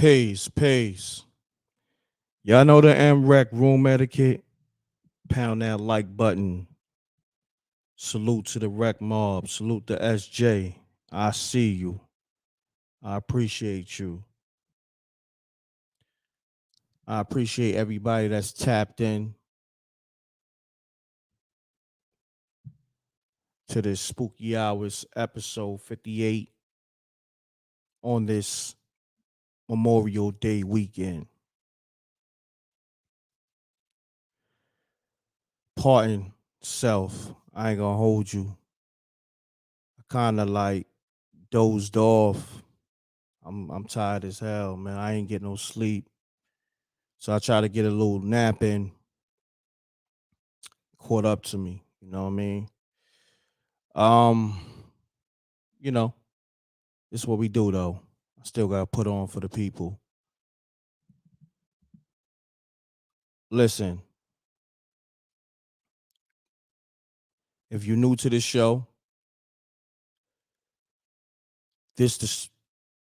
Peace. Y'all know the m.reck room etiquette? Pound that like button. Salute to the rec mob. Salute the SJ. I see you. I appreciate you. I appreciate everybody that's tapped in to this Spooky Hours episode 58 on this Memorial Day weekend. Pardon self, I ain't gonna hold you. I kind of like dozed off. I'm tired as hell, man. I ain't getting no sleep. So I try to get a little nap in. Caught up to me. You know what I mean? Um, you know, this is what we do though. I still gotta put on for the people. Listen, if you're new to this show, you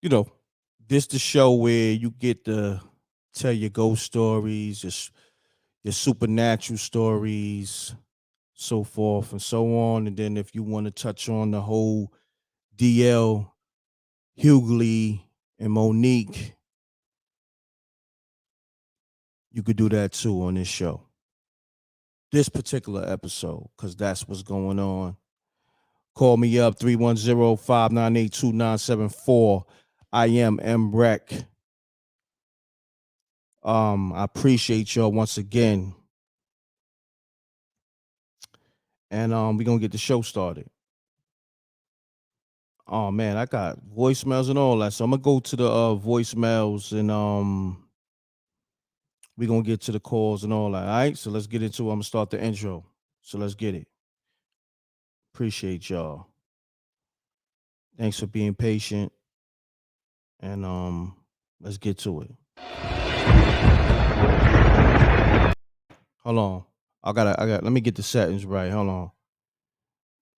know, this the show where you get to tell your ghost stories, your supernatural stories, so forth and so on. And then if you want to touch on the whole d.l.hughley and Monique, you could do that too on this show. This particular episode, because that's what's going on. Call me up, 310-598-2974. I am m.reck. I appreciate y'all once again. And we're gonna get the show started. Oh man, I got voicemails and all that. So I'm gonna go to the voicemails and we're gonna get to the calls and all that. All right. So let's get into it. I'm gonna start the intro. So let's get it. Appreciate y'all. Thanks for being patient. And let's get to it. Hold on. I got let me get the settings right. Hold on.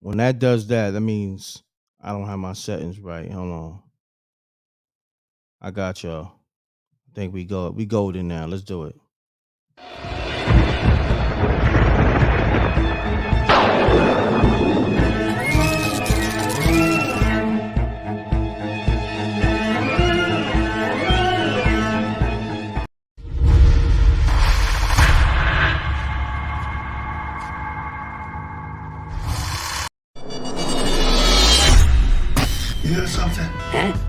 When that does that, that means I don't have my settings right. Hold on. I got y'all. I think we golden now. Let's do it.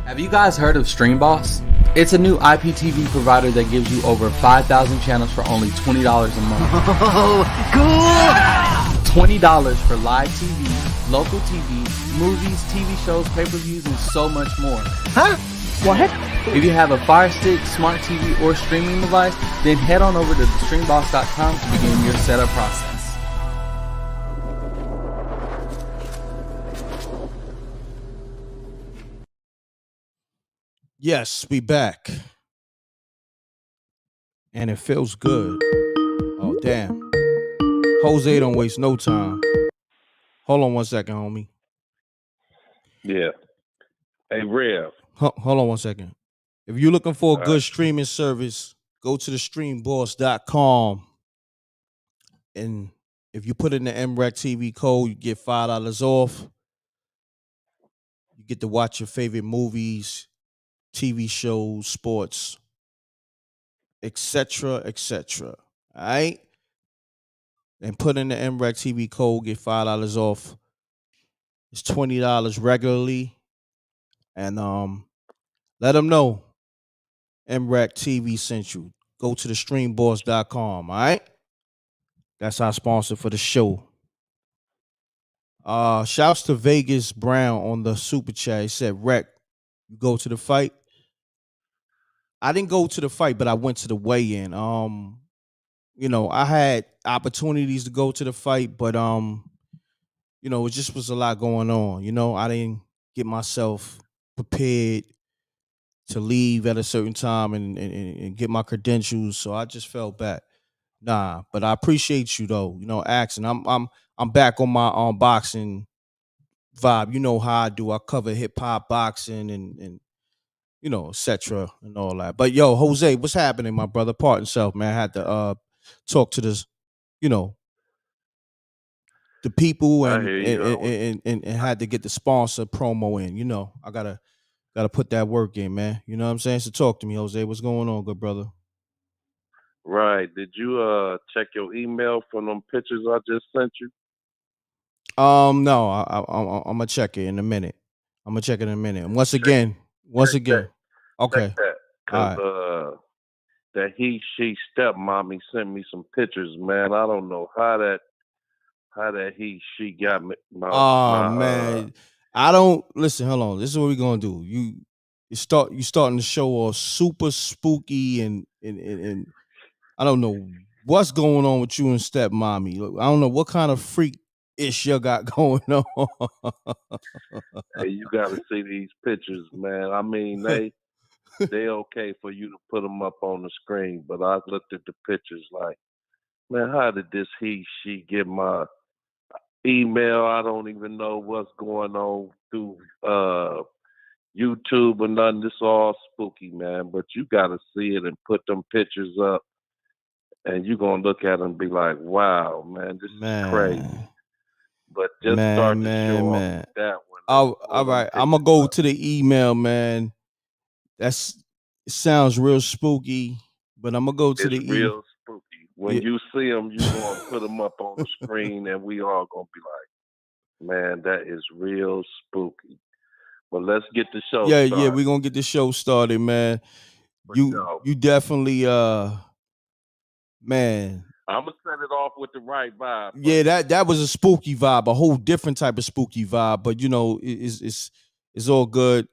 Have you guys heard of StreamBoss? It's a new IPTV provider that gives you over 5,000 channels for only $20 a month. Oh, cool! $20 for live TV, local TV, movies, TV shows, pay-per-views, and so much more. Huh? What? If you have a Fire Stick, smart TV, or streaming device, then head on over to StreamBoss.com to begin your setup process. Yes, we back. And it feels good. Oh, damn. Jose don't waste no time. Hold on one second, homie. Yeah. Hey, Rev. Hold on one second. If you're looking for a good streaming service, go to the StreamBoss.com. And if you put in the mrecktv code, you get $5 off. You get to watch your favorite movies, TV shows, sports, etc., etc. All right? And put in the mrecktv code, get $5 off. It's $20 regularly. And let them know mrecktv sent you. Go to the StreamBoss.com, all right? That's our sponsor for the show. Shouts to Vegas Brown on the super chat. He said, Rec, you go to the fight? I didn't go to the fight, but I went to the weigh-in. You know, I had opportunities to go to the fight, but you know, it just was a lot going on. You know, I didn't get myself prepared to leave at a certain time and get my credentials, so I just fell back. Nah, but I appreciate you though. You know, asking. I'm back on my boxing vibe. You know how I do. I cover hip hop, boxing, and etc. and all that. But yo, Jose, what's happening, my brother? Pardon self, man. I had to talk to this, you know, the people I and hear and, you. and had to get the sponsor promo in. I gotta put that work in, man. You know what I'm saying? So talk to me, Jose. What's going on, good brother? Right. Did you check your email from them pictures I just sent you? No, I'm gonna check it in a minute. I'm gonna check it in a minute. And Check once check that. again, Check okay, that. all Cause right. that she stepmommy sent me some pictures, man. I don't know how that she got me Oh my man, I don't listen. Hold on. This is what we're gonna do. You starting the show off super spooky and I don't know what's going on with you and stepmommy. Look, I don't know what kind of freak ish you got going on. hey, you gotta see these pictures, man. I mean they okay for you to put them up on the screen, but I looked at the pictures like, man, how did this she get my email? I don't even know what's going on through YouTube or nothing. This all spooky, man. But you gotta see it and put them pictures up, and you're gonna look at them and be like, wow, man, this is crazy. man, But just start the show off man. with that one and Oh, pull all them right. I'm gonna pictures go up to the email, man. That's it sounds real spooky, but I'm gonna go to it's the real spooky. When yeah, you see them, you gonna put them up on the screen, and we all gonna be like, "Man, that is real spooky." But let's get the show yeah. started We're gonna get the show started, man. for You sure. you definitely man. I'm gonna set it off with the right vibe for Yeah, you. that was a spooky vibe, a whole different type of spooky vibe. But it's all good.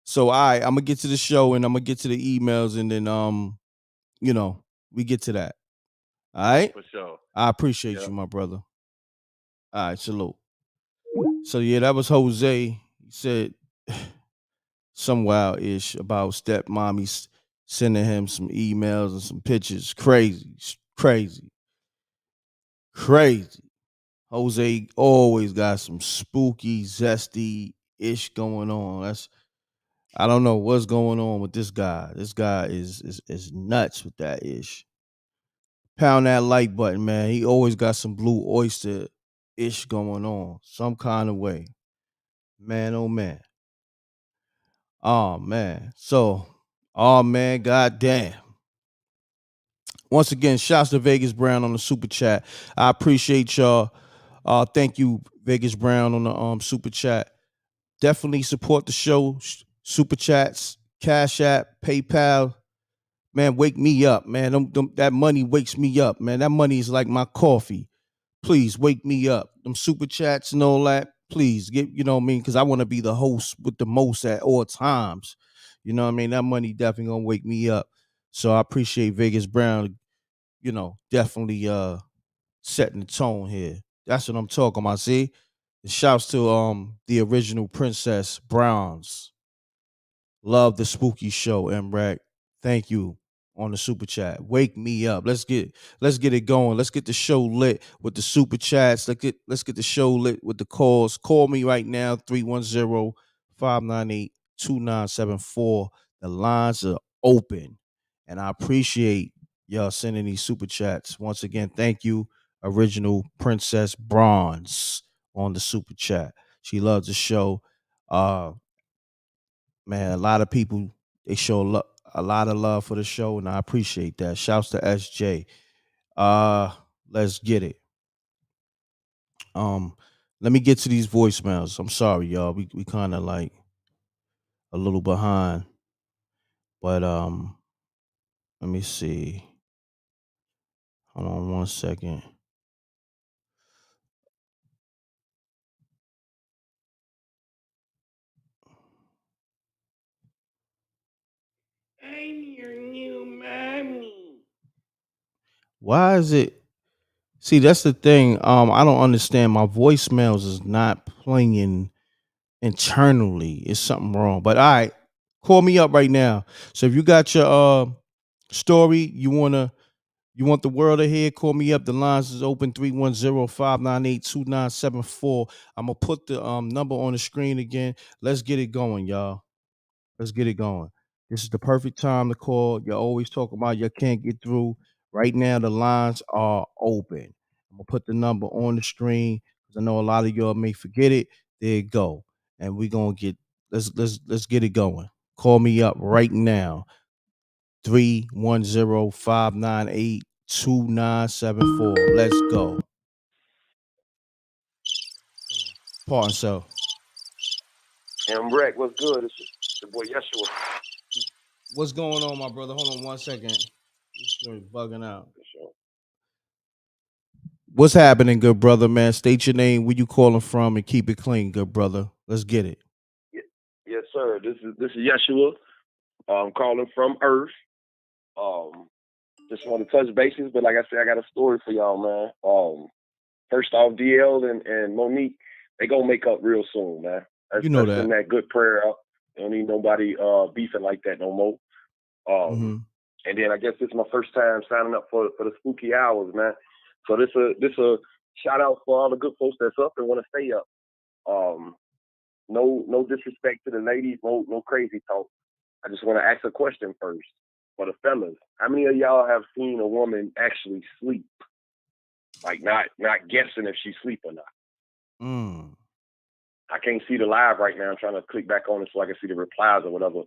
So I'm gonna get to the show and I'm gonna get to the emails and then we get to that. All right. For sure. I appreciate Yeah. you, my brother. All right, salute. So yeah, that was Jose. He said some wild ish about stepmommy sending him some emails and some pictures. Crazy, crazy, crazy. Jose always got some spooky, zesty ish going on. I don't know what's going on with this guy. This guy is nuts with that ish. Pound that like button, man. He always got some blue oyster ish going on, some kind of way. Man, oh man. Oh man. Oh man, goddamn. Once again, shouts to Vegas Brown on the super chat. I appreciate y'all. Thank you, Vegas Brown, on the super chat. Definitely support the show. Super chats, Cash App, PayPal. Man, wake me up, man. That money wakes me up, man. That money is like my coffee. Please wake me up. Them super chats and all that. Please get, you know what I mean? Because I want to be the host with the most at all times. You know what I mean? That money definitely gonna wake me up. So I appreciate Vegas Brown, definitely setting the tone here. That's what I'm talking about. See? Shouts to the original Princess Browns. Love the spooky show, m.reck. Thank you on the super chat. Wake me up. Let's get it going. Let's get the show lit with the super chats. Let's get the show lit with the calls. Call me right now, 310-598-2974. The lines are open. And I appreciate y'all sending these super chats. Once again, thank you, original Princess Bronze, on the super chat. She loves the show. Man, a lot of people, they show a lot of love for the show, and I appreciate that. Shouts to SJ. Uh, let's get it. Um, Let me get to these voicemails. I'm sorry, y'all. We kind of like a little behind, but let me see. Hold on 1 second. I'm your new mommy. Why is it? See, that's the thing. I don't understand. My voicemails is not playing internally. It's something wrong. But all right, call me up right now. So if you got your story, you want the world to hear, call me up. The lines is open 310-598-2974. I'm gonna put the number on the screen again. Let's get it going, y'all. Let's get it going. This is the perfect time to call. You're always talking about you can't get through. Right now, the lines are open. I'm gonna put the number on the screen because I know a lot of y'all may forget it. There you go, and we're gonna get let's get it going. Call me up right now. 310-598-2974. Let's go. Pardon so. M.reck, what's good? It's your boy Yeshua. What's going on, my brother? Hold on 1 second. This joint bugging out. What's happening, good brother, man? State your name, where you calling from, and keep it clean, good brother. Let's get it. Yes, sir. This is Yeshua. I'm calling from Earth. Just want to touch bases, but like I said, I got a story for y'all, man. First off, D.L. and Monique, they gonna make up real soon, man. You know that. Send that good prayer out. Don't need nobody beefing like that no more. And then I guess this is my first time signing up for the spooky hours, man. So this a shout out for all the good folks that's up and want to stay up. No disrespect to the ladies, no crazy talk. I just want to ask a question first for the fellas. How many of y'all have seen a woman actually sleep? Like not guessing if she's asleep or not. I can't see the live right now. I'm trying to click back on it so I can see the replies or whatever.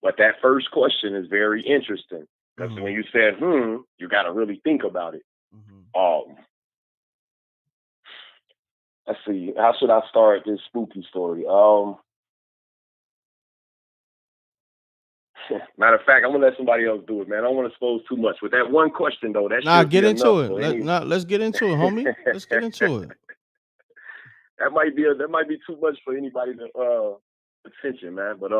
But that first question is very interesting. Because when you said, you got to really think about it. Let's see. How should I start this spooky story? Matter of fact, I'm going to let somebody else do it, man. I don't want to expose too much. With that one question, though, that should get be into enough. it. Let's get into it, homie. Let's get into it. That might be too much for anybody to attention, man. But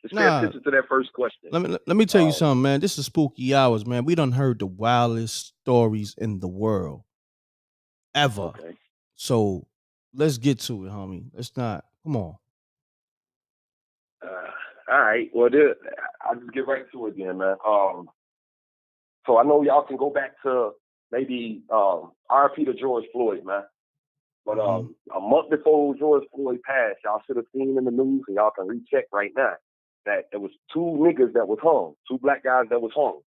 just pay attention to that first question. Let me tell you something, man. This is spooky hours, man. We done heard the wildest stories in the world ever. Okay. So let's get to it, homie. Let's not. Come on. All right. Well, I'll just get right to it then, man. So I know y'all can go back to maybe RP to George Floyd, man. But a month before George Floyd passed, y'all should have seen in the news, and y'all can recheck right now, that there was 2 niggas that was hung, 2 black guys that was hung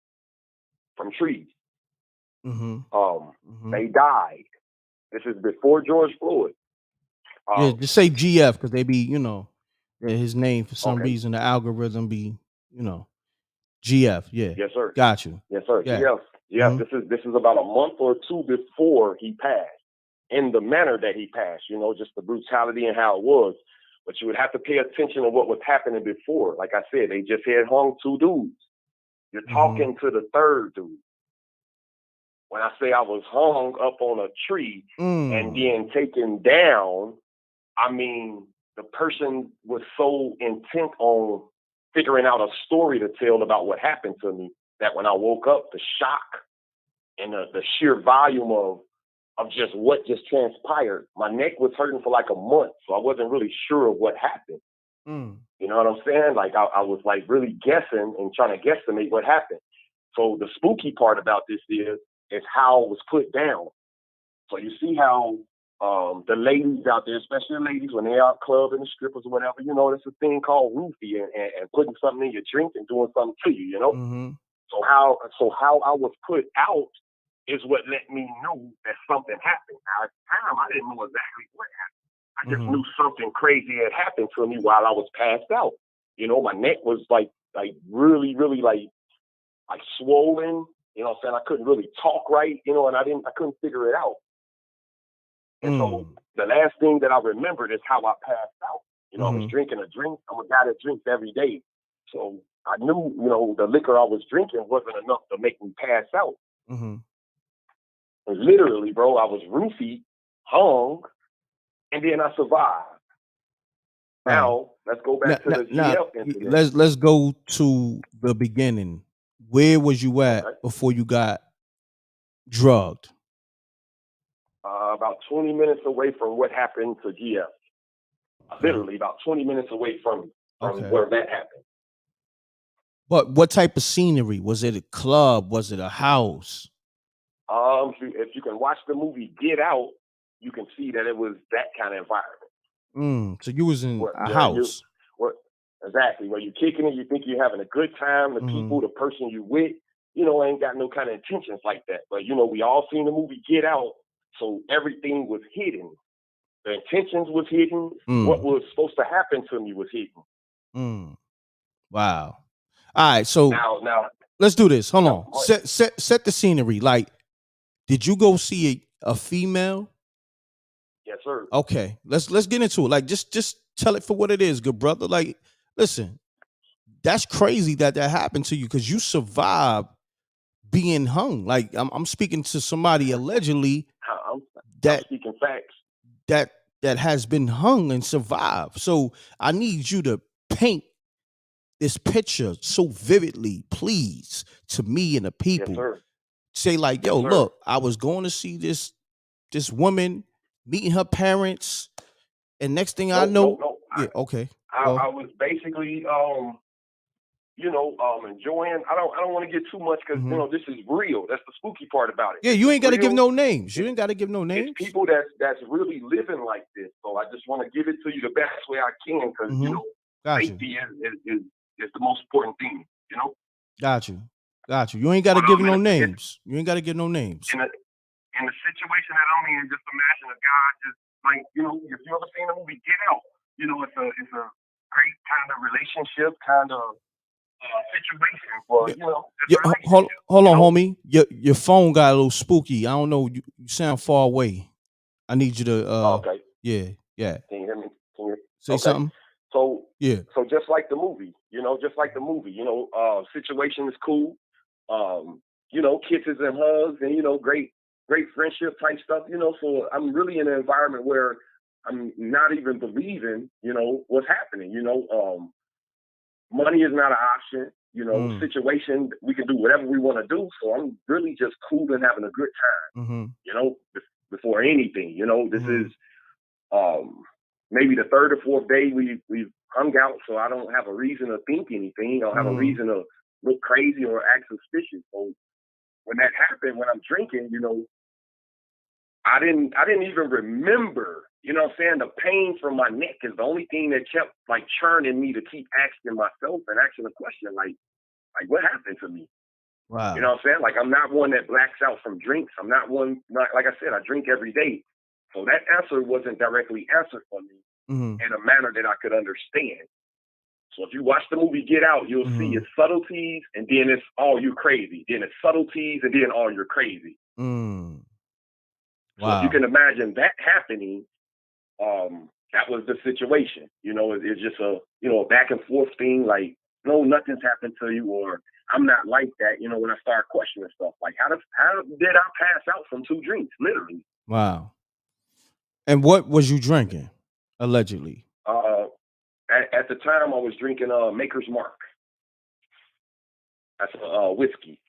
from trees. They died. This is before George Floyd. Yeah, just say GF because they be, his name for some reason the algorithm be, GF. Yeah. Yes, sir. Got you. Yes, sir. Yeah. GF. Yeah. This is about a month or 2 before he passed. In the manner that he passed, just the brutality and how it was. But you would have to pay attention to what was happening before. Like I said, they just had hung 2 dudes. You're talking to the 3rd dude. When I say I was hung up on a tree and then taken down, I mean, the person was so intent on figuring out a story to tell about what happened to me that when I woke up, the shock and the sheer volume of just what just transpired. My neck was hurting for like a month, so I wasn't really sure of what happened. You know what I'm saying? Like I was like really guessing and trying to guesstimate what happened. So the spooky part about this is how it was put down. So you see how the ladies out there, especially the ladies, when they're out clubbing, the strippers or whatever, there's a thing called roofie and putting something in your drink and doing something to you, So how I was put out is what let me know that something happened. Now, at the time, I didn't know exactly what happened. I just knew something crazy had happened to me while I was passed out. My neck was like really, really like swollen. You know what I'm saying? I couldn't really talk right, and I couldn't figure it out. And so the last thing that I remembered is how I passed out. I was drinking a drink. I'm a guy that drinks every day. So I knew, the liquor I was drinking wasn't enough to make me pass out. Literally, bro, I was roofied, hung, and then I survived. Now, let's go back to the GF incident. Let's go to the beginning. Where was you at before you got drugged? About 20 minutes away from what happened to GF. Literally, about 20 minutes away from where that happened. But what type of scenery? Was it a club? Was it a house? If you can watch the movie Get Out, you can see that it was that kind of environment. So you was in a house. Exactly. Where you're kicking it, you think you're having a good time. The people, the person you with, ain't got no kind of intentions like that. But, we all seen the movie Get Out, so everything was hidden. The intentions was hidden. What was supposed to happen to me was hidden. Wow. All right, so now let's do this. Hold on. what? Set the scenery. Like, did you go see a female? Yes, sir. Okay, let's get into it. Like, just tell it for what it is, good brother. Like, listen, that's crazy that happened to you because you survived being hung. Like, I'm speaking to somebody allegedly I'm that speaking facts. that has been hung and survived. So I need you to paint this picture so vividly, please, to me and the people. Yes, sir. Say like, yo, look, I was going to see this woman, meeting her parents, and next thing I know, okay. I was basically enjoying. I don't want to get too much because this is real. That's the spooky part about it. Yeah, you ain't got to give no names. You ain't got to give no names. It's people that's really living like this. So I just want to give it to you the best way I can because safety is the most important thing. Got you. You ain't got to give no names. You ain't got to give no names. In the situation that I'm in, just imagine a guy just like if you ever seen the movie Get Out, it's a great kind of relationship, kind of situation for hold on, homie. Your phone got a little spooky. I don't know. You sound far away. I need you to. Okay. Yeah. Can you hear me? Say something. So yeah. So just like the movie, situation is cool. Kisses and hugs, and great friendship type stuff. So I'm really in an environment where I'm not even believing, what's happening. Money is not an option. Situation, we can do whatever we want to do. So I'm really just cool and having a good time. Before anything, this is maybe the third or fourth day we've hung out, so I don't have a reason to think anything. I don't have a reason to look crazy or act suspicious. So when that happened, when I'm drinking, I didn't even remember, the pain from my neck is the only thing that kept like churning me to keep asking myself and asking the question, like what happened to me? Wow. Like I'm not one that blacks out from drinks. I'm not one, like I said, I drink every day. So that answer wasn't directly answered for me in a manner that I could understand. So if you watch the movie Get Out, you'll see it's subtleties and then it's all you're crazy. Then it's subtleties and then all you're crazy. Wow. So if you can imagine that happening, that was the situation. It's just a back and forth thing. Like, no, nothing's happened to you, or I'm not like that. When I start questioning stuff, like how did I pass out from 2 drinks? Literally. Wow. And what was you drinking, allegedly? At the time, I was drinking Maker's Mark. That's whiskey.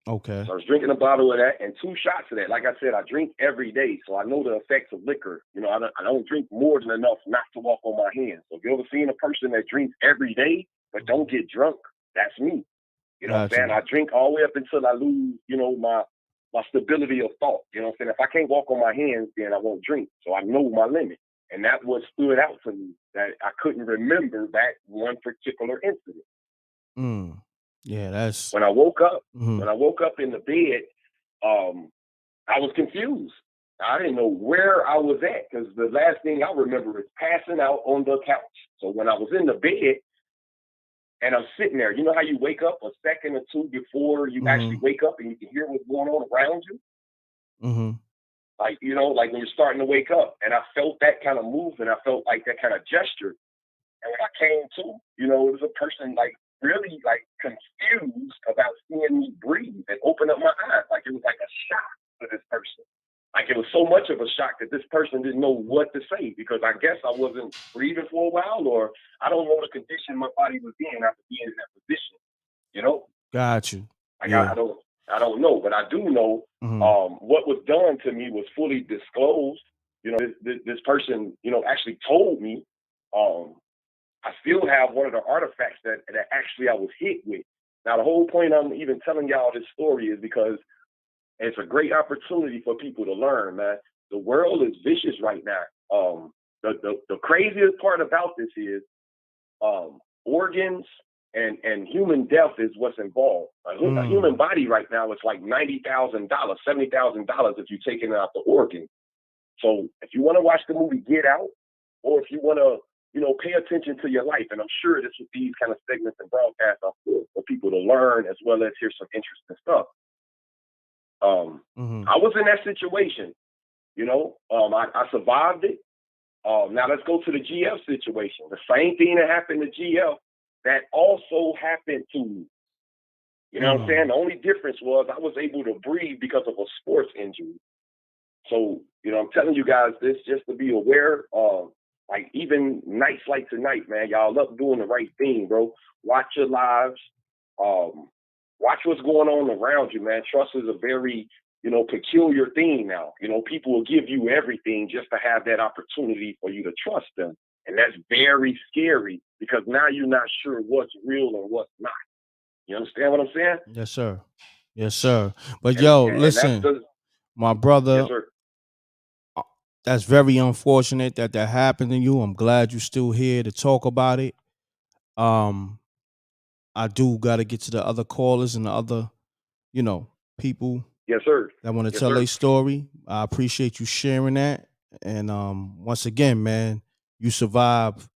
Okay. So I was drinking a bottle of that and 2 shots of that. Like I said, I drink every day, so I know the effects of liquor. I don't drink more than enough not to walk on my hands. So if you ever seen a person that drinks every day but don't get drunk, that's me. What I'm saying? I drink all the way up until I lose, my stability of thought. If I can't walk on my hands, then I won't drink. So I know my limit. And that what stood out to me, that I couldn't remember that one particular incident. Yeah, that's when I woke up. When I woke up in the bed, I was confused. I didn't know where I was at because the last thing I remember is passing out on the couch. So when I was in the bed and I'm sitting there, you know how you wake up a second or two before you actually wake up and you can hear what's going on around you? Like, like when you're starting to wake up, and I felt that kind of movement. I felt like that kind of gesture. And when I came to, it was a person like really like confused about seeing me breathe and open up my eyes. Like it was like a shock to this person. Like it was so much of a shock that this person didn't know what to say, because I guess I wasn't breathing for a while, or I don't know the condition my body was in after being in that position. Got you. Like I don't know, but I do know what was done to me was fully disclosed. This person, actually told me. I still have one of the artifacts that actually I was hit with. Now, the whole point I'm even telling y'all this story is because it's a great opportunity for people to learn, man. The world is vicious right now. The craziest part about this is organs and human death is what's involved. A human body right now is like $90,000, $70,000 if you're taking out the organ. So if you want to watch the movie Get Out, or if you want to, pay attention to your life, and I'm sure this with these kind of segments and broadcasts are for people to learn as well as hear some interesting stuff. I was in that situation, I survived it. Now let's go to the GF situation. The same thing that happened to GF, that also happened to me. You know what I'm saying? The only difference was I was able to breathe because of a sports injury. So, I'm telling you guys this just to be aware. Like even nights like tonight, man, y'all up doing the right thing, bro. Watch your lives. Watch what's going on around you, man. Trust is a very, peculiar thing now. People will give you everything just to have that opportunity for you to trust them. And that's very scary because now you're not sure what's real and what's not. You understand what I'm saying? Yes, sir. Yes, sir. But listen, my brother, yes, sir. That's very unfortunate that happened to you. I'm glad you're still here to talk about it. I do got to get to the other callers and the other, people. Yes, sir. That want to tell their story. I appreciate you sharing that. And once again, man, you survived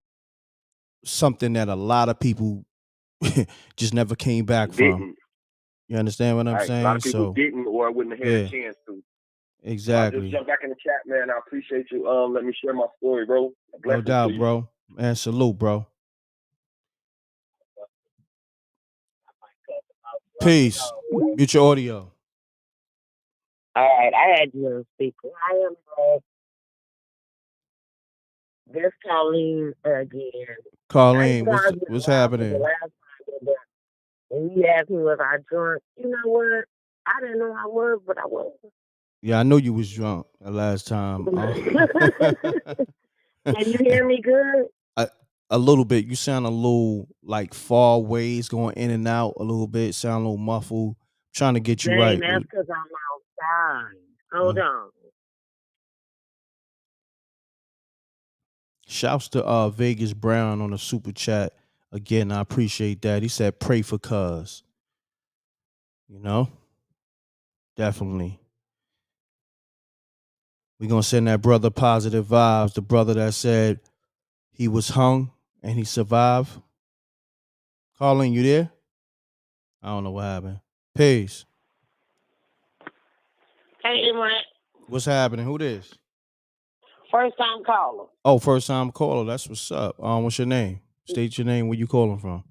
something that a lot of people just never came back from. You understand what I'm saying? A lot of people didn't, or I wouldn't have had a chance to. Exactly. Just jump back in the chat, man. I appreciate you. Let me share my story, bro. No doubt, bro. Man, salute, bro. Peace. Mute your audio. All right, I had you on speaker. I am this Colleen again. Colleen, what's happening? And you asked me was I drunk. You know what? I didn't know I was, but I was. Yeah, I know you was drunk the last time. Can you hear me good? A little bit. You sound a little like far ways, going in and out a little bit. Sound a little muffled. Trying to get you right. That's because I'm outside. Hold on. Shouts to Vegas Brown on the super chat. Again, I appreciate that. He said, pray for cuz. Definitely. We're going to send that brother positive vibes. The brother that said he was hung and he survived. Colin, you there? I don't know what happened. Peace. Hey, m.reck. What's happening? Who this? First time caller. Oh, first time caller. That's what's up. What's your name? State your name. Where you calling from?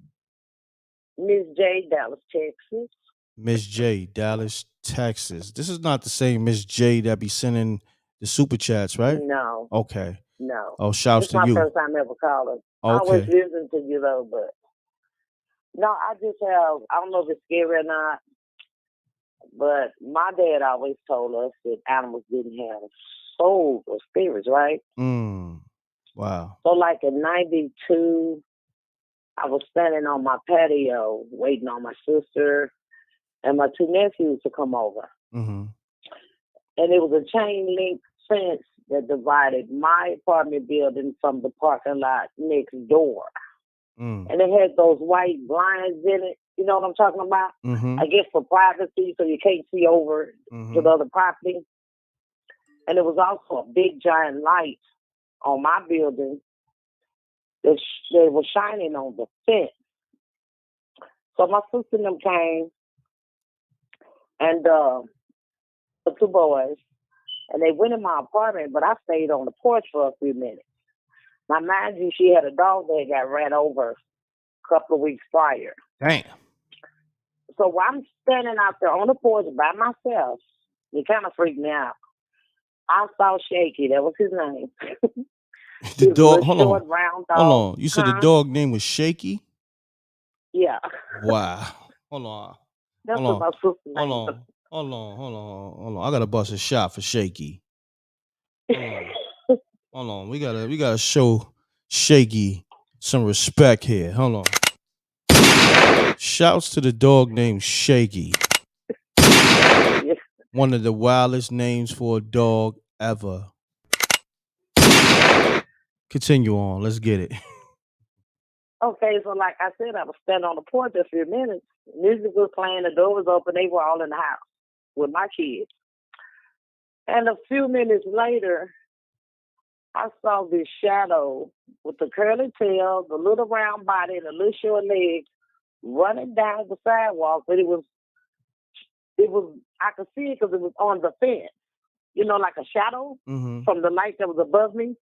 Miss J, Dallas, Texas. Miss J, Dallas, Texas. This is not the same Miss J that be sending the super chats, right? No. Okay. No. Oh, shouts to you. It's my first time ever calling. Okay. I always listen to you though, but no, I just have, I don't know if it's scary or not, but my dad always told us that animals didn't have souls or spirits, right? Wow. So like in 92, I was standing on my patio waiting on my sister and my two nephews to come over. Mm-hmm. And it was a chain link fence that divided my apartment building from the parking lot next door. And it had those white blinds in it. You know what I'm talking about? I guess for privacy, so you can't see over to the other property. And there was also a big giant light on my building that they were shining on the fence. So my sister and them came, and the two boys, and they went in my apartment, but I stayed on the porch for a few minutes. Now, mind you, she had a dog that got ran over a couple of weeks prior. Damn. So while I'm standing out there on the porch by myself, it kind of freaked me out. I saw Shaky. That was his name. The dog. Hold short, round dog. on. You said the dog name was Shaky? Yeah. Wow. Hold on. That's what my sister named. Hold on. I gotta bust a shot for Shaky. Hold on. We gotta show Shaky some respect here. Hold on. Shouts to the dog named Shaky. One of the wildest names for a dog ever. Continue on. Let's get it. Okay, so like I said, I was standing on the porch a few minutes. Music was playing, the door was open, they were all in the house with my kids. And a few minutes later, I saw this shadow with the curly tail, the little round body, and the little short legs running down the sidewalk. But it was, I could see it because it was on the fence, like a shadow from the light that was above me.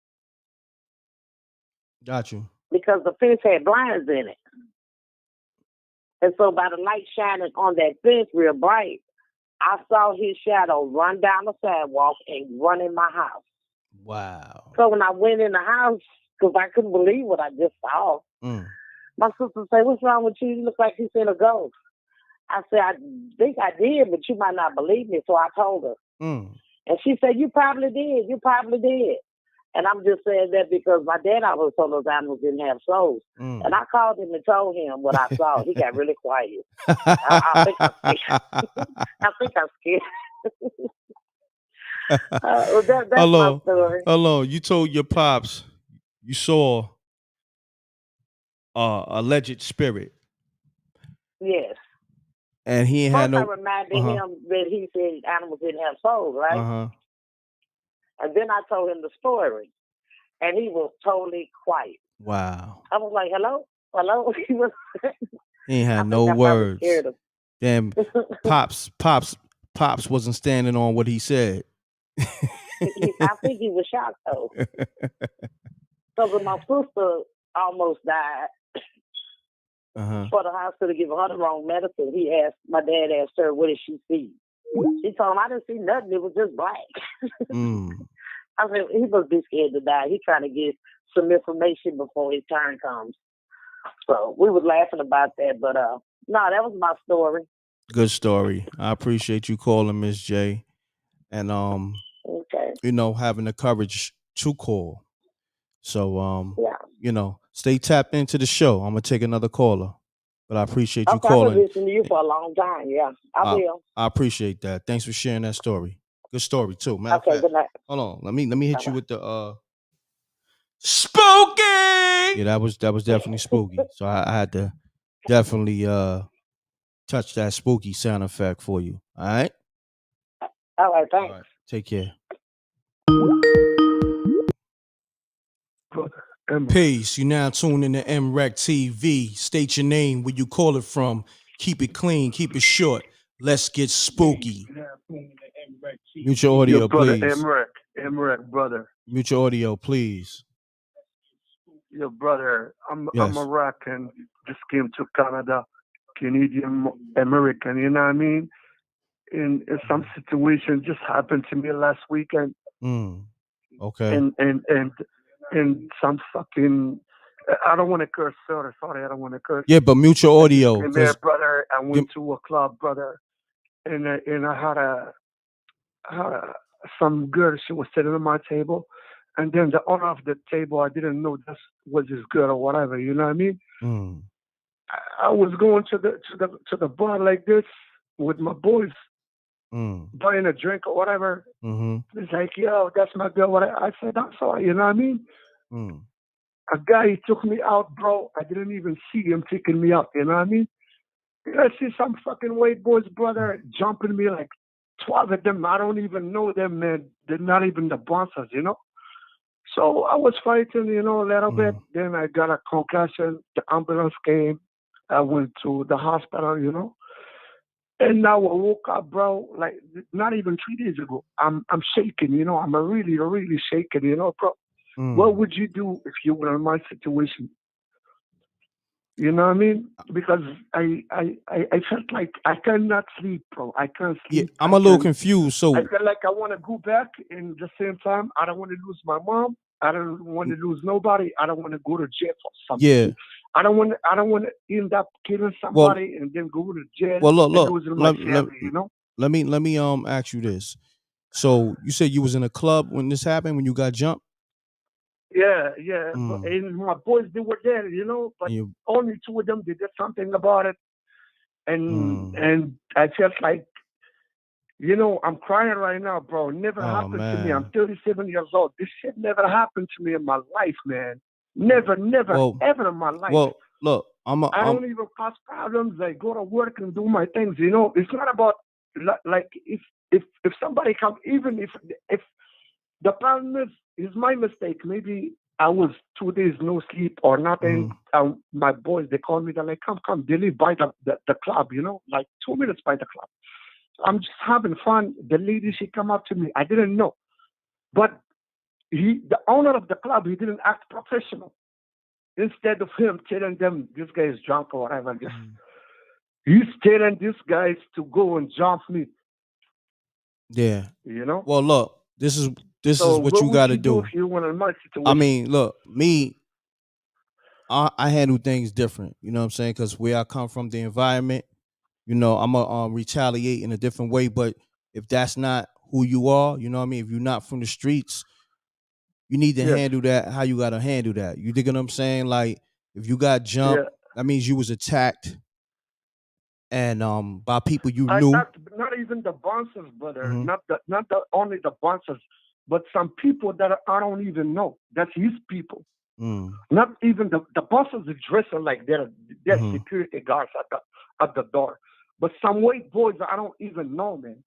Got you. Because the fence had blinds in it. And so by the light shining on that fence real bright, I saw his shadow run down the sidewalk and run in my house. Wow. So when I went in the house, because I couldn't believe what I just saw, my sister said, "What's wrong with you? You look like you seen a ghost." I said, "I think I did, but you might not believe me." So I told her. And she said, "You probably did. You probably did." And I'm just saying that because my dad always told those animals didn't have souls. And I called him and told him what I saw. He got really quiet. I think I'm scared. That's my story. Hello. You told your pops you saw alleged spirit. Yes. And he had no. First, I reminded him that he said animals didn't have souls, right? And then I told him the story. And he was totally quiet. Wow. I was like, hello? He ain't had no words. Damn, Pops wasn't standing on what he said. I think he was shocked, though. So when my sister almost died, for the hospital to give her the wrong medicine, my dad asked her, what did she see? She told him, I didn't see nothing. It was just black. I said, he must be scared to die. He's trying to get some information before his turn comes. So we was laughing about that, but no, that was my story. Good story. I appreciate you calling, Miss J, and having the courage to call. So stay tapped into the show. I'm gonna take another caller, but I appreciate you calling. I've been listening to you for a long time. Yeah, I will. I appreciate that. Thanks for sharing that story. Good story too. Matter of fact, good night. Hold on. Let me hit you with the spooky. Yeah, that was definitely spooky. So I had to definitely touch that spooky sound effect for you. All right. All right. Thanks. All right, take care. Peace. You now tuned in to m.reck TV. State your name, where you call it from. Keep it clean. Keep it short. Let's get spooky. Mute your audio, your brother, please. m.reck, brother. Mute your audio, please. Your brother, I'm Moroccan. Just came to Canada, Canadian American. You know what I mean? In some situation just happened to me last weekend. Okay. And some fucking. I don't want to curse, sorry. I don't want to curse. Yeah, but mute your audio. And there, brother, I went to a club, brother, and I had some girl. She was sitting on my table, and then the owner of the table, I didn't know this was his girl or whatever. You know what I mean? I was going to the bar like this with my boys, buying a drink or whatever. It's like, yo, that's my girl. I said, I'm sorry. You know what I mean? A guy, he took me out, bro. I didn't even see him taking me out. You know what I mean? I see some fucking white boys, brother, jumping me, like 12 of them. I don't even know them, man. They're not even the bouncers, you know? So I was fighting, a little bit. Then I got a concussion. The ambulance came. I went to the hospital, And now I woke up, bro, like not even 3 days ago. I'm shaking, I'm really, really shaking, bro. What would you do if you were in my situation? You know what I mean? Because I felt like I cannot sleep, bro. I can't sleep. Yeah, I'm a little confused. So I feel like I want to go back, and at the same time, I don't want to lose my mom. I don't want to lose nobody. I don't want to go to jail for something. Yeah. I don't want to end up killing somebody and then go to jail. Well, look. And losing my family, Let me ask you this. So you said you was in a club when this happened, when you got jumped? Yeah. And my boys, they were there, but only two of them, they did something about it. And I felt like, I'm crying right now, bro. It never happened to me. I'm 37 years old. This shit never happened to me in my life, man. Never, ever in my life. look, I don't even cause problems. I go to work and do my things. You know, it's not about like if somebody come, even if the problem is my mistake. Maybe I was 2 days no sleep or nothing. My boys, they call me. They're like, come. They live by the club. You know, like 2 minutes by the club. I'm just having fun. The lady, she come up to me. I didn't know, but the owner of the club, he didn't act professional. Instead of him telling them this guy is drunk or whatever, just he's telling these guys to go and jump me. Yeah. You know. Well, look, this is So what you got to do. If you want a nice situation? I mean, look, me, I handle things different. You know what I'm saying? Because where I come from, the environment, you know, I'm gonna retaliate in a different way. But if that's not who you are, you know what I mean. If you're not from the streets, you need to handle that how you gotta handle that. You dig what I'm saying? Like if you got jumped, that means you was attacked and by people you knew. Not even the bouncers, brother. Not only the bouncers, but some people that I don't even know. That's his people. Not even the bosses are dressing like they're security guards at the door. But some white boys I don't even know, man.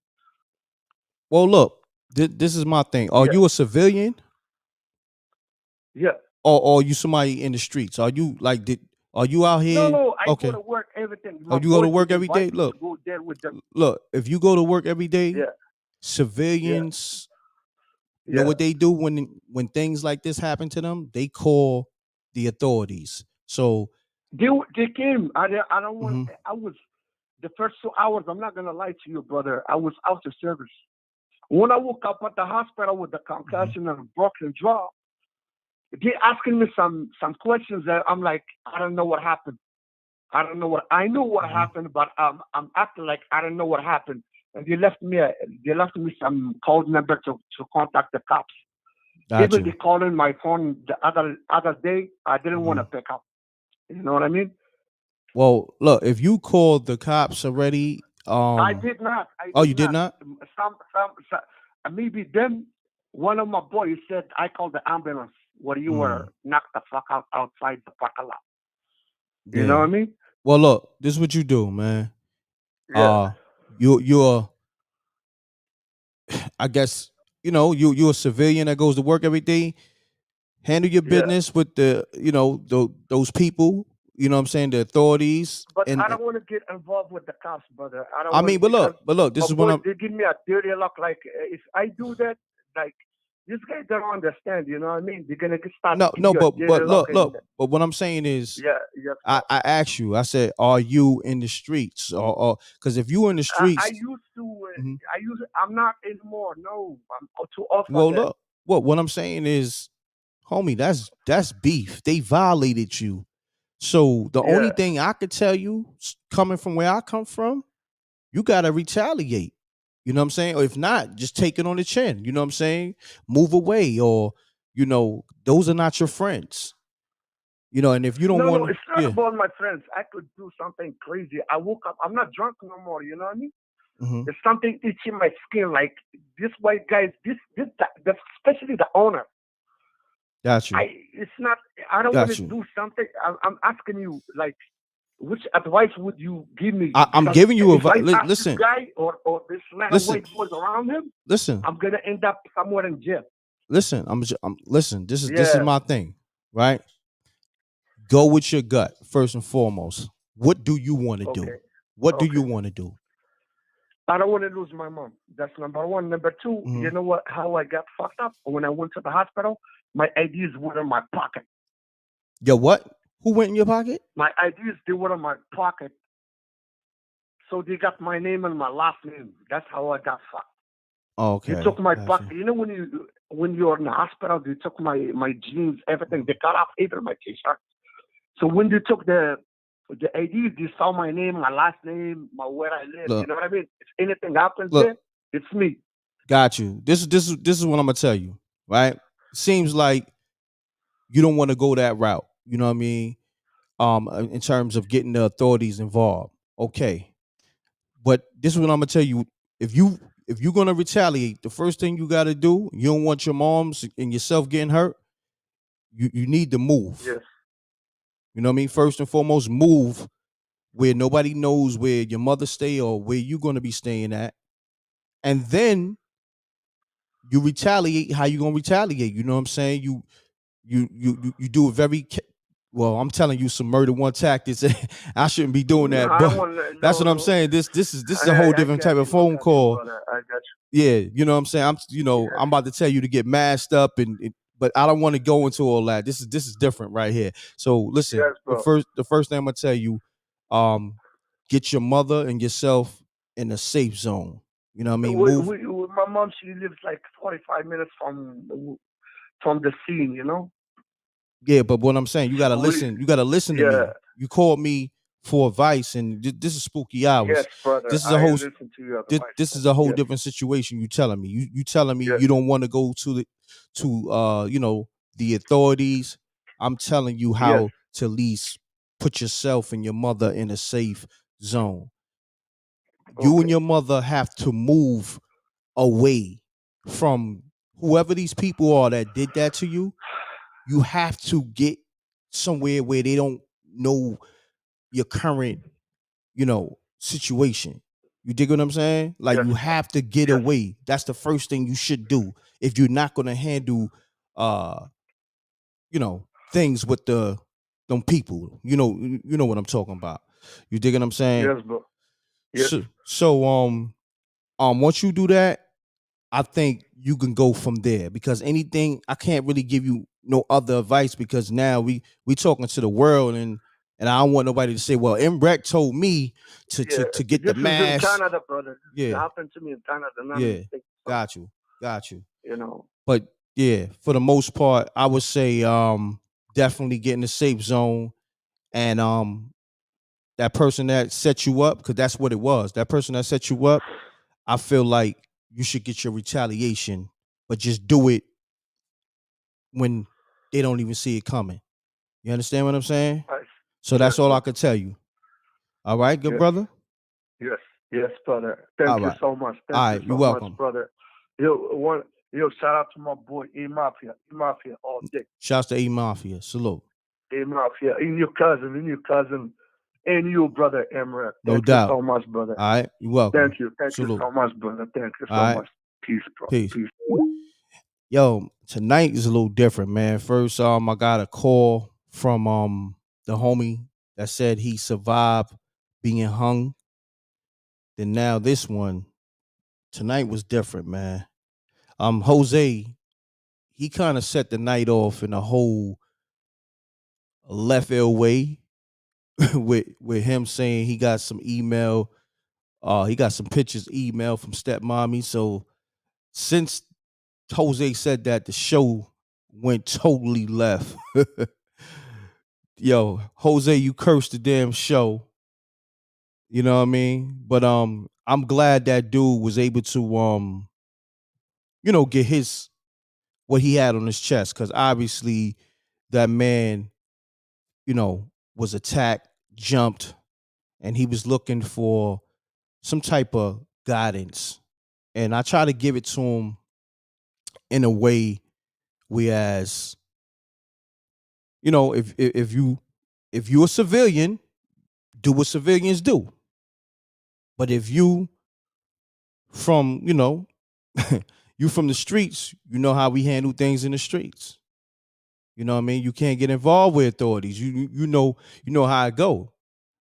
Well, look, this is my thing. Are you a civilian? Yeah. Or are you somebody in the streets? Are you like are you out here? No, I go to work everything. You go to work every day? Look, go there with them. Look, if you go to work every day, civilians, you know what they do when things like this happen to them? They call the authorities. So they came. I don't want. I was the first 2 hours. I'm not gonna lie to you, brother. I was out of service. When I woke up at the hospital with the concussion and a broken jaw, they asking me some questions that I'm like, I don't know what happened. I don't know what I know what happened, but I'm acting like I don't know what happened. And they left me some code number to contact the cops. Gotcha. Even they called in my phone the other day, I didn't want to pick up. You know what I mean? Well, look, if you called the cops already, I did not. You did not? Some maybe them. One of my boys said I called the ambulance where you were knocked the fuck out outside the parking lot. You know what I mean? Well, look, this is what you do, man. Yeah. You're I guess, you know, you're a civilian that goes to work every day. Handle your business with those people, you know what I'm saying, the authorities. But I don't want to get involved with the cops, brother. But look, this is what they give me a dirty look. Like if I do that, like these guys don't understand. You know what I mean? They're gonna start. But what I'm saying is, I asked you. I said, are you in the streets? Or because if you in the streets, I used to. I'm not anymore. No, I'm too off. Well, look, what I'm saying is, homie, that's beef. They violated you. So the only thing I could tell you, coming from where I come from, you gotta retaliate. You know what I'm saying? Or if not, just take it on the chin. You know what I'm saying? Move away, or those are not your friends. And if you don't want, it's not about my friends. I could do something crazy. I woke up. I'm not drunk no more. You know what I mean? There's something itching my skin. Like this white guy, especially the owner. Got you. It's not. I don't want to do something. I'm asking you, like, which advice would you give me? I'm giving you advice. Listen, this guy or this man of white boys around him. Listen, I'm gonna end up somewhere in jail. Listen, listen. This is my thing, right? Go with your gut first and foremost. What do you want to do? What do you want to do? I don't want to lose my mom. That's number one. Number two, you know what? How I got fucked up when I went to the hospital. My IDs were in my pocket. Yo, what? Who went in your pocket? My IDs, they were in my pocket. So they got my name and my last name. That's how I got fucked. Okay. They took my pocket. You know when you're in the hospital, they took my jeans, everything. They cut off even my t-shirt. So when they took the IDs, they saw my name, my last name, where I live. You know what I mean? If anything happens there, it's me. Got you. This is what I'm gonna tell you, right? Seems like you don't want to go that route. You know what I mean? In terms of getting the authorities involved. Okay. But this is what I'm gonna tell you. If you're gonna retaliate, the first thing you gotta do, you don't want your moms and yourself getting hurt. You need to move. Yes. You know what I mean? First and foremost, move where nobody knows where your mother stay or where you're going to be staying at. And then you retaliate how you going to retaliate. You know what I'm saying? You do it very well. I'm telling you some murder one tactics. I shouldn't be doing No, that, I don't but want to. that's what I'm No, saying. This is a whole I different got type of you. I phone got you, call. brother. I got Yeah, you know what I'm saying. you. I'm about to tell you to get masked up but I don't want to go into all that. This is different right here. So listen, Yes, bro. the first thing I'm gonna tell you, get your mother and yourself in a safe zone. You know what I mean? Move. My mom, she lives like 45 minutes from the scene, you know? Yeah, but what I'm saying, you gotta listen. You gotta listen to Yeah. me. You called me for advice, and this is spooky hours. Yes, brother. This is a I whole. listen to your advice. This is a whole Yes. different situation. You telling me. You telling me Yes. you don't want to go to the authorities. I'm telling you how to at least put yourself and your mother in a safe zone. You and your mother have to move away from whoever these people are that did that to you. You have to get somewhere where they don't know your current, situation. You dig what I'm saying? Like Yes. you have to get away. That's the first thing you should do if you're not gonna handle things with them people. You know what I'm talking about. You dig what I'm saying? Yes, bro. Yes. So once you do that, I think you can go from there because anything I can't really give you no other advice because now we talking to the world and I don't want nobody to say, well, m.reck told me to get the mask. This is in Canada, brother. This Yeah. happened to me in Canada. Not Yeah. in the States, so, Got you. you know. But yeah, for the most part, I would say definitely get in the safe zone and that person that set you up, because that's what it was. That person that set you up, I feel like you should get your retaliation, but just do it when they don't even see it coming. You understand what I'm saying? Right. So that's all bro. I could tell you. All right, good brother? Yes, brother. Thank you so much. Thank you so you're welcome. much, brother. Yo, shout out to my boy E Mafia. E Mafia all day. Shouts to E Mafia. Salute. E Mafia. And your cousin, and you, brother m.reck. No Thank doubt. you so much, brother. All right, you're welcome. Thank you Salute. so much, brother. Thank you so all right. much. Peace, bro. Peace. Yo, tonight is a little different, man. First, I got a call from the homie that said he survived being hung. Then now this one, tonight was different, man. Jose, he kind of set the night off in a whole left field way with him saying he got some email, he got some pictures email from stepmommy. So since Jose said that, the show went totally left. Yo, Jose, you cursed the damn show. You know what I mean? But I'm glad that dude was able to get his what he had on his chest, because obviously that man, was attacked, jumped, and he was looking for some type of guidance. And I try to give it to him in a way whereas, if you're a civilian, do what civilians do. But if you from, you from the streets, you know how we handle things in the streets. You know what I mean? You can't get involved with authorities. You know how it go.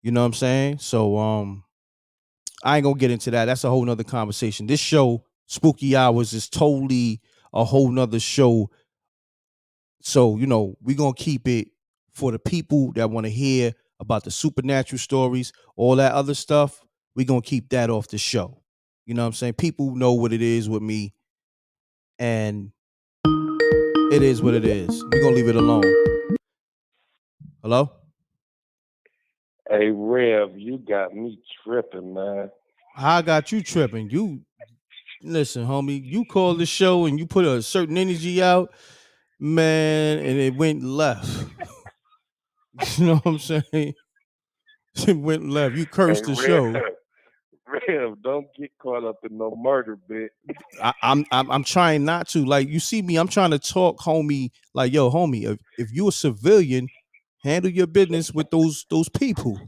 You know what I'm saying? So I ain't gonna get into that. That's a whole nother conversation. This show, Spooky Hours, is totally a whole nother show. So, we're gonna keep it for the people that want to hear about the supernatural stories, all that other stuff. We're gonna keep that off the show. You know what I'm saying? People know what it is with me, and it is what it is. We're gonna leave it alone. Hello? Hey, Rev, you got me tripping, man. How I got you tripping? You listen, homie. You called the show and you put a certain energy out, man, and it went left. You know what I'm saying? It went left. You cursed the show. Rev, don't get caught up in no murder bit. I'm trying not to. Like, you see me, I'm trying to talk, homie. Like, yo, homie, if you a civilian, handle your business with those people.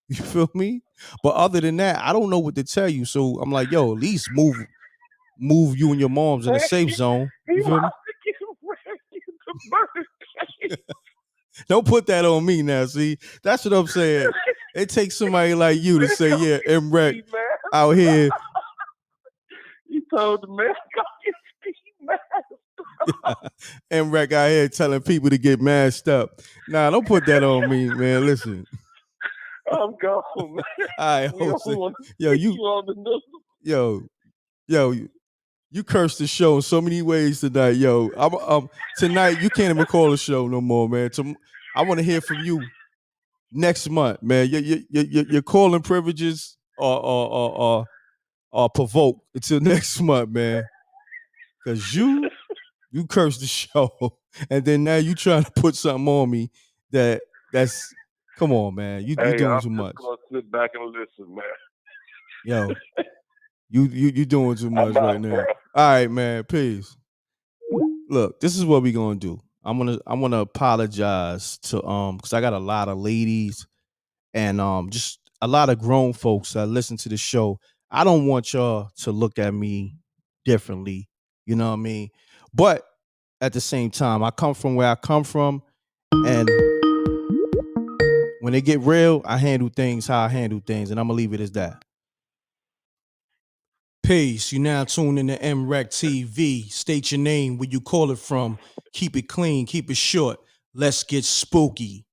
You feel me? But other than that, I don't know what to tell you. So I'm like, yo, at least move you and your moms in a safe zone. You feel me? Don't put that on me now. See, that's what I'm saying. It takes somebody like you to say, yeah, m.reck out here. You told the man, go get ski mask. m.reck out here telling people to get masked up. Nah, don't put that on me, man. Listen. I'm gone, man. All right, We don't Jose. want Yo, you on the news. yo, you cursed the show in so many ways tonight, yo. Tonight you can't even call the show no more, man. I want to hear from you next month, man. Your calling privileges are provoked until next month, man. Cause you cursed the show, and then now you trying to put something on me that's come on, man. You Hey, doing I'm too just much, gonna sit back and listen, man. yo. You doing too much I'm right out, now. bro. All right, man. Peace. Look, this is what we gonna do. I'm gonna apologize to because I got a lot of ladies and just a lot of grown folks that listen to the show. I don't want y'all to look at me differently. You know what I mean? But at the same time, I come from where I come from, and when they get real, I handle things how I handle things, and I'm gonna leave it as that. Peace. You now tune in to m.reck TV. State your name, where you call it from. Keep it clean, keep it short. Let's get spooky.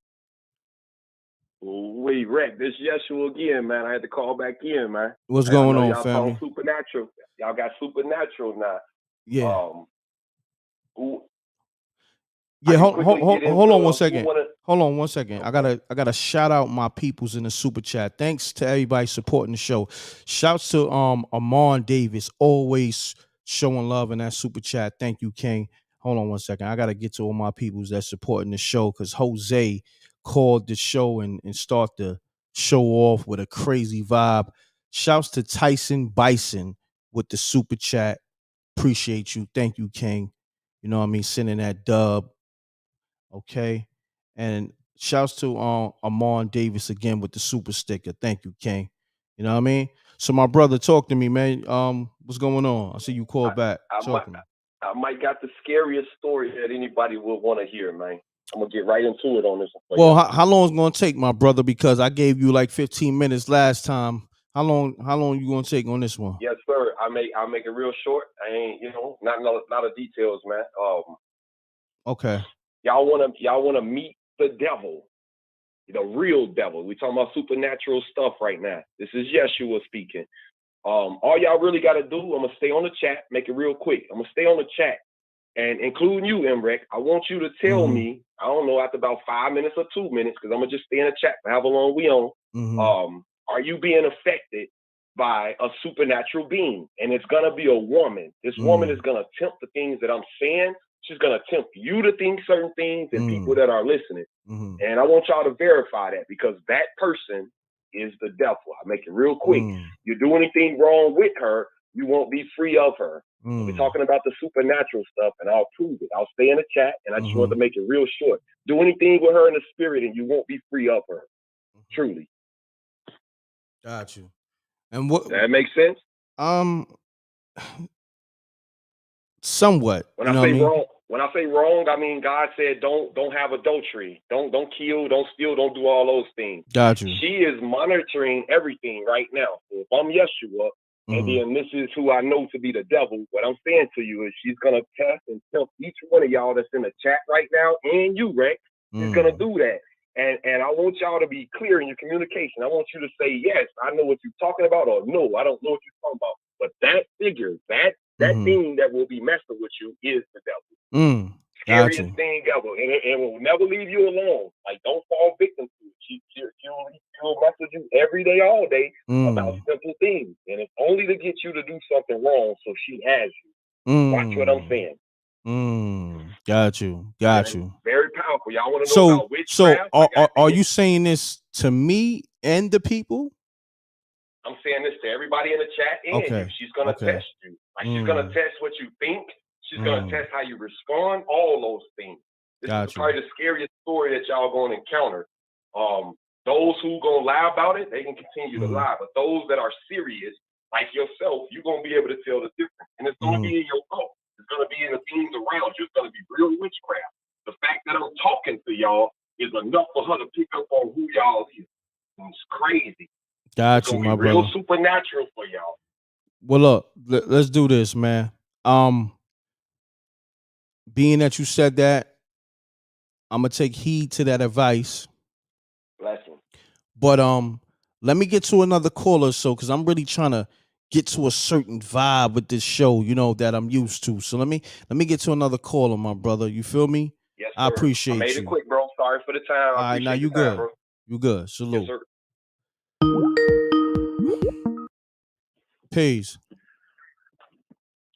We wreck this Yeshua again, man. I had to call back in, man. What's I going know on, y'all family? talk supernatural. Y'all got supernatural now. Yeah. Who I Yeah, can quickly get hold into on one who second. wanna. Hold on one second. Okay. I gotta shout out my peoples in the super chat. Thanks to everybody supporting the show. Shouts to Amon Davis, always showing love in that super chat. Thank you, King. Hold on one second. I gotta get to all my peoples that's supporting the show because Jose called the show and start the show off with a crazy vibe. Shouts to Tyson Bison with the super chat. Appreciate you. Thank you, King. You know what I mean? Sending that dub. Okay. And shouts to Amon Davis again with the super sticker. Thank you, King. You know what I mean? So my brother, talk to me, man. What's going on? I see you call back. Talk to me. I might got the scariest story that anybody would want to hear, man. I'm gonna get right into it on this one. Well, how long is it gonna take, my brother? Because I gave you like 15 minutes last time. How long you gonna take on this one? Yes, sir. I'll make it real short. I ain't, not a lot of details, man. Okay. Y'all wanna meet the devil, the real devil. We talking about supernatural stuff right now. This is Yeshua speaking. All y'all really got to do, I'm gonna stay on the chat, make it real quick. I'm gonna stay on the chat, and including you, m.reck. I want you to tell me. I don't know, after about 5 minutes or 2 minutes, because I'm gonna just stay in the chat for however long we on. Are you being affected by a supernatural being? And it's gonna be a woman. This woman is gonna tempt the things that I'm saying. She's gonna tempt you to think certain things and people that are listening. And I want y'all to verify that, because that person is the devil. I'll make it real quick. You do anything wrong with her, you won't be free of her. We're talking about the supernatural stuff, and I'll prove it. I'll stay in the chat, and I just want to make it real short. Do anything with her in the spirit, and you won't be free of her. Truly. Got you. And what? That makes sense? Somewhat. When I say wrong, I mean God said don't have adultery, don't kill, don't steal, don't do all those things. Got you. She is monitoring everything right now. So if I'm Yeshua, and then this is who I know to be the devil, what I'm saying to you is she's gonna test and tell each one of y'all that's in the chat right now, and you, Rex, is gonna do that. And I want y'all to be clear in your communication. I want you to say, yes, I know what you're talking about, or no, I don't know what you're talking about. But that figure, that thing that will be messing with you is the devil. Scariest thing ever. And it will never leave you alone. Like, don't fall victim to it. She'll message you every day, all day about simple things. And it's only to get you to do something wrong, so she has you. Watch what I'm saying. Got you. Very powerful. Y'all want to know about witchcraft? So are you saying this to me and the people? I'm saying this to everybody in the chat and you. She's gonna test you. Like, she's gonna test what you think. She's gonna test how you respond. All those things. This is Got you. probably the scariest story that y'all going to encounter. Those who gonna lie about it, they can continue to lie. But those that are serious, like yourself, you're gonna be able to tell the difference. And it's gonna be in your thoughts. It's gonna be in the things around you. It's gonna be real witchcraft. The fact that I'm talking to y'all is enough for her to pick up on who y'all is. It's crazy. Got you, my real brother. supernatural for y'all. Well, look, let's do this, man. Being that you said that, I'm gonna take heed to that advice. Blessing. But let me get to another caller, because I'm really trying to get to a certain vibe with this show, that I'm used to. So let me get to another caller, my brother. You feel me? Yes, sir. I appreciate you. I made it quick, bro. Sorry for the time. All right, now you time, good. bro. You good. Salute. Yes, sir. Peace.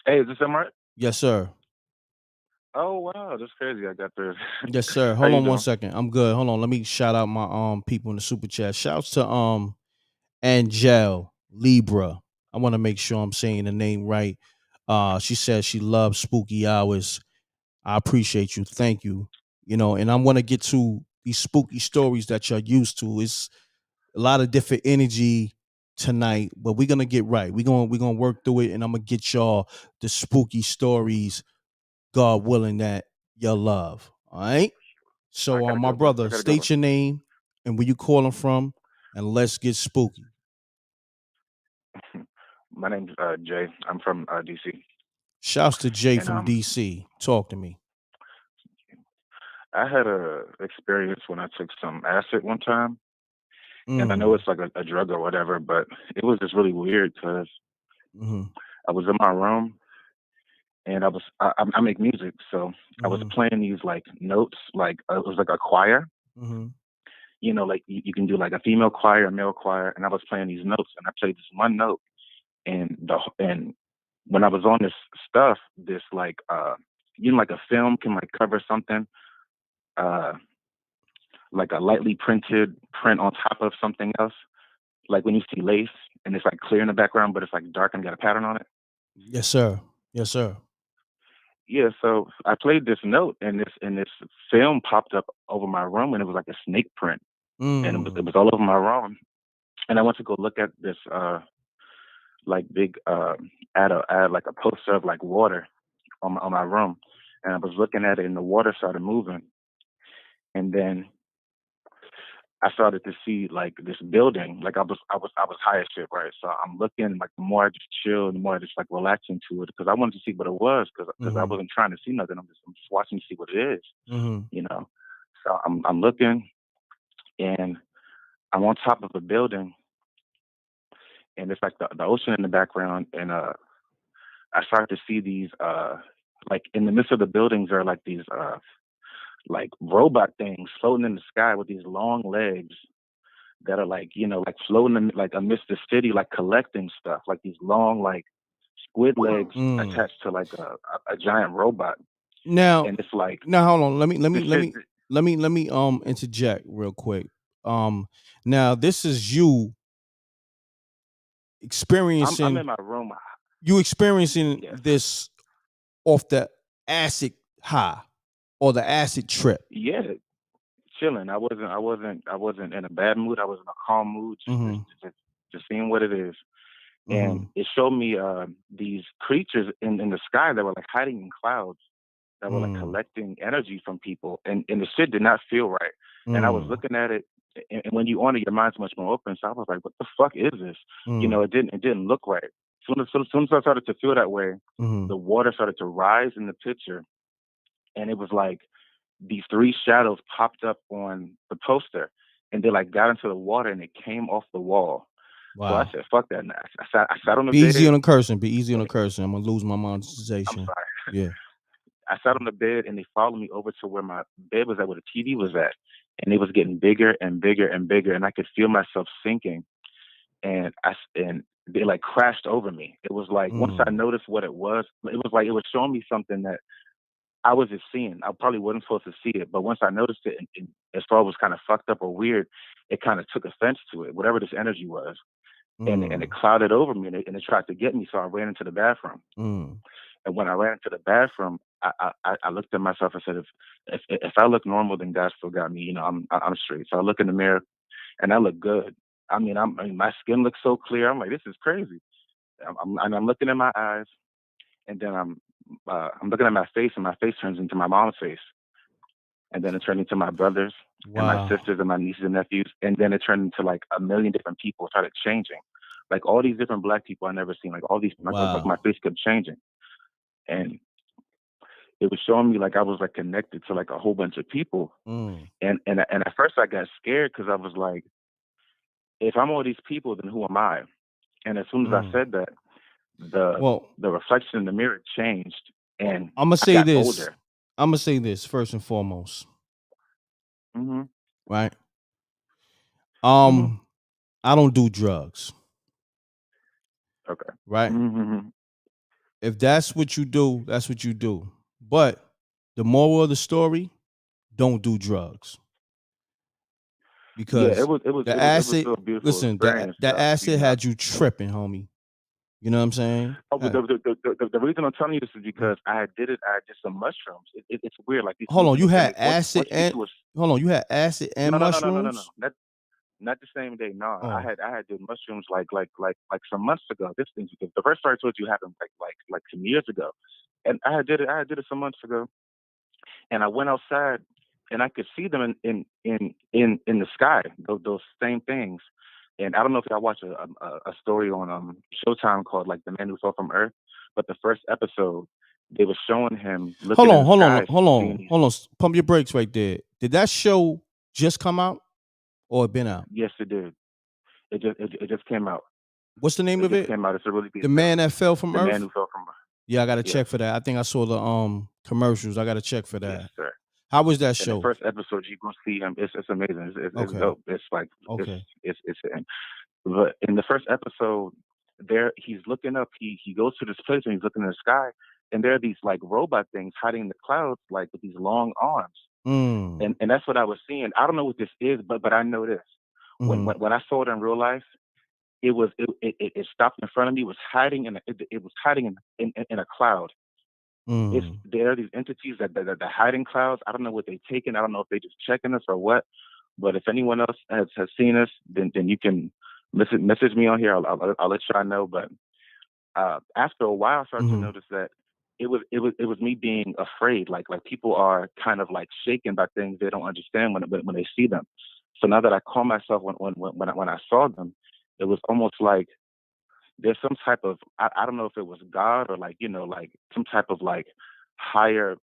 Hey, is this m.reck? Yes, sir. Oh wow, that's crazy. I got this. Yes, sir. Hold on 1 second. I'm good. Hold on. Let me shout out my people in the super chat. Shouts to Angel Libra. I want to make sure I'm saying the name right. She says she loves spooky hours. I appreciate you. Thank you. And I want to get to these spooky stories that you're used to. It's a lot of different energy tonight, but we're gonna get right. We're gonna work through it, and I'm gonna get y'all the spooky stories, God willing, that you love. All right. So, my brother, state your name and where you calling from, and let's get spooky. My name's Jay. I'm from DC. Shouts to Jay And, from DC. Talk to me. I had a experience when I took some acid one time, and I know it's like a drug or whatever, but it was just really weird because I was in my room and I make music, so I was playing these like notes, like it was like a choir. Like you can do like a female choir, a male choir, and I was playing these notes, and I played this one note, and when I was on this stuff, this like like a film can like cover something, like a lightly printed print on top of something else, like when you see lace and it's like clear in the background, but it's like dark and got a pattern on it. Yes, sir. Yes, sir. Yeah, so I played this note, and this film popped up over my room, and it was like a snake print, and it was all over my room. And I went to go look at this like big ad like a poster of like water on my room, and I was looking at it, and the water started moving, and then I started to see like this building. Like I was high as shit, right? So I'm looking, like the more I just chill, the more I just like relax into it, because I wanted to see what it was, because I wasn't trying to see nothing. I'm just watching to see what it is, So I'm looking, and I'm on top of a building, and it's like the ocean in the background, and I start to see these like in the midst of the buildings are like these like robot things floating in the sky with these long legs that are like, like floating in, like amidst the city, like collecting stuff, like these long like squid legs attached to like a giant robot. Now, and it's like, now hold on. Let me interject real quick. Now this is you experiencing. I'm in my room. You experiencing this off the acid high or the acid trip? Yeah, chilling. I wasn't in a bad mood. I was in a calm mood, just seeing what it is. And it showed me these creatures in the sky that were like hiding in clouds, that were like collecting energy from people, and the shit did not feel right. And I was looking at it, and when you on it, your mind's much more open. So I was like, "What the fuck is this?" It didn't look right. Soon as I started to feel that way, the water started to rise in the picture, and it was like these three shadows popped up on the poster, and they like got into the water, and it came off the wall. Wow. So I said, "Fuck that!" I sat on the bed. Be easy on the cursing. I'm gonna lose my monetization. I'm sorry. Yeah. I sat on the bed, and they followed me over to where my bed was at, where the TV was at, and it was getting bigger and bigger and bigger, and I could feel myself sinking, and they like crashed over me. It was like once I noticed what it was like it was showing me something that I was just seeing. I probably wasn't supposed to see it, but once I noticed it, and as far as it was kind of fucked up or weird, it kind of took offense to it, whatever this energy was. And it clouded over me, and it tried to get me. So I ran into the bathroom. And when I ran into the bathroom, I looked at myself and said, if I look normal, then God still got me. You know, I'm straight. So I look in the mirror and I look good. I mean, my skin looks so clear. I'm like, this is crazy. I'm looking in my eyes, and then I'm looking at my face, and my face turns into my mom's face, and then it turned into my brothers and my sisters and my nieces and nephews, and then it turned into like a million different people. Started changing, like all these different black people I never seen. Like all these, like my face kept changing, and it was showing me like I was like connected to like a whole bunch of people. And at first I got scared because I was like, if I'm all these people, then who am I? And as soon as I said that, the reflection in the mirror changed, and I'm gonna say this. Older. I'm gonna say this first and foremost. Right. I don't do drugs. Okay. Right. If that's what you do, that's what you do. But the moral of the story, don't do drugs. Because it was the acid, still a beautiful listen, experience. the acid had you tripping, homie. You know what I'm saying? Oh, but the reason I'm telling you this is because I did some mushrooms. It's weird. Like these. Hold on, you had acid and you had acid and mushrooms? No. Not the same day. No, I had did mushrooms like some months ago. This thing, the first story I told you happened like some years ago, and I did it some months ago, and I went outside and I could see them in the sky. Those same things. And I don't know if y'all watch a story on Showtime called like The Man Who Fell from Earth, but the first episode they were showing him looking Hold in on. Pump your brakes right there. Did that show just come out or it been out? Yes, it did. It just came out. What's the name of it? Came out. It's a really big. The Man That Fell from Earth. The Man Who Fell from Earth. Yeah, I gotta check for that. I think I saw the commercials. I gotta check for that. Yes, sir. How was that show? The first episode, you gonna see him. It's amazing. It's dope. It's like it's but in the first episode, there he's looking up. He goes to this place and he's looking in the sky, and there are these like robot things hiding in the clouds, like with these long arms. And that's what I was seeing. I don't know what this is, but I know this. When I saw it in real life, it stopped in front of me. It was hiding in a cloud. There are these entities that hide in clouds. I don't know what they're taking. I don't know if they're just checking us or what. But if anyone else has seen us, then you can message me on here. I'll let y'all know. But after a while, I started to notice that it was me being afraid. Like people are kind of like shaken by things they don't understand when they see them. So now that I calm myself when I saw them, it was almost like there's some type of I don't know if it was God or like like some type of like higher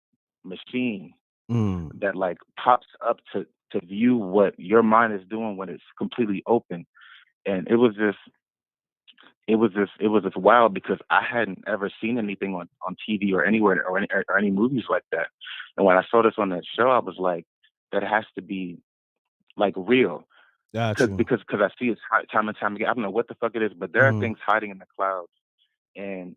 machine that like pops up to view what your mind is doing when it's completely open. And it was just wild because I hadn't ever seen anything on TV or anywhere or any movies like that. And when I saw this on that show, I was like, that has to be like real. Because I see it time and time again. I don't know what the fuck it is, but there are things hiding in the clouds, and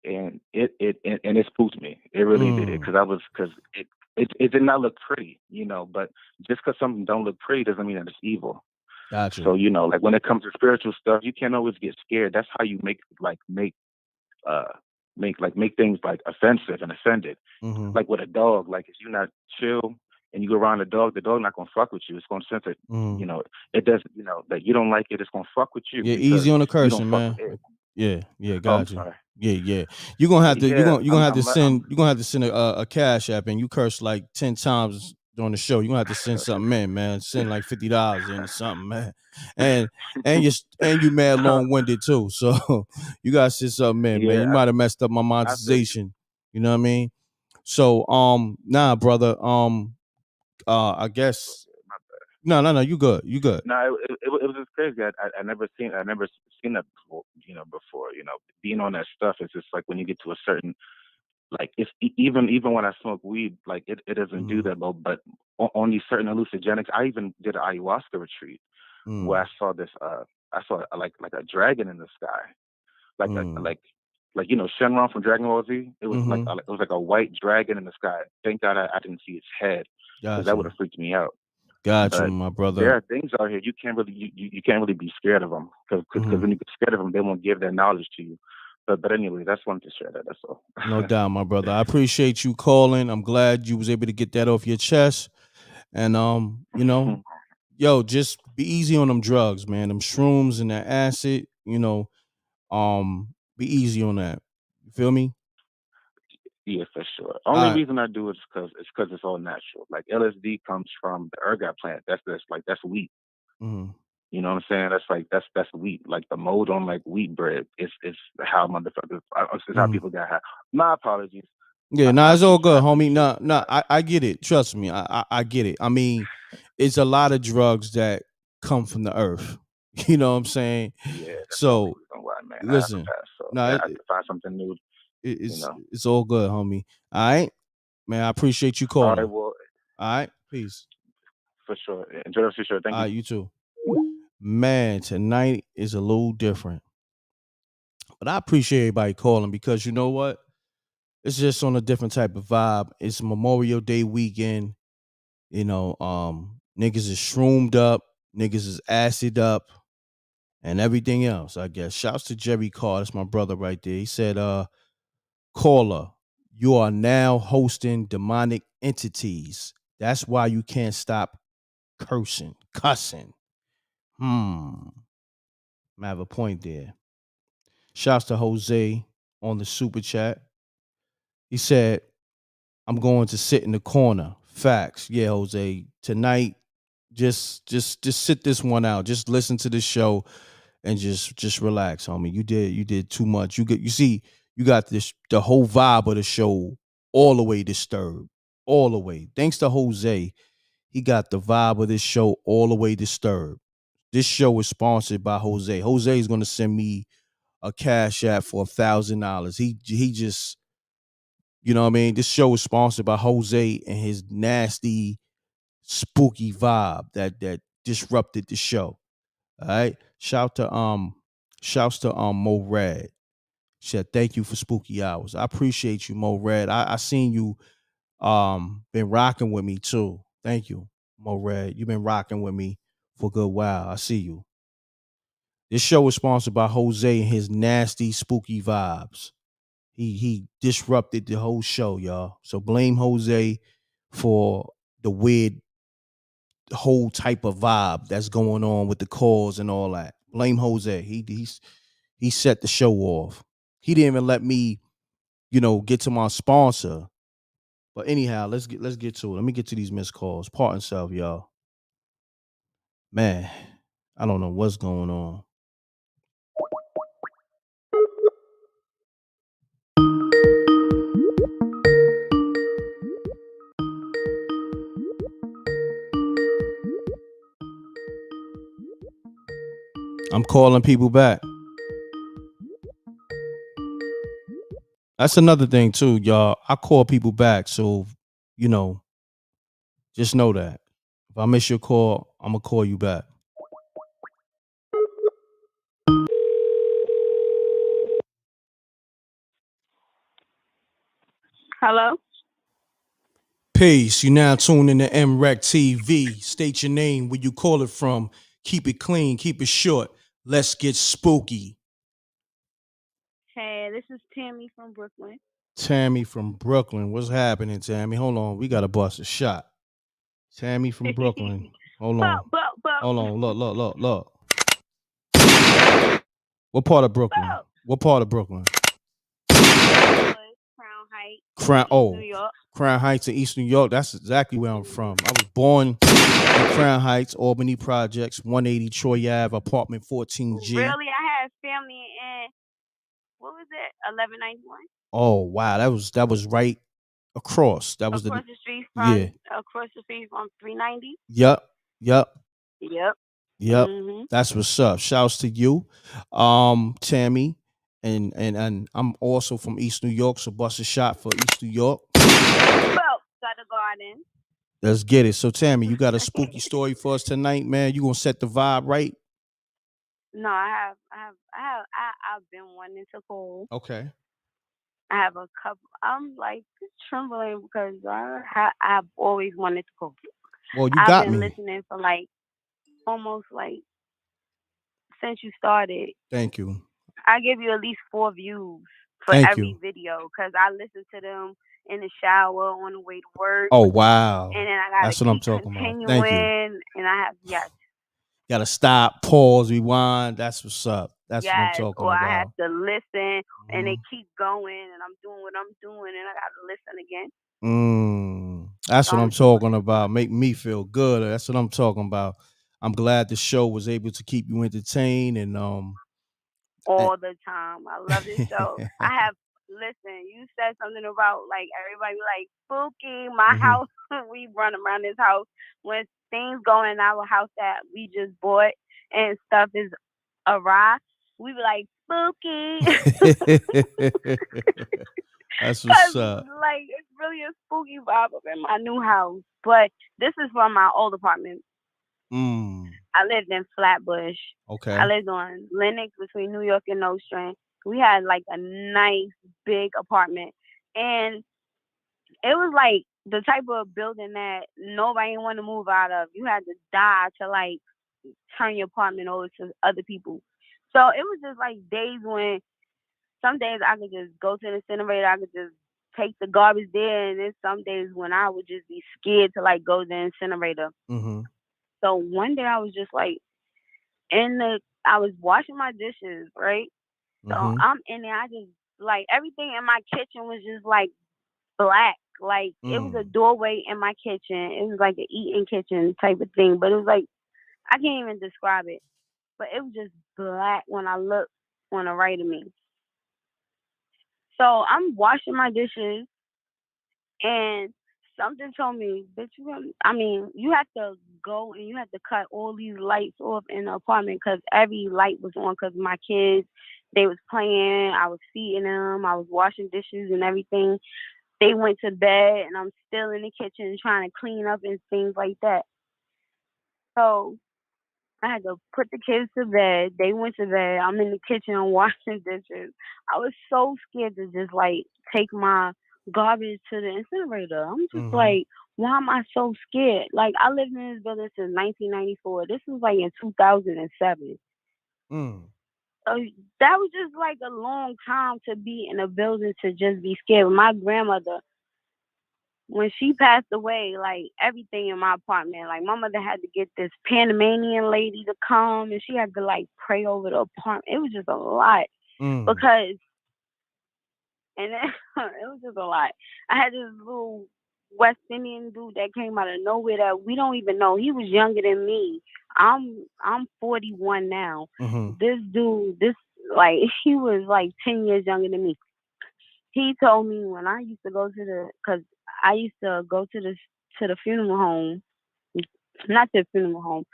it spooked me. It really did, because it did not look pretty, But just because something don't look pretty doesn't mean that it's evil. Gotcha. So like when it comes to spiritual stuff, you can't always get scared. That's how you make things like offensive and offended. Like with a dog, like if you're not chill and you go around the dog not gonna fuck with you. It's gonna sense it. It doesn't. That you don't like it. It's gonna fuck with you. Yeah, easy on the cursing, man. Yeah, gotcha. Yeah. You're gonna have to. You're gonna have to send a cash app, and you curse like 10 times during the show. You're gonna have to send something in, man. Send like $50 in or something, man. And you mad long winded too. So you gotta send something in, man. You might have messed up my monetization. You know what I mean? So nah, brother. I guess no, you good. No, it was just crazy. I never seen that before. Before being on that stuff, it's just like when you get to a certain, like it's even when I smoke weed, like it doesn't do that. But on these certain hallucinogenics, I even did an ayahuasca retreat where I saw this. I saw like a dragon in the sky, like Shenron from Dragon Ball Z. It was like a white dragon in the sky. Thank God I didn't see its head, because that would have freaked me out. Gotcha, my brother. There are things out here you can't really be scared of them, because when you get scared of them, they won't give their knowledge to you. But anyway, that's one to share that. That's all. No doubt, my brother. I appreciate you calling. I'm glad you was able to get that off your chest. And yo, just be easy on them drugs, man. Them shrooms and that acid, be easy on that. You feel me? Yeah, for sure. All Only right. reason I do it is because it's all natural. Like LSD comes from the ergot plant. That's wheat. Mm-hmm. You know what I'm saying? That's wheat. Like the mold on like wheat bread is how motherfuckers. It's how people got high. My apologies. Yeah, it's all good, homie. I get it. Trust me, I get it. I mean, it's a lot of drugs that come from the earth. You know what I'm saying? Yeah, that's the only So reason why, man. I have to listen, pass. So no, yeah, I have to find something new. it's all good, homie. All right, man. I appreciate you All calling. right, well, all right, peace. For sure. Enjoy the rest of your show. Thank you. You too. Man, tonight is a little different, but I appreciate everybody calling because you know what? It's just on a different type of vibe. It's Memorial Day weekend. Niggas is shroomed up, niggas is acid up, and everything else, I guess. Shouts to Jerry Carr. That's my brother right there. He said, caller, you are now hosting demonic entities. That's why you can't stop cussing. I have a point there. Shouts to Jose on the super chat. He said, I'm going to sit in the corner. Facts. Yeah, Jose. Tonight, just sit this one out. Just listen to the show and just relax, homie. You did too much. You got the whole vibe of the show all the way disturbed. All the way. Thanks to Jose, he got the vibe of this show all the way disturbed. This show is sponsored by Jose. Jose is gonna send me a cash app for $1,000. He just, you know what I mean? This show is sponsored by Jose and his nasty, spooky vibe that disrupted the show. All right. Shouts to Mo Red. Said thank you for spooky hours. I appreciate you, Mo Red. I seen you been rocking with me too. Thank you, Mo Red. You've been rocking with me for a good while. I see you. This show is sponsored by Jose and his nasty, spooky vibes. He disrupted the whole show, y'all. So blame Jose for the weird whole type of vibe that's going on with the calls and all that. Blame Jose. He set the show off. He didn't even let me, get to my sponsor. But anyhow, let's get to it. Let me get to these missed calls. Pardon self, y'all. Man, I don't know what's going on. I'm calling people back. That's another thing too, y'all. I call people back, so just know that. If I miss your call, I'm gonna call you back. Hello? Peace. You now tuned in to m.reck TV. State your name, where you call it from. Keep it clean, keep it short. Let's get spooky. Hey, this is Tammy from Brooklyn. Tammy from Brooklyn. What's happening, Tammy? Hold on. We got to bust a shot. Tammy from Brooklyn. Hold on. Hold on. Look. What part of Brooklyn? What part of Brooklyn? Crown Heights. New York. Crown Heights in East New York. That's exactly where I'm from. I was born in Crown Heights, Albany Projects, 180 Troy Ave, apartment 14G. Really? I had family in, what was it, 1191? Oh, wow. That was right across. That was across the street from, across the street from 390? Yep. Mm-hmm. That's what's up. Shouts to you, Tammy. And I'm also from East New York, so bust a shot for East New York. Well, got a garden. Let's get it. So Tammy, you got a spooky story for us tonight, man? You gonna set the vibe right? No, I've been wanting to call. Okay. I have a couple. I'm like trembling because I've always wanted to call. Well, you got me. I've been listening for like almost like since you started. Thank you. I give you at least 4 views for Thank every you. video because I listen to them in the shower on the way to work, Oh and wow, then I gotta that's what I'm keep talking about. Thank you. continuing, and I have yes, Gotta stop, pause, rewind. That's what's up. That's what I'm yes, talking or I have about. to listen, and they Mhm. keep going, and I'm doing what I'm doing, and I gotta listen again. That's So what I'm I'm talking about. Make me feel good. That's what I'm talking about. I'm glad the show was able to keep you entertained and eh, all the time. I love this show. I have listen. You said something about like everybody like spooky. My mhm. house, we run around this house when things go in our house that we just bought and stuff is awry. We be like spooky. That's what's Cause up. like it's really a spooky vibe up in my new house. But this is from my old apartment. Mm. I lived in Flatbush. I Okay. lived on Lenox between New York and Nostrand. We had like a nice big apartment, and it was like the type of building that nobody want to move out of. You had to die to like turn your apartment over to other people. So it was just like days when some days I could just go to the incinerator, I could just take the garbage there, and then some days when I would just be scared to like go to the incinerator. Mhm. So one day I was just like I was washing my dishes, right? So Mhm. I'm in there, I just like everything in my kitchen was just like black. Like it was a Mm. doorway in my kitchen. It was like an eating kitchen type of thing. But it was like I can't even describe it. But it was just black when I looked on the right of me. So I'm washing my dishes and something told me, bitch, you have to go and you have to cut all these lights off in the apartment because every light was on because my kids, they was playing, I was feeding them, I was washing dishes and everything. They went to bed and I'm still in the kitchen trying to clean up and things like that. So I had to put the kids to bed. They went to bed. I'm in the kitchen washing dishes. I was so scared to just like take my garbage to the incinerator. I'm just Mhm. like, why am I so scared? Like I lived in this building since 1994. This was like in 2007. Mm. So that was just like a long time to be in a building to just be scared. My grandmother, when she passed away, like everything in my apartment, like my mother had to get this Panamanian lady to come and she had to like pray over the apartment. It was just a lot Mm. because, and then, it was just a lot. I had this little West Indian dude that came out of nowhere that we don't even know. He was younger than me. I'm 41 now. Mhm. This dude, this like he was like 10 years younger than me. He told me when I used to go to cause I used to go to the funeral home, not to the funeral home,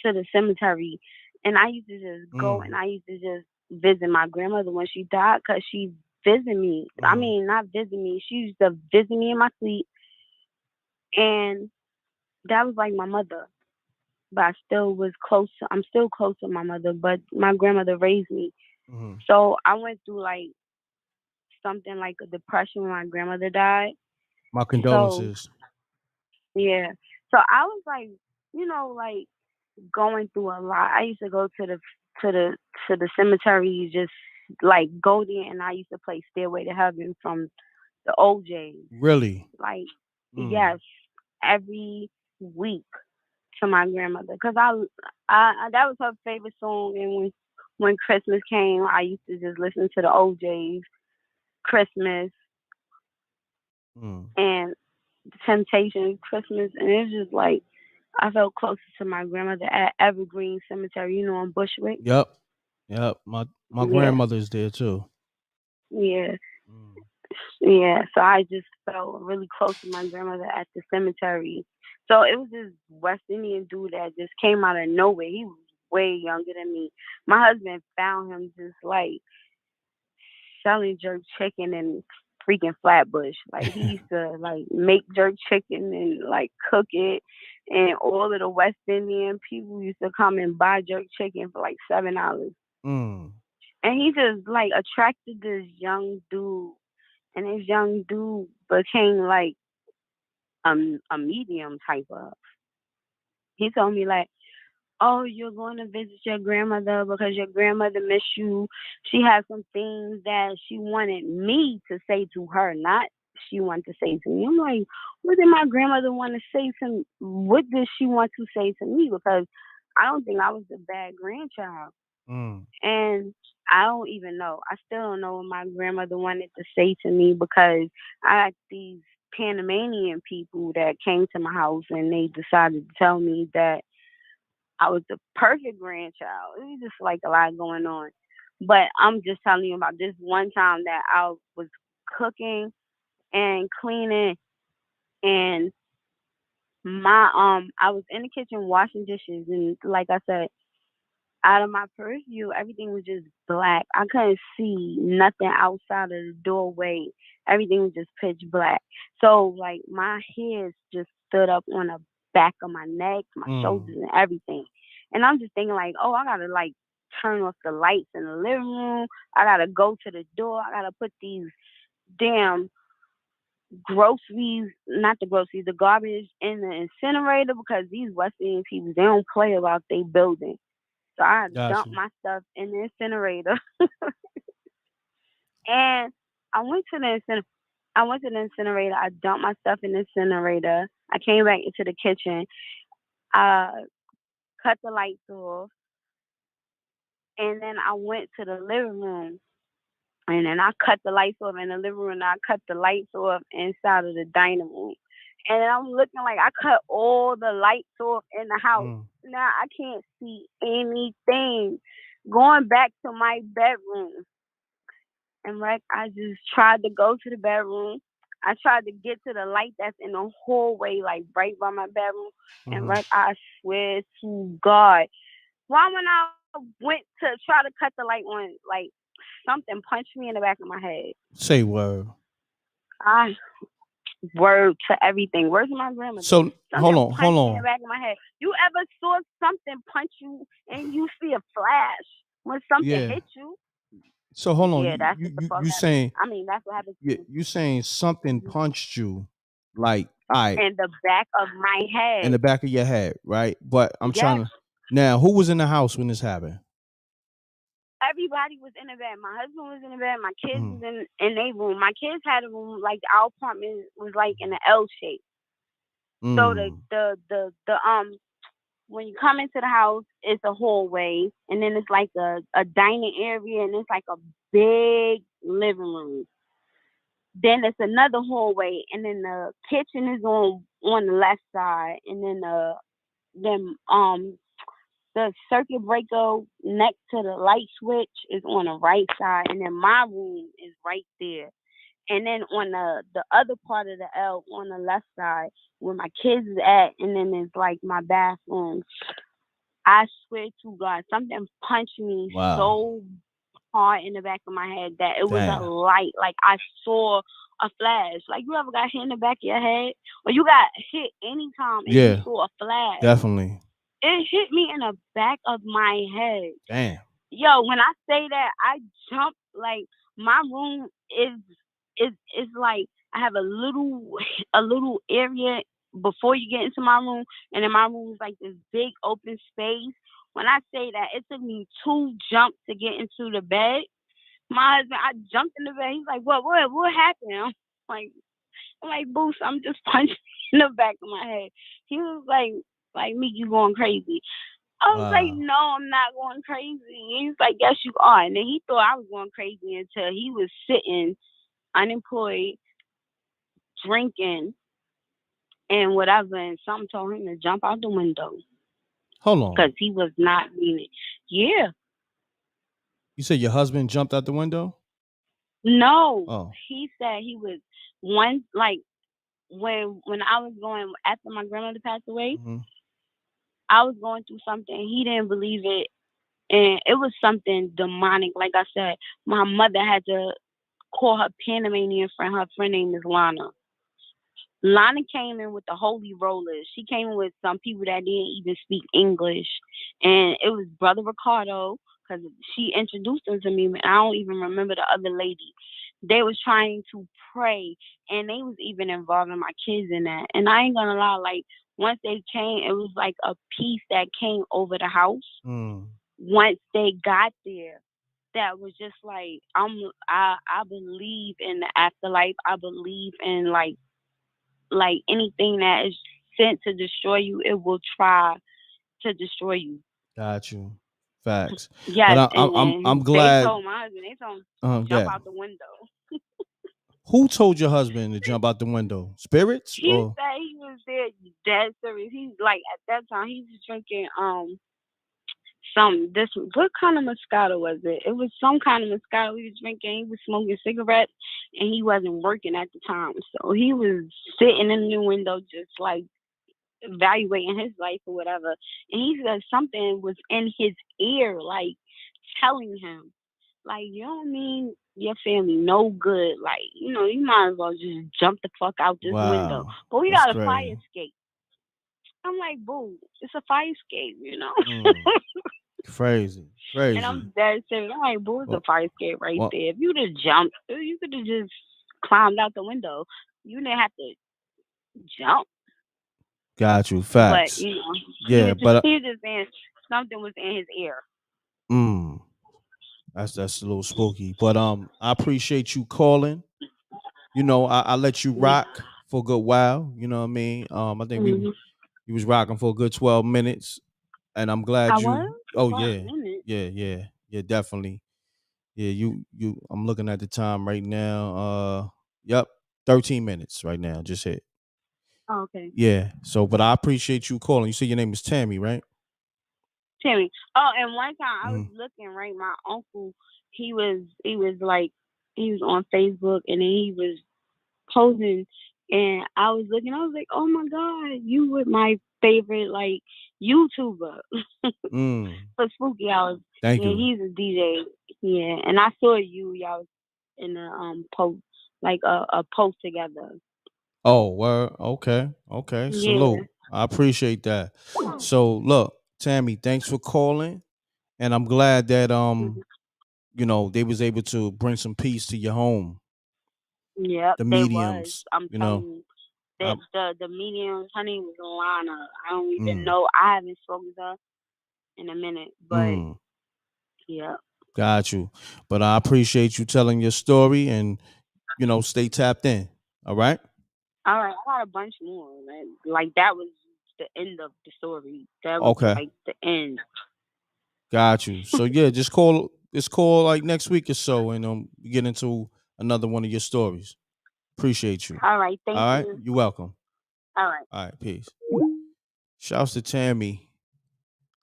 to the cemetery, and I used to just go and Mm. I used to just visit my grandmother when she died, cause she visited me. I Mhm. mean, not visit me. She used to visit me in my sleep, and that was like my mother. But I still was close. I'm still close to my mother, but my grandmother raised me. Mhm. So I went through like something like a depression when my grandmother died. My So condolences. yeah. So I was like, like going through a lot. I used to go to the to the cemetery, just like go there, and I used to play Stairway to Heaven from the OJs. Really? Like Mm. yes, every week to my grandmother, cause that was her favorite song. And when Christmas came, I used to just listen to the OJs Christmas Mm. and Temptation Christmas, and it's just like I felt closer to my grandmother at Evergreen Cemetery, on Bushwick. Yep. Yep. My Yeah, grandmother's there too. yeah, Mm. yeah. So I just felt really close to my grandmother at the cemetery. So it was this West Indian dude that just came out of nowhere. He was way younger than me. My husband found him just like selling jerk chicken in freaking Flatbush. Like he used to like make jerk chicken and like cook it, and all of the West Indian people used to come and buy jerk chicken for like $7. Mm. And he just like attracted this young dude, and this young dude became like a medium type of. He told me like, oh, you're going to visit your grandmother because your grandmother missed you. She has some things that she wanted me to say to her, not she wanted to say to me. I'm like, what did my grandmother want to say to me? What did she want to say to me? Because I don't think I was a bad grandchild. And I don't even know. I still don't know what my grandmother wanted to say to me because I had these Panamanian people that came to my house and they decided to tell me that I was the perfect grandchild. It was just like a lot going on. But I'm just telling you about this one time that I was cooking and cleaning and my I was in the kitchen washing dishes and like I said, out of my purview, everything was just black. I couldn't see nothing outside of the doorway. Everything was just pitch black. So like my hairs just stood up on the back of my neck, my shoulders and everything. And I'm just thinking like, oh, I gotta like turn off the lights in the living room. I gotta go to the door. I gotta put these damn groceries, not the groceries, the garbage in the incinerator because these West Indian people, they don't play about their building. So I Gotcha. dumped my stuff in the incinerator. And I went to the incinerator. I dumped my stuff in the incinerator. I came back into the kitchen. I cut the lights off. And then I went to the living room. And then I cut the lights off in the living room. And I cut the lights off inside of the dining room. And then I'm looking like I cut all the lights off in the house. Now I can't see anything. Going back to my bedroom. And like I just tried to go to the bedroom. I tried to get to the light that's in the hallway, like right by my bedroom. And like I swear to God, why when I went to try to cut the light on, like something punched me in the back of my head. Say word. I word to everything. Where's my grandmother? So hold on. Punched me in the back of my head. You ever saw something punch you and you see a flash when something hits you? So hold on. Yeah, that's what the fuck saying? I mean, that's what happened. You saying something punched you, like in the back of my head. in the back of your head, right? But I'm trying to. Now, who was in the house when this happened? Everybody was in the bed. My husband was in the bed. My kids was in their room. My kids had a room like our apartment was like in an L shape. So the when you come into the house, it's a hallway, and then it's like a dining area, and it's like a big living room. Then it's another hallway, and then the kitchen is on the left side, and then the circuit breaker next to the light switch is on the right side, and then my room is right there. And then on the other part of the L on the left side, where my kids is at, and then it's like my bathroom. I swear to God, something punched me so hard in the back of my head that it was a light. Like I saw a flash. Like you ever got hit in the back of your head? Or you got hit anytime and you saw a flash. Definitely. It hit me in the back of my head. Damn. Yo, when I say that, I jumped. Like my room is like I have a little area before you get into my room, and then my room is like this big open space. When I say that, it took me 2 jumps to get into the bed. My husband, I jumped in the bed. He's like, "What happened?" I'm like, "Boost, I'm just punched in the back of my head." He was like, "Me, you going crazy?" I was like, "No, I'm not going crazy." He's like, "Yes, you are." And then he thought I was going crazy until he was sitting unemployed, drinking, and whatever. And something told him to jump out the window. Hold on. Because he was not meaning. Yeah. You said your husband jumped out the window? No. Oh. He said he was one, like, when I was going, after my grandmother passed away, I was going through something. He didn't believe it. And it was something demonic. Like I said, my mother had to call her Panamanian friend. Her friend name is Lana. Lana came in with the holy rollers. She came in with some people that didn't even speak English. And it was Brother Ricardo, because she introduced him to me. I don't even remember the other lady. They was trying to pray, and they was even involving my kids in that. And I ain't gonna lie, like, once they came, it was like a peace that came over the house. Once they got there, that was just like I believe in the afterlife. I believe in like anything that is sent to destroy you, it will try to destroy you. Got you. Facts. Yes, But I'm and they glad. told my husband, they told him jump out the window. Who told your husband to jump out the window? Spirits He or? said he was there dead serious. He's like at that time he was drinking what kind of Moscato was it? It was some kind of Moscato he was drinking. He was smoking cigarettes and he wasn't working at the time. So he was sitting in the window just like evaluating his life or whatever. And he said something was in his ear, like telling him, like, you don't mean your family no good. Like, you know, you might as well just jump the fuck out this window. But we got a fire escape. I'm like, boo, it's a fire escape, you know? Crazy. And I'm dead serious. I'm like, boo, it's a fire escape right there. If you'd have jumped, you could have just climbed out the window. You didn't have to jump. Got you. Facts. But, you know, yeah, he was just saying something was in his ear. That's a little spooky. But I appreciate you calling. You know, I let you rock for a good while. You know what I mean? I think you was rocking for a good 12 minutes. And I'm glad yeah, definitely. Yeah, you I'm looking at the time right now. Yep, 13 minutes right now. Just hit. Oh, okay. Yeah. So, but I appreciate you calling. You said your name is Tammy, right? Tammy. Oh, and one time I was looking, right, my uncle, he was on Facebook and then he was posing and I was looking, I was like, oh my God, you were my favorite like YouTuber for Spooky Hours. Thank you. He's a DJ. Yeah. And I saw y'all was in a post, like a post together. Oh, well, okay. Salute. I appreciate that. So look, Tammy, thanks for calling. And I'm glad that you know, they was able to bring some peace to your home. Yep, the they was. mediums. I'm You telling know, you. The medium, her name was Lana. I don't even know. I haven't spoken to her in a minute, but yeah. Got you. But I appreciate you telling your story and, you know, stay tapped in. All right? All right, I got a bunch more, man. Like that was the end of the story. That was Okay. like the end. Got you. So yeah, just call like next week or so and get into another one of your stories. Appreciate you. All right, thank All right? you. You're welcome. All right. All right, peace. Shouts to Tammy.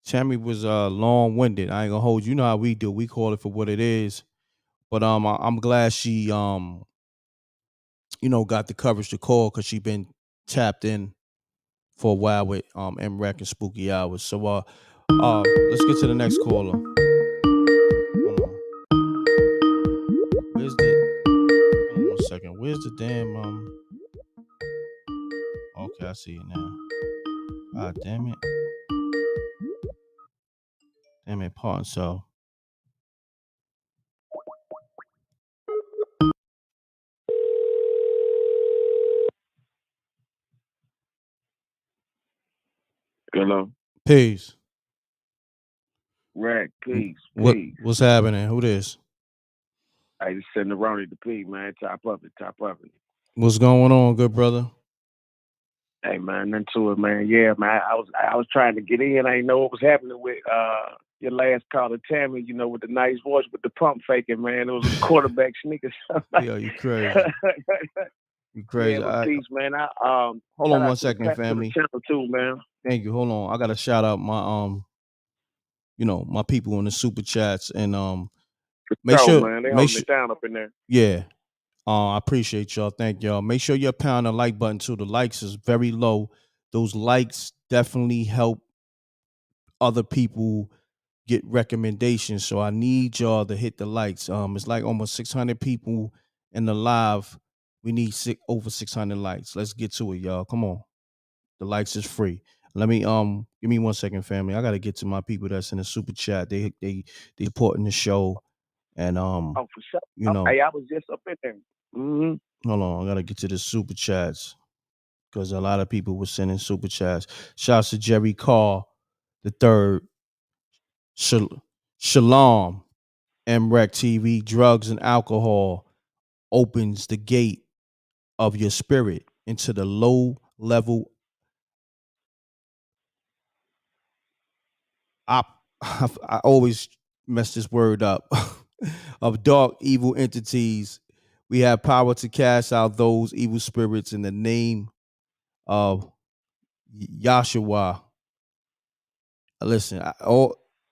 Tammy was long-winded. I ain't gonna hold you. You know how we do. We call it for what it is. But I'm glad she you know, got the courage to call because she been tapped in for a while with m.reck and Spooky Hours. So let's get to the next caller. Hold on. Hold on 1 second. Where's the damn okay, I see it now. God damn it. Damn it, pardon so. Hello. Peace. Rack, peace. What's happening? Who this? I just send the Ronnie to pee, man. Top of it. What's going on, good brother? Hey man, into it, man. Yeah, man. I was trying to get in. I didn't know what was happening with your last caller, Tammy. You know, with the nice voice, with the pump faking, man. It was a quarterback sneakers. Yo, you crazy. You crazy. Yeah, but peace, man. Hold on 1 second, family. To the channel too, man. Thank you. Hold on. I gotta shout out my you know, my people in the super chats and make sure man, they holding it down up in there. Yeah. I appreciate y'all. Thank y'all. Make sure you pound the like button too. The likes is very low. Those likes definitely help other people get recommendations. So I need y'all to hit the likes. It's like almost 600 people in the live. We need over 600 likes. Let's get to it, y'all. Come on. The likes is free. Let me give me 1 second, family. I gotta get to my people that's in the super chat. They supporting the show. And oh, for sure. You know, hey, I was just up in there. Hold on, I gotta get to the super chats. because a lot of people were sending super chats. Shouts to Jerry Carr the third. Shalom, m.reck.tv. Drugs and alcohol opens the gate of your spirit into the low level I always mess this word up of dark evil entities. We have power to cast out those evil spirits in the name of Yahshua. Listen,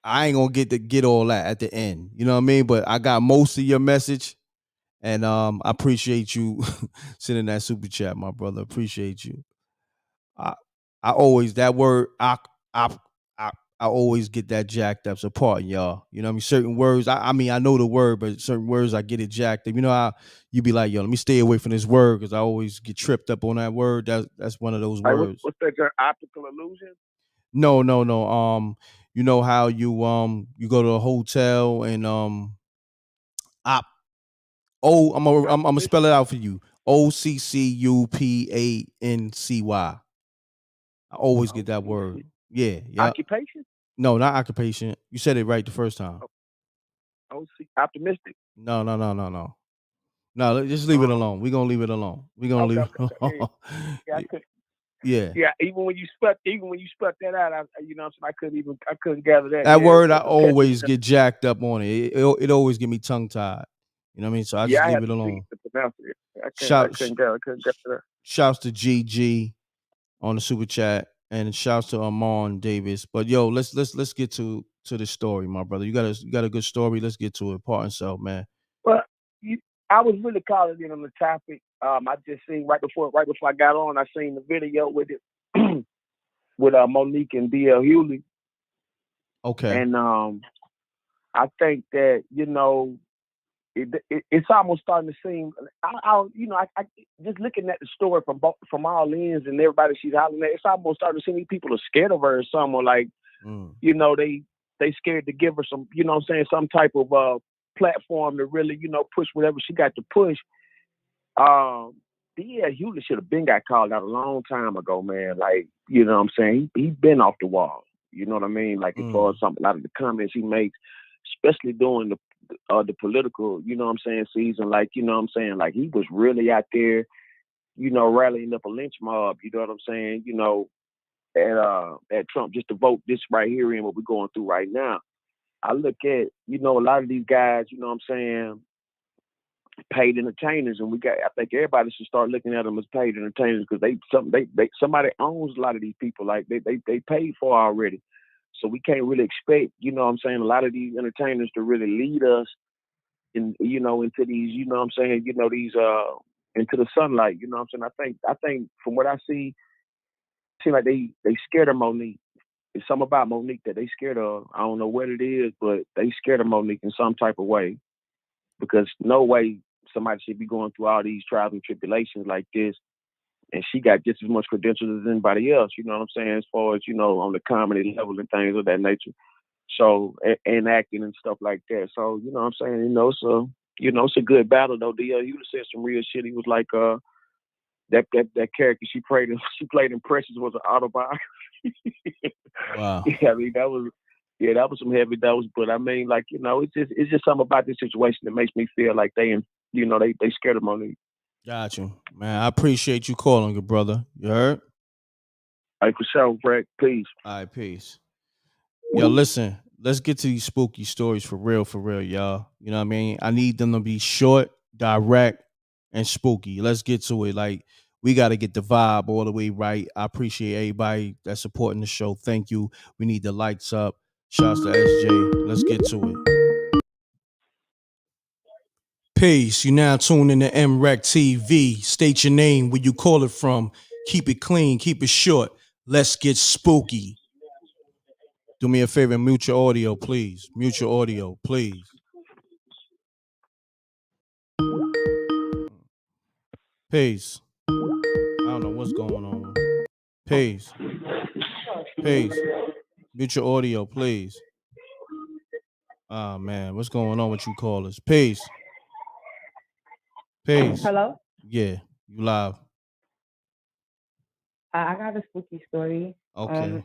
I ain't gonna get all that at the end. You know what I mean? But I got most of your message, and I appreciate you sending that super chat, my brother. Appreciate you. I I always that word I I, I always get that jacked up. So pardon y'all. You know what I mean? Certain words, I mean I know the word, but certain words I get it jacked up. You know how you be like, yo, let me stay away from this word because I always get tripped up on that word. That's one of those Hey, words. what's that? Your optical illusion? No, no, no. You know how you go to a hotel and op I'm gonna spell it out for you. OCCUPANCY. I always get that word. Yeah, yeah. Occupation? No, not occupation. You said it right the first time. Optimistic. No, no, no, no, no. No, just leave it alone. We're gonna leave it alone. We're gonna leave it alone. Yeah. Yeah, even when you spelt that out, you know what I'm saying, I couldn't gather that. That Yeah, word I okay. always get jacked up on it. It always get me tongue tied. You know what I mean? So I just I leave had it to alone. see to pronounce it. I Shout couldn't gather that. Shouts to GG on the super chat and shouts to Amon Davis. But yo, let's get to the story, my brother. You got a good story. Let's get to it. Part self, man. Well, I was really calling in on the topic. I just seen right before I got on, I seen the video with it with Monique and d.l.hughley. Okay. And I think that it's almost starting to seem. I just looking at the story from all ends and everybody she's hollering at. It's almost starting to seem these people are scared of her or something. Or like, they scared to give her some, some type of platform to really, push whatever she got to push. D.l.hughley should have been got called out a long time ago, man. Like, you know what I'm saying? He's been off the wall. You know what I mean? Like, as far as a lot of the comments he makes, especially during the political, you know what I'm saying, season, like, you know what I'm saying? Like, he was really out there, rallying up a lynch mob, you know what I'm saying? At Trump just to vote this right here in what we're going through right now. I look at, a lot of these guys, you know what I'm saying, paid entertainers, and I think everybody should start looking at them as paid entertainers because somebody owns a lot of these people. Like they paid for already, so we can't really expect, you know what I'm saying, a lot of these entertainers to really lead us into these, you know what I'm saying, these into the sunlight. You know what I'm saying? I think from what I see, it seems like they scared of Monique. It's something about Monique that they scared of. I don't know what it is, but they scared of Monique in some type of way. Because no way somebody should be going through all these trials and tribulations like this, and she got just as much credentials as anybody else, you know what I'm saying, as far as, on the comedy level and things of that nature. So, and acting and stuff like that. So, you know what I'm saying, so, it's a good battle though. D.l.hughley said some real shit. He was like, that character she played in Precious was an autobiography. Wow. Yeah, I mean, that was some heavy dose, but I mean, like, it's just something about this situation that makes me feel like they scared of Monique. Got you, man. I appreciate you calling, good brother. You heard? Hey, for sure, Greg. Peace. All right, peace. Yo, listen, let's get to these spooky stories for real, y'all. You know what I mean? I need them to be short, direct, and spooky. Let's get to it. Like, we got to get the vibe all the way right. I appreciate everybody that's supporting the show. Thank you. We need the lights up. Shouts to SJ. Let's get to it. Peace. You now tune in to m.reck TV. State your name, where you call it from. Keep it clean, keep it short. Let's get spooky. Do me a favor and mute your audio, please. Mute your audio, please. Peace. I don't know what's going on. Peace. Peace. Mute your audio, please. Oh, man. What's going on with you callers? Peace. Peace. Hello? Yeah, you live. I got a spooky story. Okay.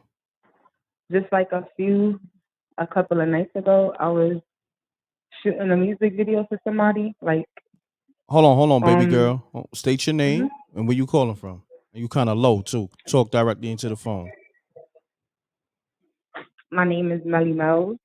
Just like a couple of nights ago, I was shooting a music video for somebody. Like, hold on, baby girl. State your name mhm. and where you calling from. And you kind of low too. Talk directly into the phone. My name is Melly Mel,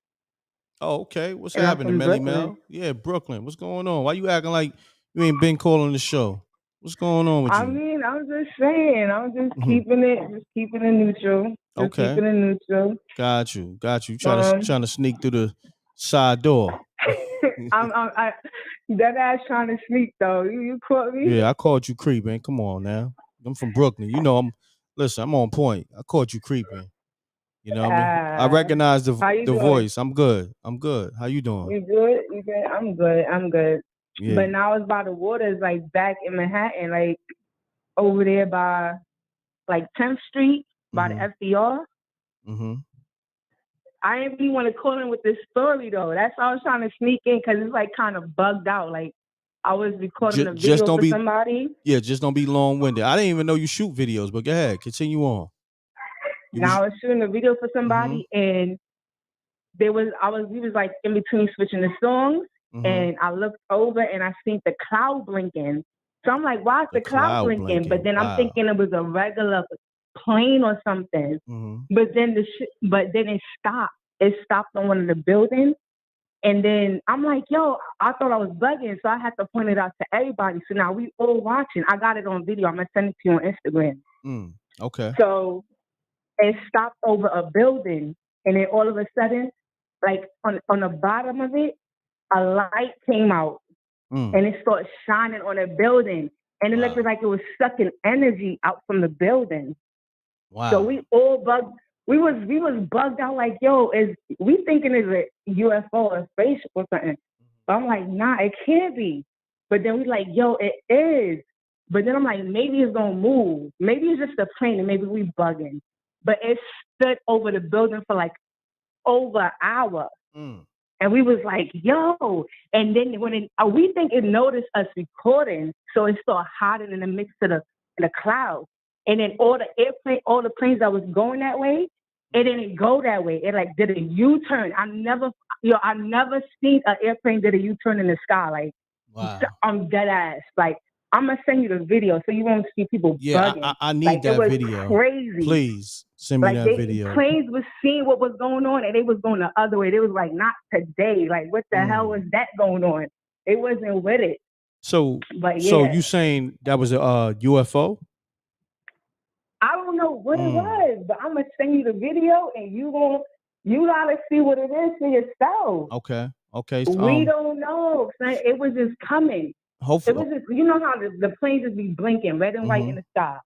Oh, okay. What's and I'm happening, from Melly Brooklyn. Mel? Yeah, Brooklyn. What's going on? Why you acting like you ain't been calling the show? What's going on with I you? mean, I'm just saying, I'm just Mhm. keeping it neutral, just Okay. keeping it neutral. Got you. Got you. Um, Trying to sneak through the side door. I that ass trying to sneak though. You caught me. Yeah, I called you creeping. Come on now. I'm from Brooklyn. You know I'm on point. I called you creeping. You know what I mean? I Uh, recognize how you the doing? voice. I'm good. I'm good. How you doing? You good? You good? I'm good. I'm good. Yeah. But now it's by the waters, like back in Manhattan, like over there by like 10th Street, by the FDR. Mm-hmm. I didn't really want to call in with this story though. That's why I was trying to sneak in because it's like kind of bugged out. Like I was recording a Just video don't for be somebody. just don't be long winded. I didn't even know you shoot videos, but go ahead, continue on. Now I was shooting a video for somebody, and we was like in between switching the songs, and I looked over and I seen the cloud blinking. So I'm like, why is the cloud cloud blinking? But blinking. then I'm Wow. thinking it was a regular plane or something. But then it stopped. It stopped on one of the buildings. And then I'm like, yo, I thought I was bugging, so I had to point it out to everybody. So now we all watching. I got it on video. I'm gonna send it to you on Instagram. Okay. So it stopped over a building, and then all of a sudden, like on the bottom of it, a light came out, and it started shining on a building, and it looked like it was sucking energy out from the building. Wow. So we all bugged. We was bugged out like, yo, we thinking it's a UFO or spaceship or something. But I'm like, nah, it can't be. But then we like, yo, it is. But then I'm like, maybe it's gonna move. Maybe it's just a plane and maybe we bugging. But it stood over the building for like over an hour. And we was like, yo. And then we think it noticed us recording, so it started hiding in the mix of the clouds. And then all the planes that was going that way, it didn't go that way. It like did a U-turn. I never seen an airplane did a U-turn in the sky. Like, wow. I'm dead ass. Like, I'm gonna send you the video so you won't see people bugging. I need like, that it was video. crazy. Please send me Like that video. planes was seeing what was going on and they was going the other way. They was like, not today. Like, what the hell was that going on? It wasn't with it. So But so yeah. you saying that was a UFO? I don't know what it was, but I'm gonna send you the video and you gotta see what it is for yourself. Okay. Okay. We don't know. It was just coming. Hopefully. It was just, you know how the planes just be blinking red and white in the sky.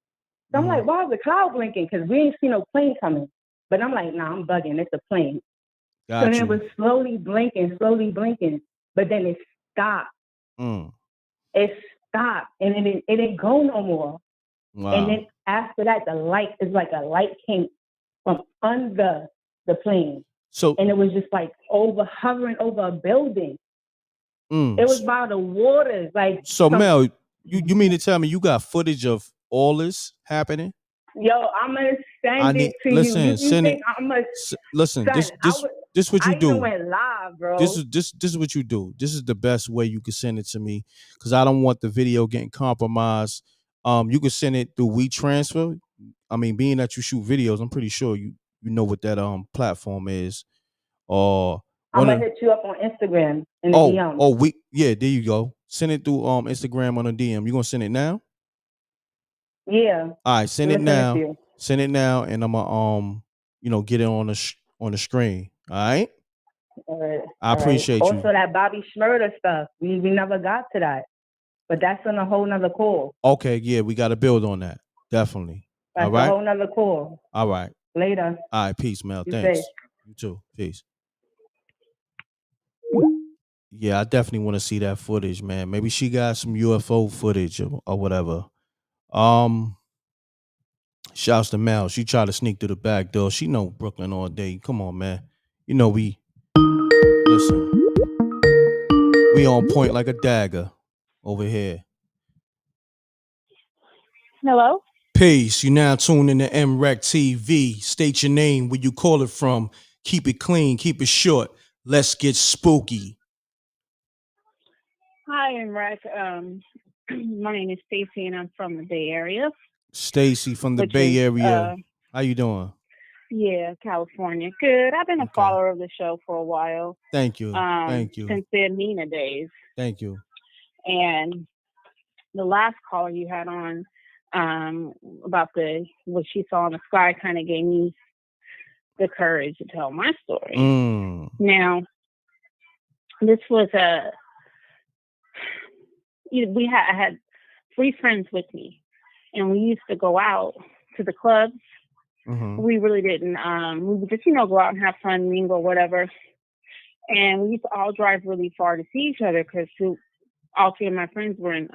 So I'm like, why is the cloud blinking? Because we ain't seen no plane coming. But I'm like, nah, I'm bugging. It's a plane. So then it was slowly blinking. But then it stopped. It stopped. And then it didn't go no more. Wow. And then after that, the light is like a light came from under the plane. So and it was just like hovering over a building. It was by the waters. Like, so Mel, you mean to tell me you got footage of all this happening? Yo, I'm gonna send it to you. You Send think it. I'm gonna Listen, son, this what you I do. even went live, bro. This is what you do. This is the best way you can send it to me because I don't want the video getting compromised. You can send it through WeTransfer. I mean, being that you shoot videos, I'm pretty sure you know what that platform is. Or I'm gonna hit you up on Instagram in the DM. There you go. Send it through Instagram on a DM. You gonna send it now? Yeah. All right, send it now. Send it now, and I'm gonna get it on the screen. All right. All right. I appreciate you. Also, that Bobby Shmurda stuff, we never got to that, but that's on a whole nother call. Okay, yeah, we got to build on that. Definitely. That's all right. A whole nother call. All right. Later. All right, peace, Mel. You Thanks. safe. You too. Peace. Yeah, I definitely want to see that footage, man. Maybe she got some UFO footage or whatever. Shouts to Mel. She tried to sneak through the back door. She know Brooklyn all day. Come on, man. You know we on point like a dagger over here. Hello? Peace. You now tune in to m.reck TV. State your name, where you call it from. Keep it clean, keep it short. Let's get spooky. Hi, m.reck. My name is Stacy, and I'm from the Bay Area. Stacy from the which Bay is, Area. How you doing? Yeah, California. Good. I've been a follower of the show for a while. Thank you. Thank you. Since the Amina days. Thank you. And the last caller you had on about what she saw in the sky kind of gave me the courage to tell my story. Now, this was I had 3 friends with me, and we used to go out to the clubs. We really didn't. We would just, go out and have fun, mingle, whatever. And we used to all drive really far to see each other because all 3 of my friends were in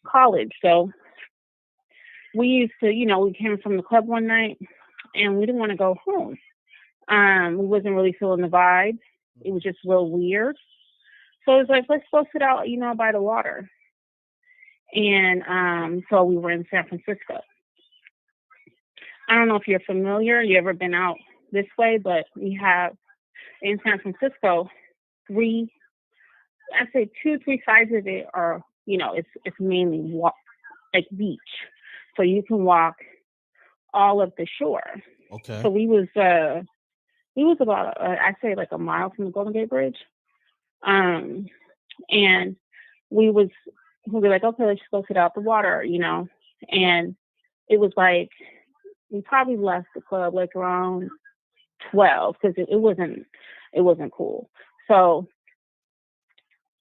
college. So we used to, we came from the club one night and we didn't want to go home. We wasn't really feeling the vibe. It was just real weird. So it was like, let's go sit out, by the water. And so we were in San Francisco. I don't know if you're familiar, you ever been out this way, but we have in San Francisco 2, 3 sides of it are, it's mainly like beach. So you can walk all of the shore. Okay. So we was about, I'd say like a mile from the Golden Gate Bridge. And we were like, okay, let's just go sit out the water, and it was like, we probably left the club like around 12 because it wasn't cool. So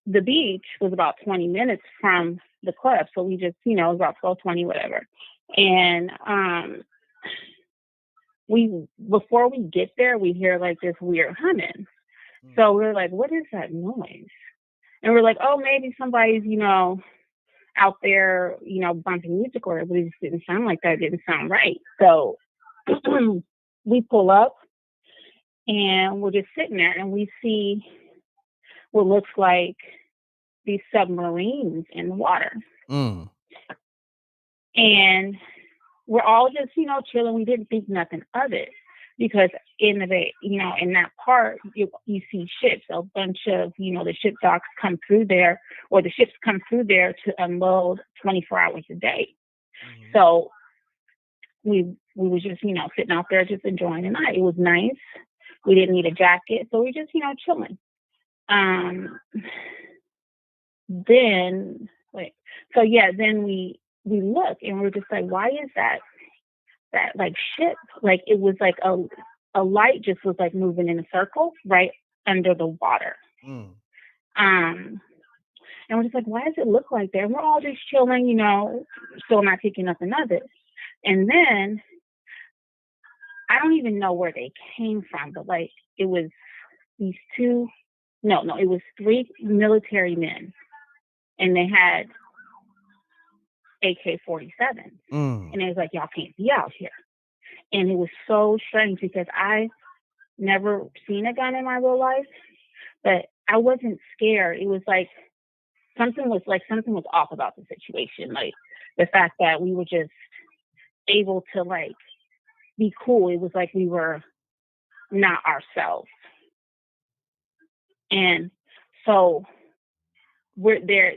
the beach was about 20 minutes from the club. So we just, it was about 12:20, whatever. And before we get there, we hear like this weird humming. So we're like, what is that noise? And we're like, oh, maybe somebody's, out there, bumping music or whatever, but it just didn't sound like that. It didn't sound right. So we pull up and we're just sitting there and we see what looks like these submarines in the water. And we're all just, chilling. We didn't think nothing of it because in that part, you see ships, a bunch of, the ship docks come through there, or the ships come through there to unload 24 hours a day. So we was just, sitting out there just enjoying the night. It was nice. We didn't need a jacket. So we just, chilling. Then we look and we're just like, why is that like ship? Like it was like a light just was like moving in a circle right under the water. And we're just like, why does it look like that? And we're all just chilling, still not thinking nothing of it. And then I don't even know where they came from, but like it was these it was 3 military men, and they had AK-47s. And it was like, y'all can't be out here. And it was so strange because I never seen a gun in my real life, but I wasn't scared. It was like something was off about the situation. Like the fact that we were just able to like be cool. It was like we were not ourselves. And so we're there,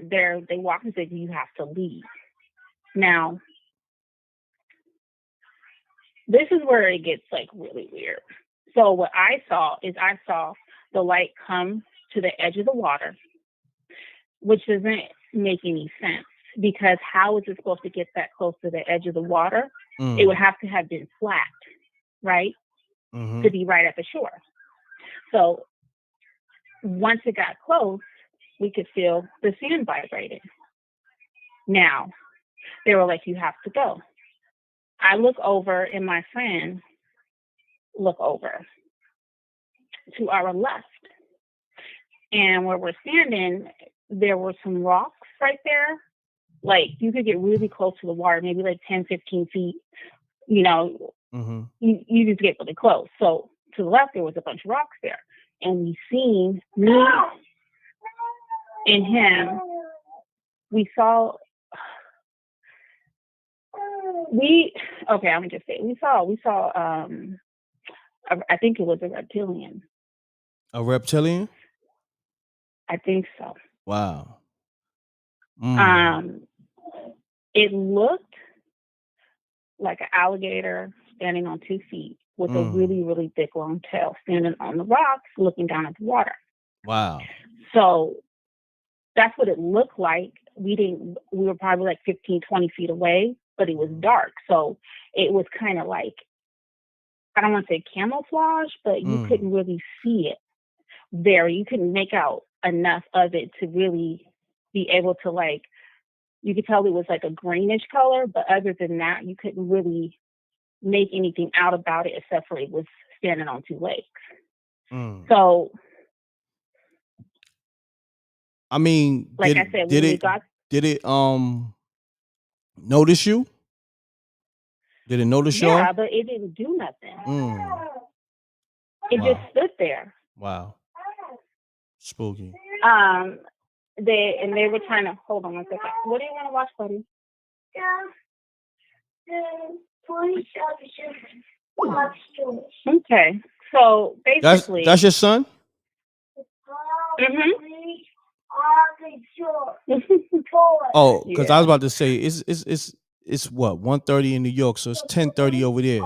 they walk and say, you have to leave. Now, this is where it gets like really weird. So what I saw the light come to the edge of the water, which doesn't make any sense because how is it supposed to get that close to the edge of the water? It would have to have been flat, right? To be right at the shore. So once it got close, we could feel the sand vibrating. Now, they were like, you have to go. I look over and my friend look over to our left. And where we're standing, there were some rocks right there. Like you could get really close to the water, maybe like 10, 15 feet, you just get really close. So to the left, there was a bunch of rocks there. And we seen me and him. We saw Okay, I'm gonna just say we saw I think it was a reptilian. A reptilian? I think so. Wow. It looked like an alligator standing on 2 feet with a really, really thick, long tail, standing on the rocks, looking down at the water. Wow. So that's what it looked like. We were probably like 15, 20 feet away, but it was dark. So it was kind of like, I don't want to say camouflage, but you couldn't really see it there. You couldn't make out enough of it to really be able to, like, you could tell it was like a greenish color, but other than that, you couldn't really make anything out about it except for it was standing on 2 legs. So, I mean, like I said, when we got, did it notice you? Did it notice y'all? Yeah, but it didn't do nothing. It just stood there. Wow. Spooky. They were trying to hold on one second. What do you want to watch, buddy? Okay, so basically, that's your son. Oh, because I was about to say it's what 1:30 in New York, so it's 10:30 over there.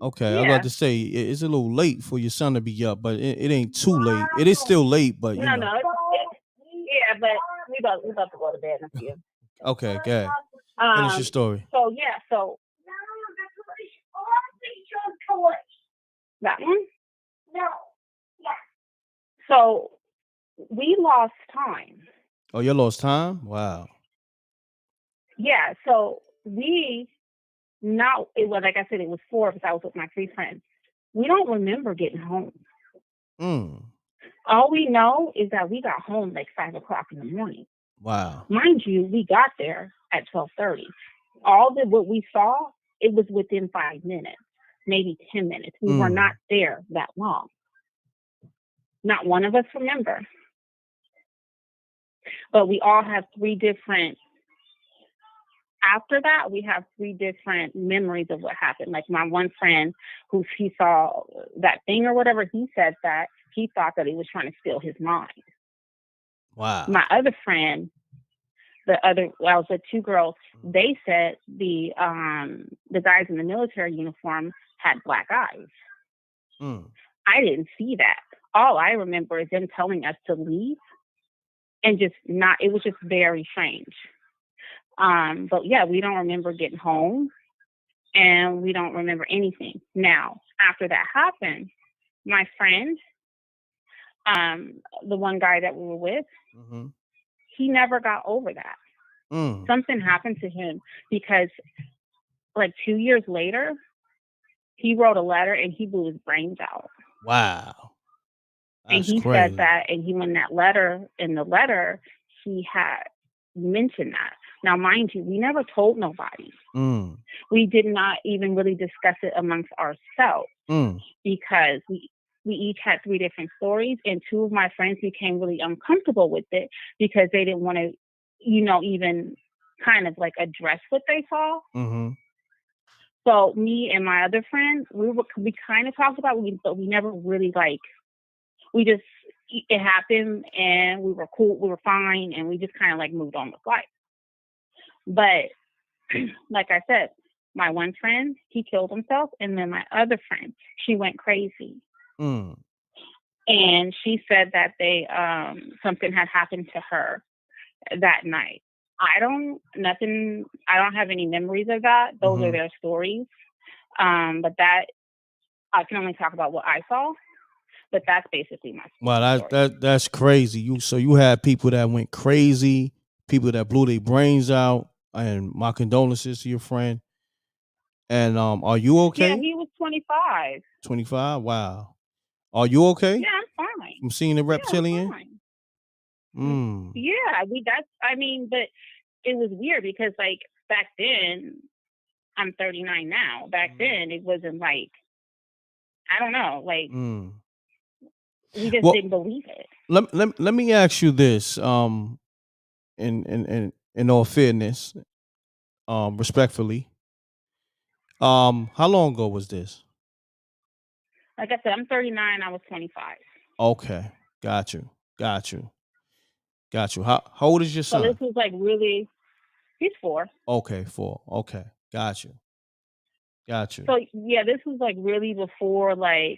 Okay, I was about to say it's a little late for your son to be up, but it ain't too late. It is still late, but you know. No, but we about to go to bed in a few. Okay, go ahead. Finish your story. So that one? No. Yeah. So we lost time. Oh, you lost time? Wow. Yeah, so it was, like I said, it was 4 because I was with my 3 friends. We don't remember getting home. All we know is that we got home like 5 o'clock in the morning. Wow. Mind you, we got there at 12:30. What we saw, it was within 5 minutes, maybe 10 minutes. We were not there that long. Not one of us remember. But we all have 3 different. After that, we have 3 different memories of what happened. Like my one friend, he saw that thing or whatever, he said that he thought that he was trying to steal his mind. Wow. My other friend, I was with 2 girls. They said the guys in the military uniform had black eyes. I didn't see that. All I remember is them telling us to leave, and it was just very strange. But yeah, we don't remember getting home, and we don't remember anything. Now, after that happened, my friend, the one guy that we were with, he never got over that. Something happened to him because like 2 years later, he wrote a letter and he blew his brains out. Wow. And he said that, and in the letter, he had mentioned that. Now, mind you, we never told nobody. We did not even really discuss it amongst ourselves because we each had 3 different stories, and 2 of my friends became really uncomfortable with it because they didn't want to, even kind of like address what they saw. So me and my other friend, we kind of talked about it, but we never really it happened and we were cool, we were fine, and we just kind of like moved on with life. But like I said, my one friend, he killed himself, and then my other friend, she went crazy. And she said that something had happened to her that night. I don't have any memories of that. Those are their stories. But that I can only talk about what I saw. But that's basically my story. Wow, that's crazy. You had people that went crazy, people that blew their brains out, and my condolences to your friend. And are you okay? Yeah, he was 25. 25? Wow. Are you okay? Yeah, I'm fine. From seeing the reptilian? Yeah, I'm fine. Yeah, but it was weird because like back then, I'm 39 now. Back then, it wasn't like, I don't know, like we just didn't believe it. Let me ask you this, in all fairness, respectfully. How long ago was this? Like I said, I'm 39. I was 25. Okay, got you. How old is your So this son? was like really. He's 4. Okay, 4. Okay, got you. So yeah, this was like really before like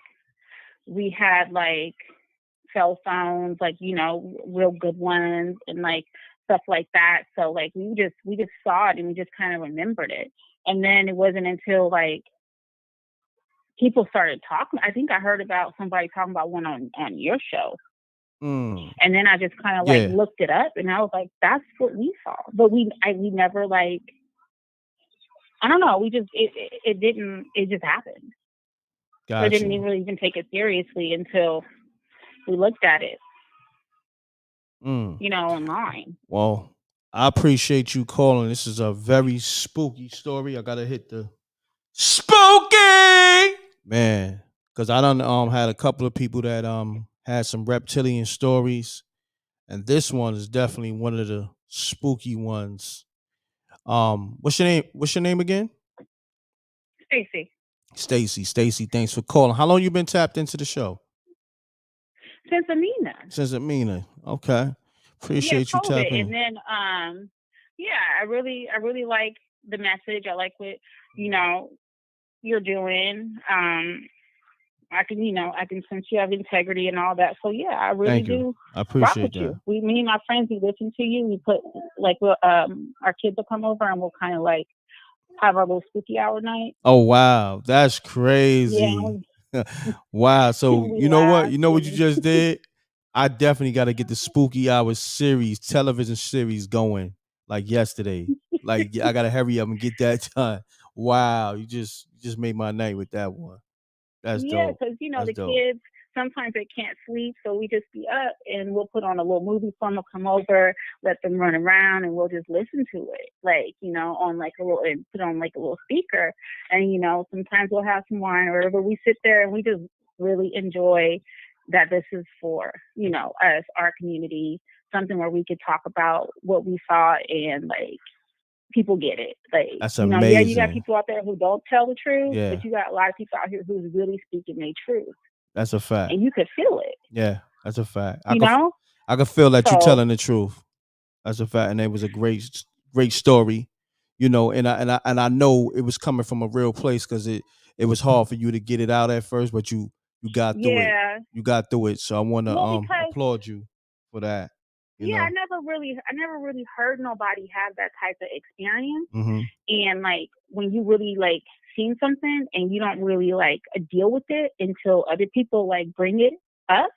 we had like cell phones, like, you know, real good ones and like stuff like that. So like we just saw it and we just kind of remembered it. And then it wasn't until like people started talking. I think I heard about somebody talking about one on your show. And then I just kind of like looked it up and I was like, that's what we saw. But we never like, I don't know. We just, it just happened. Got I didn't even take it seriously until we looked at it, you know, online. Well, I appreciate you calling. This is a very spooky story. I gotta hit the spooky man, because I done had a couple of people that had some reptilian stories, and this one is definitely one of the spooky ones. What's your name? What's your name again? Stacy. Stacy, thanks for calling. How long you been tapped into the show? Since Amina. Okay. Appreciate you COVID. tapping And in. then I really like the message. I like what, you know, you're doing. I can sense you have integrity and all that. So yeah, I really Thank you. do I appreciate rock with that. you. Me and my friends, we listen to you. We put like our kids will come over and we'll kind of like have our little spooky hour night. Oh wow, that's crazy. Yeah. Wow. So We you know what? laugh You know what you and- just did? I definitely got to get the Spooky Hour series, television series going like yesterday. Like I gotta hurry up and get that done. Wow, you just made my night with that one. That's Yeah, dope. because, you know, That's the dope. kids, sometimes they can't sleep, so we just be up and we'll put on a little movie for them to come over, let them run around, and we'll just listen to it, like, you know, on like a little, and put on like a little speaker. And, you know, sometimes we'll have some wine or whatever. We sit there and we just really enjoy that this is for, you know, us, our community, something where we could talk about what we saw and like, people get it. Like, That's you know, amazing. yeah, you got people out there who don't tell the truth, Yeah. but you got a lot of people out here who's really speaking their truth. That's a fact. And you could feel it. Yeah, that's a fact. You know? I could feel that So- you're telling the truth. That's a fact, and it was a great story, you know. And I know it was coming from a real place because it was hard for you to get it out at first, but you got through it. Yeah. You got through it. So I want to Well, because- applaud you for that. You know? I never really heard nobody have that type of experience. Mm-hmm. And like when you really like seen something and you don't really like deal with it until other people like bring it up,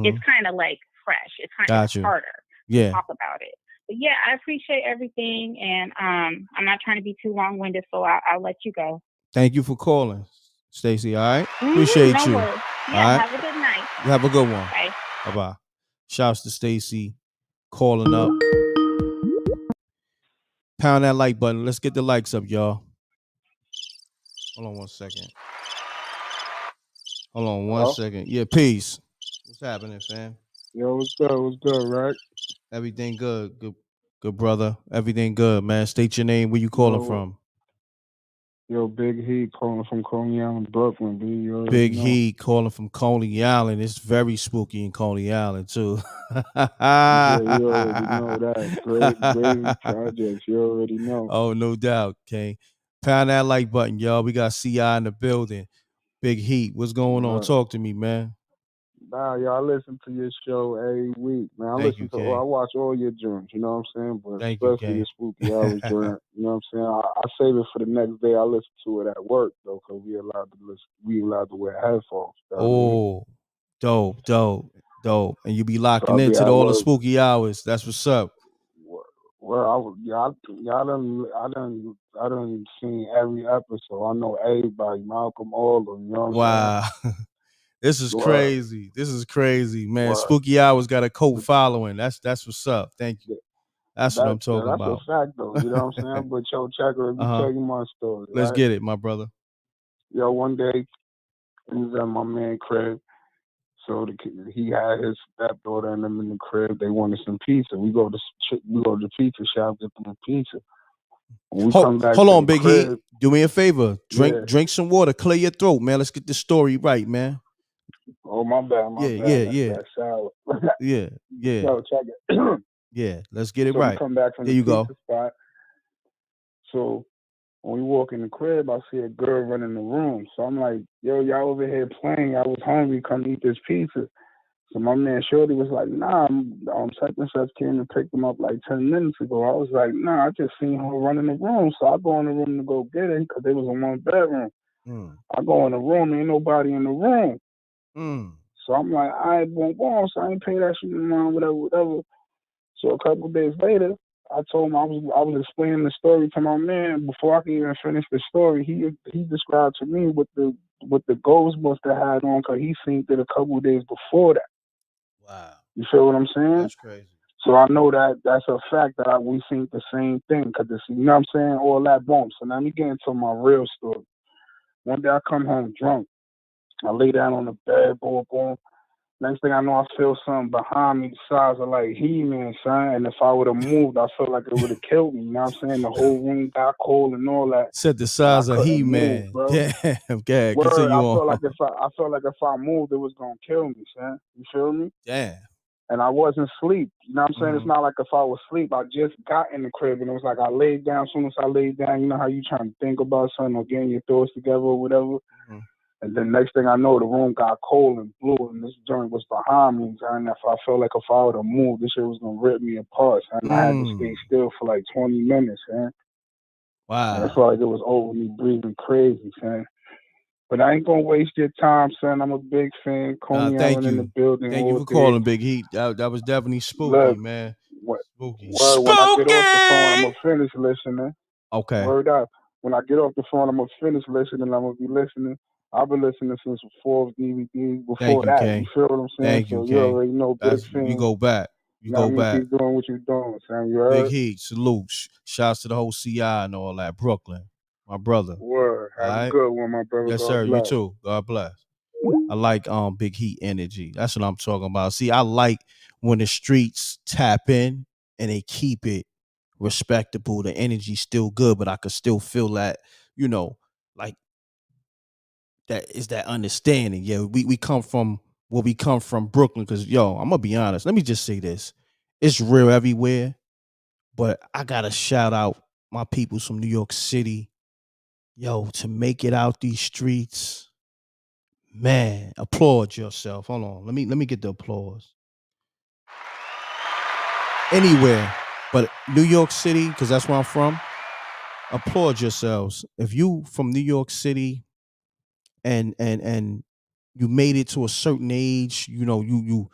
it's kind of like fresh. It's kind of harder to talk about it. But yeah, I appreciate everything, and I'm not trying to be too long-winded, so I'll let you go. Thank you for calling, Stacy. All right, appreciate no you. worries. Yeah, all right, have a good night. You have a good one. Bye. Bye. Shouts to Stacy calling up. Pound that like button. Let's get the likes up, y'all. Hold on 1 second. Hold on one second. Yeah, peace. What's happening, fam? Yo, what's good? What's good, right? Everything good. Good brother. Everything good, man. State your name. Where you calling from? Yo, Big Heat calling from Coney Island, Brooklyn, B. You already Big know. Heat calling from Coney Island. It's very spooky in Coney Island, too. Yeah, you already know that. Great projects. You already know. Oh, no doubt, okay. Pound that like button, y'all. We got CI in the building. Big Heat. What's going on? Talk to me, man. Nah, y'all, I listen to your show every week, man. I watch all your joints, you know what I'm saying? But especially the Spooky Hours joint, you know what I'm saying? I save it for the next day. I listen to it at work, though, because we allowed to wear headphones. Oh, dope. And you be locking So into all the Spooky Hours. That's what's up. Well, I done seen every episode. I know everybody, Malcolm, all of them, you know what I'm saying? This is crazy. This is crazy, man. Spooky Hours got a cult following. That's what's up. Thank you. That's what I'm talking about. That's a fact, though. You know what I'm saying? But yo, checker, let me tell you my story. Let's right? get it, my brother. Yo, one day, he was at my man crib. So he had his stepdaughter and them in the crib. They wanted some pizza. We go to the pizza shop, get them a pizza. When we come back Hold to on, the Big crib, Heat. Do me a favor. yeah. Drink some water. Clear your throat, man. Let's get this story right, man. Oh, my bad. Yeah. That's sour. Yeah. So check it. Yeah. Let's get it So right. we come back from There the you pizza go. spot. So when we walk in the crib, I see a girl running the room. So I'm like, yo, y'all over here playing. I was hungry. Come eat this pizza. So my man Shorty was like, nah, such and such came and picked him up like 10 minutes ago. I was like, nah, I just seen her running the room. So I go in the room to go get her because it was a one bedroom. I go in the room, ain't nobody in the room. So I'm like, all right, boom, so I ain't pay that shit no mind, whatever. So a couple of days later, I told him I was explaining the story to my man. Before I could even finish the story, he described to me what the Ghostbuster had on, because he seen it a couple of days before that. Wow. You feel what I'm saying? That's crazy. So I know that's a fact that we seen the same thing, because you know what I'm saying, all that bump. So now let me get into my real story. One day I come home drunk. I lay down on the bed, boom. Next thing I know, I feel something behind me the size of like He-Man, son. And if I would have moved, I felt like it would have killed me. You know what I'm saying? The whole room got cold and all that. Said the size of Move, He-Man. bro. Damn, God, Word, continue I on. felt like if I moved, it was gonna kill me, son. You feel me? Damn. And I wasn't asleep. You know what I'm saying? It's not like if I was asleep. I just got in the crib, and it was like I laid down. As soon as I laid down, you know how you trying to think about something or getting your thoughts together or whatever. And then next thing I know, the room got cold and blue, and this joint was behind me. And if I felt like if I would have moved, this shit was gonna rip me apart. And I had to stay still for like 20 minutes, man. Wow. And I felt like it was over me breathing crazy, man. But I ain't gonna waste your time, son. I'm a big fan. Coney Island in the building. Thank you for calling, Big Heat. That was definitely spooky, Look, man. Spooky. When I get off the phone, I'm gonna finish listening. Okay. Word up. When I get off the phone, I'm gonna finish listening. I'm gonna be listening. I've been listening since before DVDs. Before that, Kay. you feel what I'm saying? Thank you, you already know, big fan. You go back. You know what I mean? Keep doing what you're doing, son. You heard? Big Heat, salute. Shouts to the whole CI and all that. Brooklyn, my brother. Word. Have a good one, my brother. Yes, God sir. bless. You too. God bless. I like Big Heat energy. That's what I'm talking about. See, I like when the streets tap in and they keep it respectable. The energy's still good, but I could still feel that, you know, like that is that understanding. Yeah, we come from where we come from, Brooklyn, because yo, I'm gonna be honest. Let me just say this. It's real everywhere, but I gotta shout out my peoples from New York City. Yo, to make it out these streets. Man, applaud yourself. Hold on. Let me get the applause. Anywhere, but New York City, because that's where I'm from. Applaud yourselves. If you from New York City and you made it to a certain age, you know,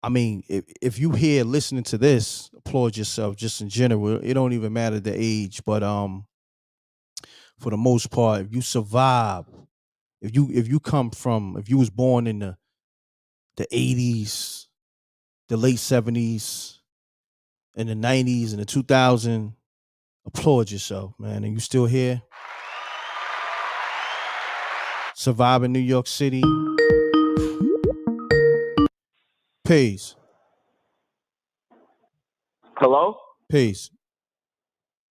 I mean, if you here listening to this, applaud yourself just in general. It don't even matter the age, but for the most part, if you survive, if you was born in the 80s, the late 70s, in the 90s and the 2000s, applaud yourself, man. And you still here? Surviving New York City. Peace. Hello? Peace.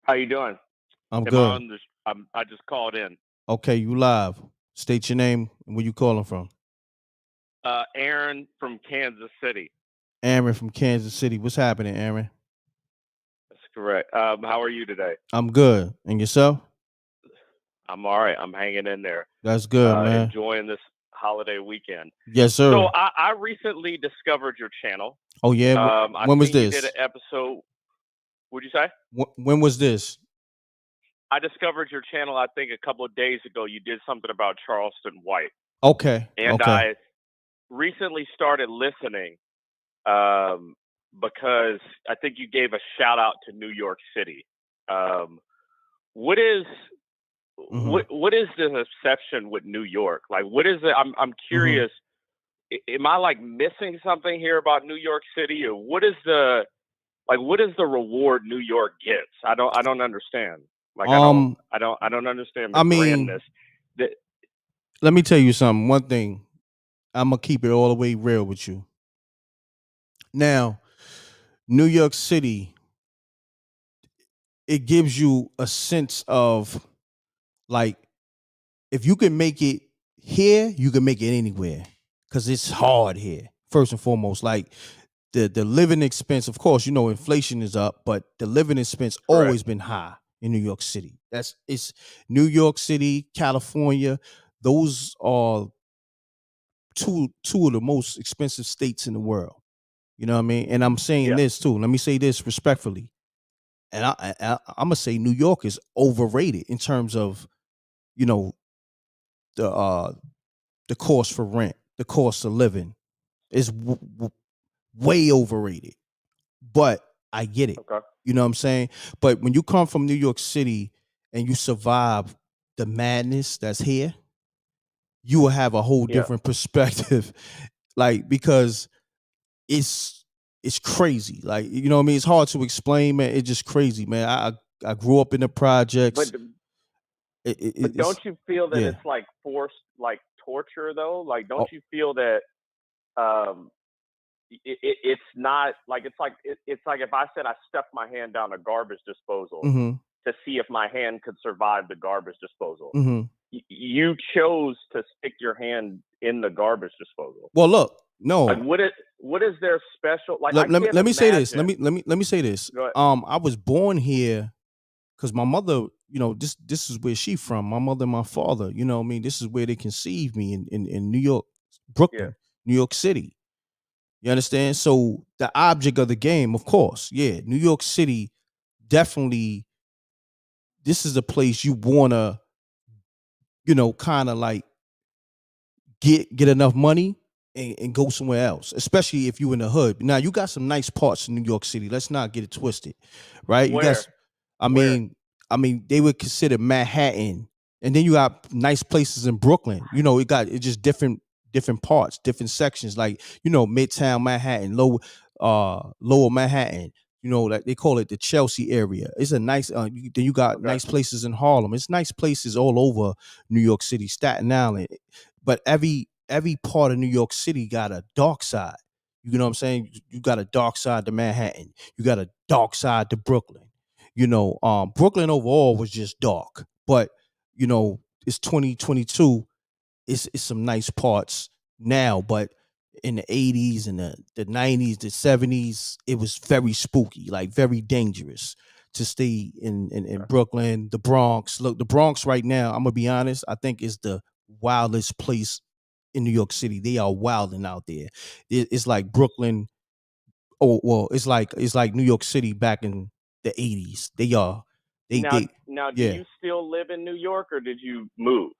How you doing? I'm good. I just called in. Okay, you live. State your name and where you calling from. Aaron from Kansas City. Aaron from Kansas City. What's happening, Aaron? That's correct. How are you today? I'm good. And yourself? I'm all right. I'm hanging in there. That's good, man. Enjoying this holiday weekend. Yes, sir. So I recently discovered your channel. Oh, yeah? When was this? You did an episode. What'd you say? When was this? I discovered your channel, I think, a couple of days ago. You did something about Charleston White. Okay. And I recently started listening because I think you gave a shout out to New York City. What is the exception with New York? Like, what is it? I'm curious. Am I like missing something here about New York City, or what is the reward New York gets? I don't understand. Like I don't understand the grandness. Let me tell you something. One thing, I'm gonna keep it all the way real with you. Now, New York City, it gives you a sense of like, if you can make it here, you can make it anywhere, because it's hard here. First and foremost, like the living expense, of course, inflation is up, but the living expense always been high in New York City. It's New York City, California. Those are two of the most expensive states in the world. You know what I mean? And I'm saying this too. Let me say this respectfully. And I'm gonna say New York is overrated in terms of, the cost for rent, the cost of living is way overrated. But I get it. Okay. You know what I'm saying? But when you come from New York City and you survive the madness that's here, you will have a whole different perspective. Like, because it's crazy. Like, you know what I mean? It's hard to explain, man. It's just crazy, man. I grew up in the projects. But don't you feel that it's like forced, like torture though? Like, don't you feel that it's not like, it's like if I said I stuck my hand down a garbage disposal to see if my hand could survive the garbage disposal. You chose to stick your hand in the garbage disposal. Well, look, no. Like, what is there special? Like, let me say this. Let me say this. I was born here because my mother, this is where she from. My mother and my father, you know what I mean? This is where they conceived me in New York, Brooklyn, New York City. You understand? So the object of the game, of course, New York City, definitely, this is a place you wanna, kind of like get enough money and go somewhere else, especially if you in the hood. Now, you got some nice parts in New York City. Let's not get it twisted, right? You got, I mean, they would consider Manhattan, and then you got nice places in Brooklyn. It's just different parts, different sections, like, Midtown Manhattan, lower Manhattan. Like they call it the Chelsea area. It's a nice. Then you got nice places in Harlem. It's nice places all over New York City, Staten Island. But every part of New York City got a dark side. You know what I'm saying? You got a dark side to Manhattan. You got a dark side to Brooklyn. Brooklyn overall was just dark, but it's 2022. It's some nice parts now, but in the 80s and the 90s, the 70s, it was very spooky, like very dangerous to stay in Brooklyn, the Bronx. Look, the Bronx right now, I'm gonna be honest, I think is the wildest place in New York City. They are wilding out there. It's like Brooklyn. Oh well, it's like New York City back in the 80s. They are. Now, do you still live in New York, or did you move?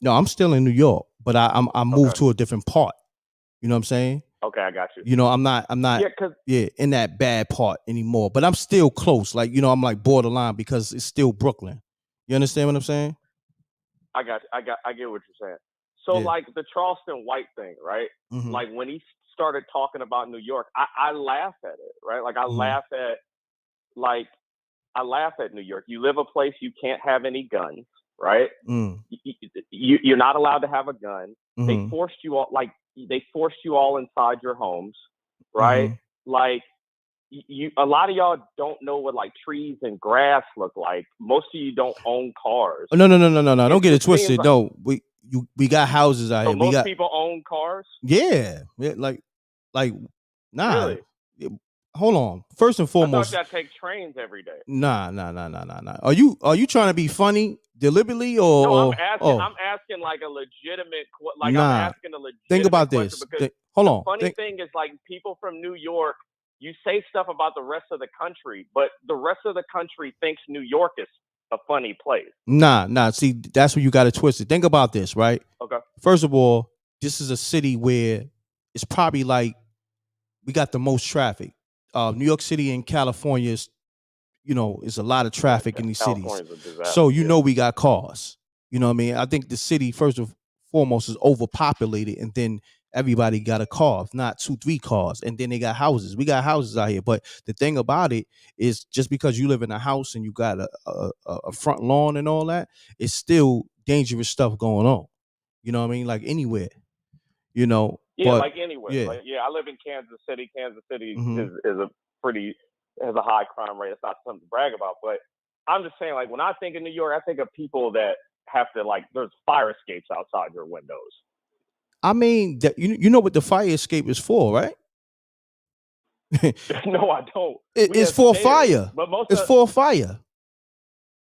No, I'm still in New York, but I moved to a different part. You know what I'm saying? Okay, I got you. I'm not in that bad part anymore, but I'm still close. Like, I'm like borderline because it's still Brooklyn. You understand what I'm saying? I get what you're saying. So like the Charleston White thing, right? Like when he started talking about New York, I laugh at it, right? Like I laugh at New York. You live a place you can't have any guns, right? You're not allowed to have a gun. They forced you all inside your homes, right? Like a lot of y'all don't know what like trees and grass look like. Most of you don't own cars. No. Don't get it twisted. Like, no, we got houses out here. Most people own cars. Yeah, like nah. Really? Hold on. First and foremost, I thought y'all take trains every day. Nah. Are you trying to be funny deliberately or? No, I'm asking like a legitimate. Like I'm asking a legitimate. Think about this. Hold on. Funny thing is, like people from New York, you say stuff about the rest of the country, but the rest of the country thinks New York is a funny place. Nah. See, that's where you got to twist it. Think about this, right? Okay. First of all, this is a city where it's probably like we got the most traffic. New York City and California is, is a lot of traffic in these cities. So we got cars. You know what I mean? I think the city, first and foremost, is overpopulated, and then everybody got a car, if not 2-3 cars, and then they got houses. We got houses out here, but the thing about it is, just because you live in a house and you got a front lawn and all that, it's still dangerous stuff going on. You know what I mean? Like anywhere. Like anywhere. I live in Kansas City. Kansas City has a high crime rate. It's not something to brag about, but I'm just saying, like, when I think of New York, I think of people that have to, like, there's fire escapes outside your windows. I mean, you know what the fire escape is for, right? No, I don't. It's for fire. But it's for fire.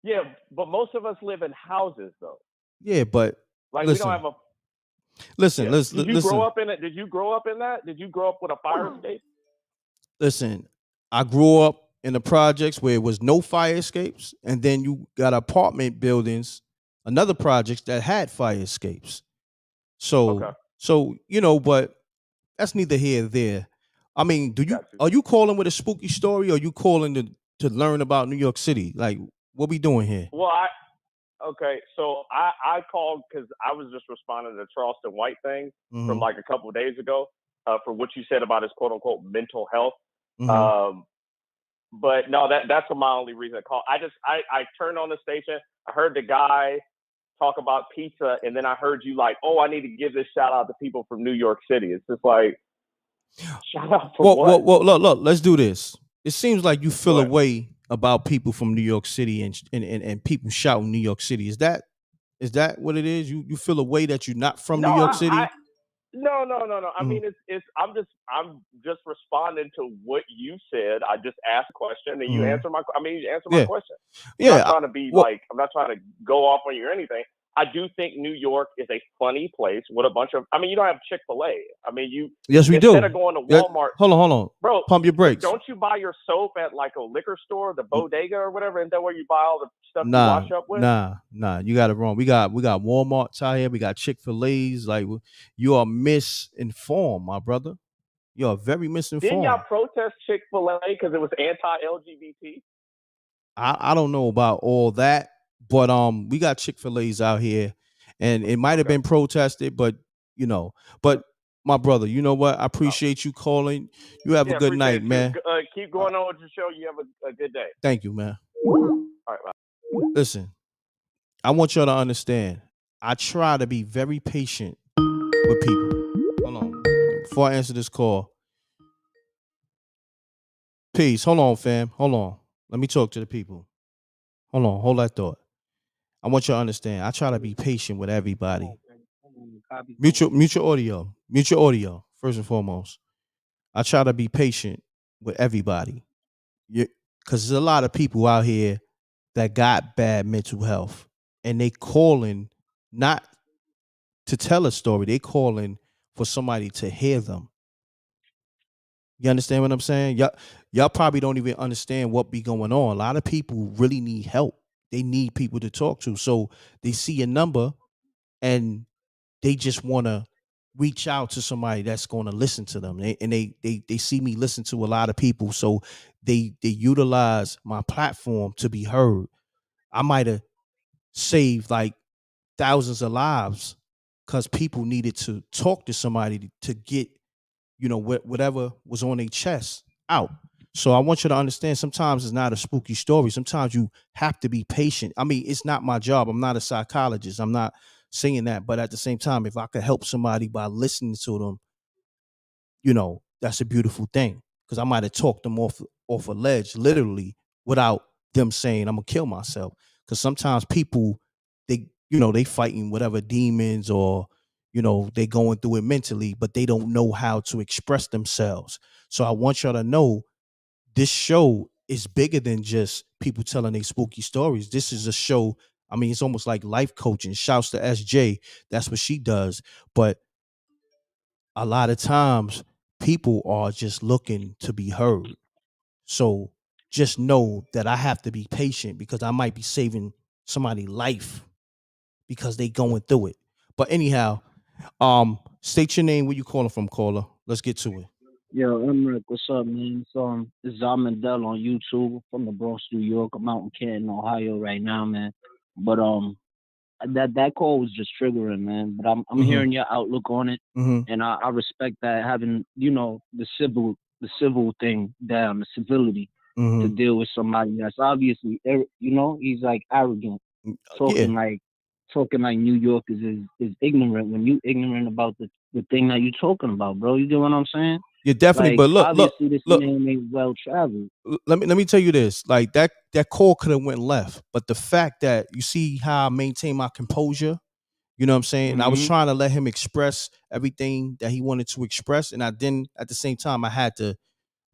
Yeah, but most of us live in houses, though. Yeah, but like listen, we don't have a. Listen, Did you grow up in it? Did you grow up in that? Did you grow up with a fire escape? Listen, I grew up in the projects where it was no fire escapes, and then you got apartment buildings, another projects that had fire escapes. So, but that's neither here nor there. I mean, are you calling with a spooky story, or are you calling to learn about New York City? Like, what we doing here? Well, so I called because I was just responding to the Charleston White thing from like a couple of days ago for what you said about his quote unquote mental health. But no, that's my only reason I called. I turned on the station. I heard the guy talk about pizza, and then I heard you like, oh, I need to give this shout out to people from New York City. It's just like, shout out for what? Well, look, let's do this. It seems like you feel a way about people from New York City and people shouting New York City. Is that what it is? You feel a way that you're not from New York City? No. I mean, I'm just responding to what you said. I just asked a question and you answered my question. I'm not trying to be I'm not trying to go off on you or anything. I do think New York is a funny place with a bunch of. I mean, you don't have Chick-fil-A. I mean, Yes, we do. Instead of going to Walmart. Hold on, bro. Pump your brakes. Don't you buy your soap at like a liquor store, the bodega or whatever? Isn't that where you buy all the stuff you wash up with? Nah. You got it wrong. We got Walmarts out here. We got Chick-fil-A's. Like, you are misinformed, my brother. You are very misinformed. Didn't y'all protest Chick-fil-A because it was anti-LGBT? I don't know about all that, but we got Chick-fil-A's out here, and it might have been protested, but my brother, you know what? I appreciate you calling. You have a good night, man. Keep going on with your show. You have a good day. Thank you, man. All right, bye. Listen, I want y'all to understand. I try to be very patient with people. Hold on. Before I answer this call. Peace. Hold on, fam. Hold on. Let me talk to the people. Hold on. Hold that thought. I want you to understand. I try to be patient with everybody. Mutual audio. First and foremost. I try to be patient with everybody. Because there's a lot of people out here that got bad mental health. And they calling not to tell a story. They calling for somebody to hear them. You understand what I'm saying? Y'all probably don't even understand what be going on. A lot of people really need help. They need people to talk to. So they see a number and they just want to reach out to somebody that's going to listen to them. They see me listen to a lot of people. So they utilize my platform to be heard. I might have saved like thousands of lives because people needed to talk to somebody to get whatever was on their chest out. So I want you to understand, sometimes it's not a spooky story. Sometimes you have to be patient. I mean, it's not my job. I'm not a psychologist. I'm not saying that. But at the same time, if I could help somebody by listening to them, that's a beautiful thing. Because I might have talked them off a ledge, literally, without them saying, I'm going to kill myself. Because sometimes people, they fighting whatever demons or they going through it mentally, but they don't know how to express themselves. So I want y'all to know this show is bigger than just people telling their spooky stories. This is a show. I mean, it's almost like life coaching. Shouts to SJ. That's what she does. But a lot of times people are just looking to be heard. So just know that I have to be patient because I might be saving somebody's life because they going through it. But anyhow, state your name, where you calling from, caller. Let's get to it. Yo, m.reck, what's up, man? It's Zarmandel on YouTube from the Bronx, New York. I'm out in Canton, Ohio right now, man. But that call was just triggering, man. But I'm hearing your outlook on it, and I respect that, having the civil thing down, the civility to deal with somebody that's obviously he's like arrogant, talking like New York is ignorant when you ignorant about the thing that you're talking about, bro. You get what I'm saying? Yeah, definitely. Like, But obviously, this look. man ain't well traveled. Let me tell you this. Like that call could have went left, but the fact that you see how I maintain my composure, you know what I'm saying? And I was trying to let him express everything that he wanted to express, and I didn't. At the same time, I had to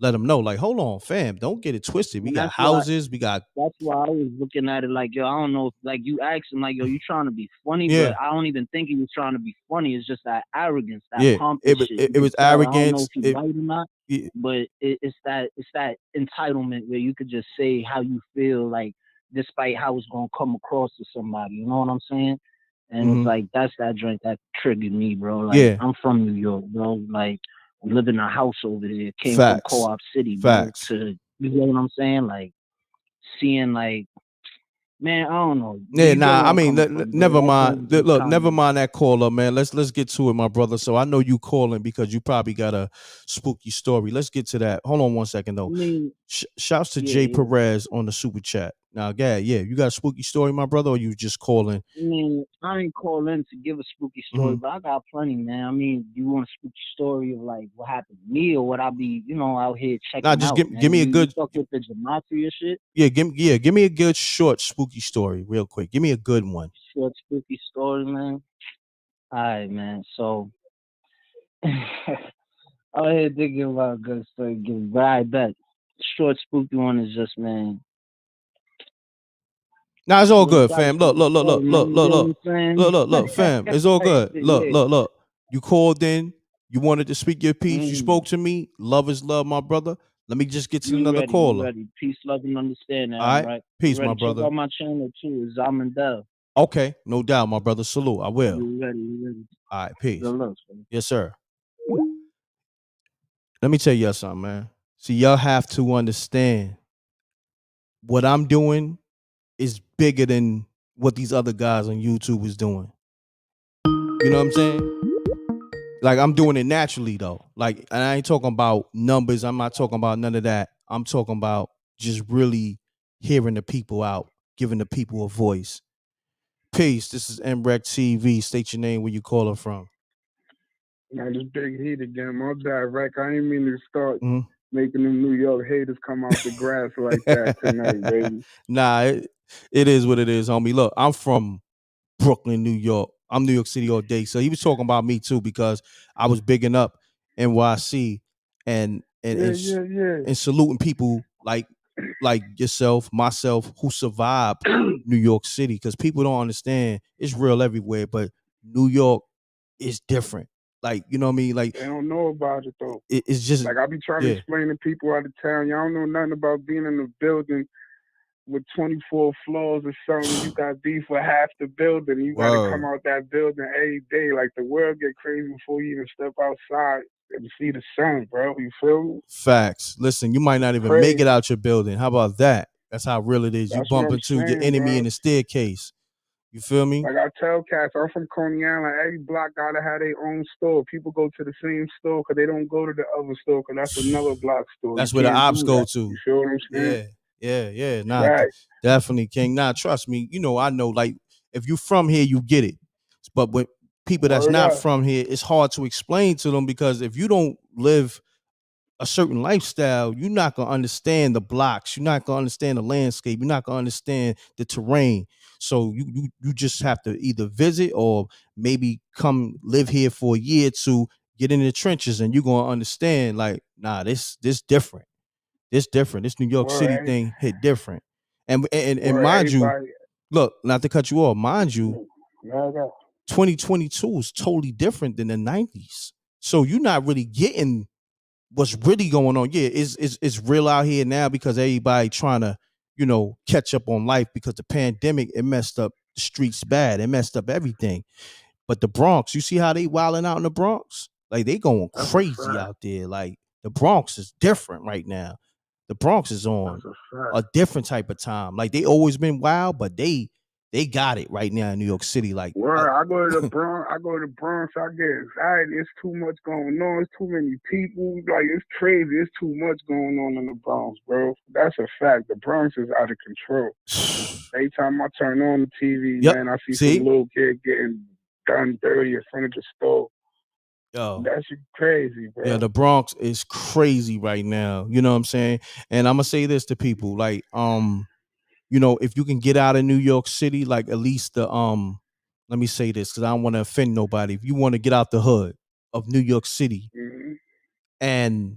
let him know, like, hold on, fam, don't get it twisted. We And got houses, we got. that's why I was looking at it like, yo, I don't know if, like, you asked him, like, yo, you trying to be funny, Yeah. but I don't even think he was trying to be funny. It's just that arrogance, that Yeah, pompous shit. it was I don't know arrogance. if he's right or not, but it's that entitlement where you could just say how you feel, like, despite how it's gonna come across to somebody. You know what I'm saying? And it's like, that's that drink that triggered me, bro. Like, I'm from New York, bro. Like, we live in a house over there. Came from Co-op City, bro. To, you know what I'm saying? Like, seeing, like, man, I don't know. Yeah, nah. I mean, never mind. Look, never mind that caller, man. Let's get to it, my brother. So I know you calling because you probably got a spooky story. Let's get to that. Hold on one second though. I mean, shouts to Jay Perez on the super chat. Now, Gad, yeah, you got a spooky story, my brother, or you just calling? I mean, I ain't calling to give a spooky story, but I got plenty, man. I mean, you want a spooky story of like what happened to me or what I be, out here checking out? Nah, just give me a good. You fuck with the gematria shit. Yeah, give me a good short spooky story, real quick. Give me a good one. Short spooky story, man. All right, man. So, I'm here thinking about a good story, but I bet short spooky one is just, man. Nah, it's all good, fam. Look, fam. It's all good. Look. You called in. You wanted to speak your piece. You spoke to me. Love is love, my brother. Let me just get to another caller. Ready. Peace, love, and understanding. All right. Right? Peace, my brother. Check out my channel too. It's Zamandel. Okay, no doubt, my brother. Salute. I will. You ready? All right, peace. Good luck, yes, sir. Let me tell y'all something, man. See, y'all have to understand what I'm doing is bigger than what these other guys on YouTube is doing. You know what I'm saying? Like, I'm doing it naturally though. Like, and I ain't talking about numbers. I'm not talking about none of that. I'm talking about just really hearing the people out, giving the people a voice. Peace. This is m.reck.tv. State your name, where you calling from. Man, this big heat again. My bad, Reck. I ain't mean to start making them New York haters come out the grass like that tonight, baby. Nah, it is what it is, homie. Look, I'm from Brooklyn, New York. I'm New York City all day. So he was talking about me too because I was bigging up NYC and saluting people like yourself, myself, who survived New York City. Because people don't understand it's real everywhere, but New York is different. Like, you know what I mean? Like, they don't know about it though. It's just like I be trying to explain to people out of town. Y'all don't know nothing about being in a building with 24 floors or something. You got beef with half the building. You got to come out that building every day. Like, the world get crazy before you even step outside and see the sun, bro. You feel me? Facts. Listen, you might not even make it out your building. How about that? That's how real it is. That's you bump into your enemy in the staircase. You feel me? Like I tell cats, I'm from Coney Island. Every block gotta have their own store. People go to the same store because they don't go to the other store because that's another block store. That's where the ops go to. You feel what I'm saying? Yeah. Nah, definitely, King. Nah, trust me. I know. Like, if you from here, you get it. But when people that's not from here, it's hard to explain to them because if you don't live a certain lifestyle, you're not gonna understand the blocks. You're not gonna understand the landscape. You're not gonna understand the terrain. So you just have to either visit or maybe come live here for a year to get in the trenches, and you're gonna understand. Like, nah, this different. This different. This New York City thing hit different. And mind you, look, not to cut you off, mind you, 2022 is totally different than the 90s. So you're not really getting what's really going on. Yeah, it's real out here now because everybody trying to, catch up on life because the pandemic, it messed up the streets bad. It messed up everything. But the Bronx, you see how they wilding out in the Bronx? Like, they going crazy out there. Like, the Bronx is different right now. The Bronx is on a different type of time. Like, they always been wild, but they got it right now in New York City. Like, I go to the Bronx. I get anxiety. It's too much going on. It's too many people. Like, it's crazy. It's too much going on in the Bronx, bro. That's a fact. The Bronx is out of control. Every time I turn on the TV, man, I see some little kid getting done dirty in front of the store. Yo, That shit crazy, bro. yeah, the Bronx is crazy right now. You know what I'm saying? And I'm gonna say this to people, like, if you can get out of New York City, like at least let me say this because I don't want to offend nobody. If you want to get out the hood of New York City Mm-hmm.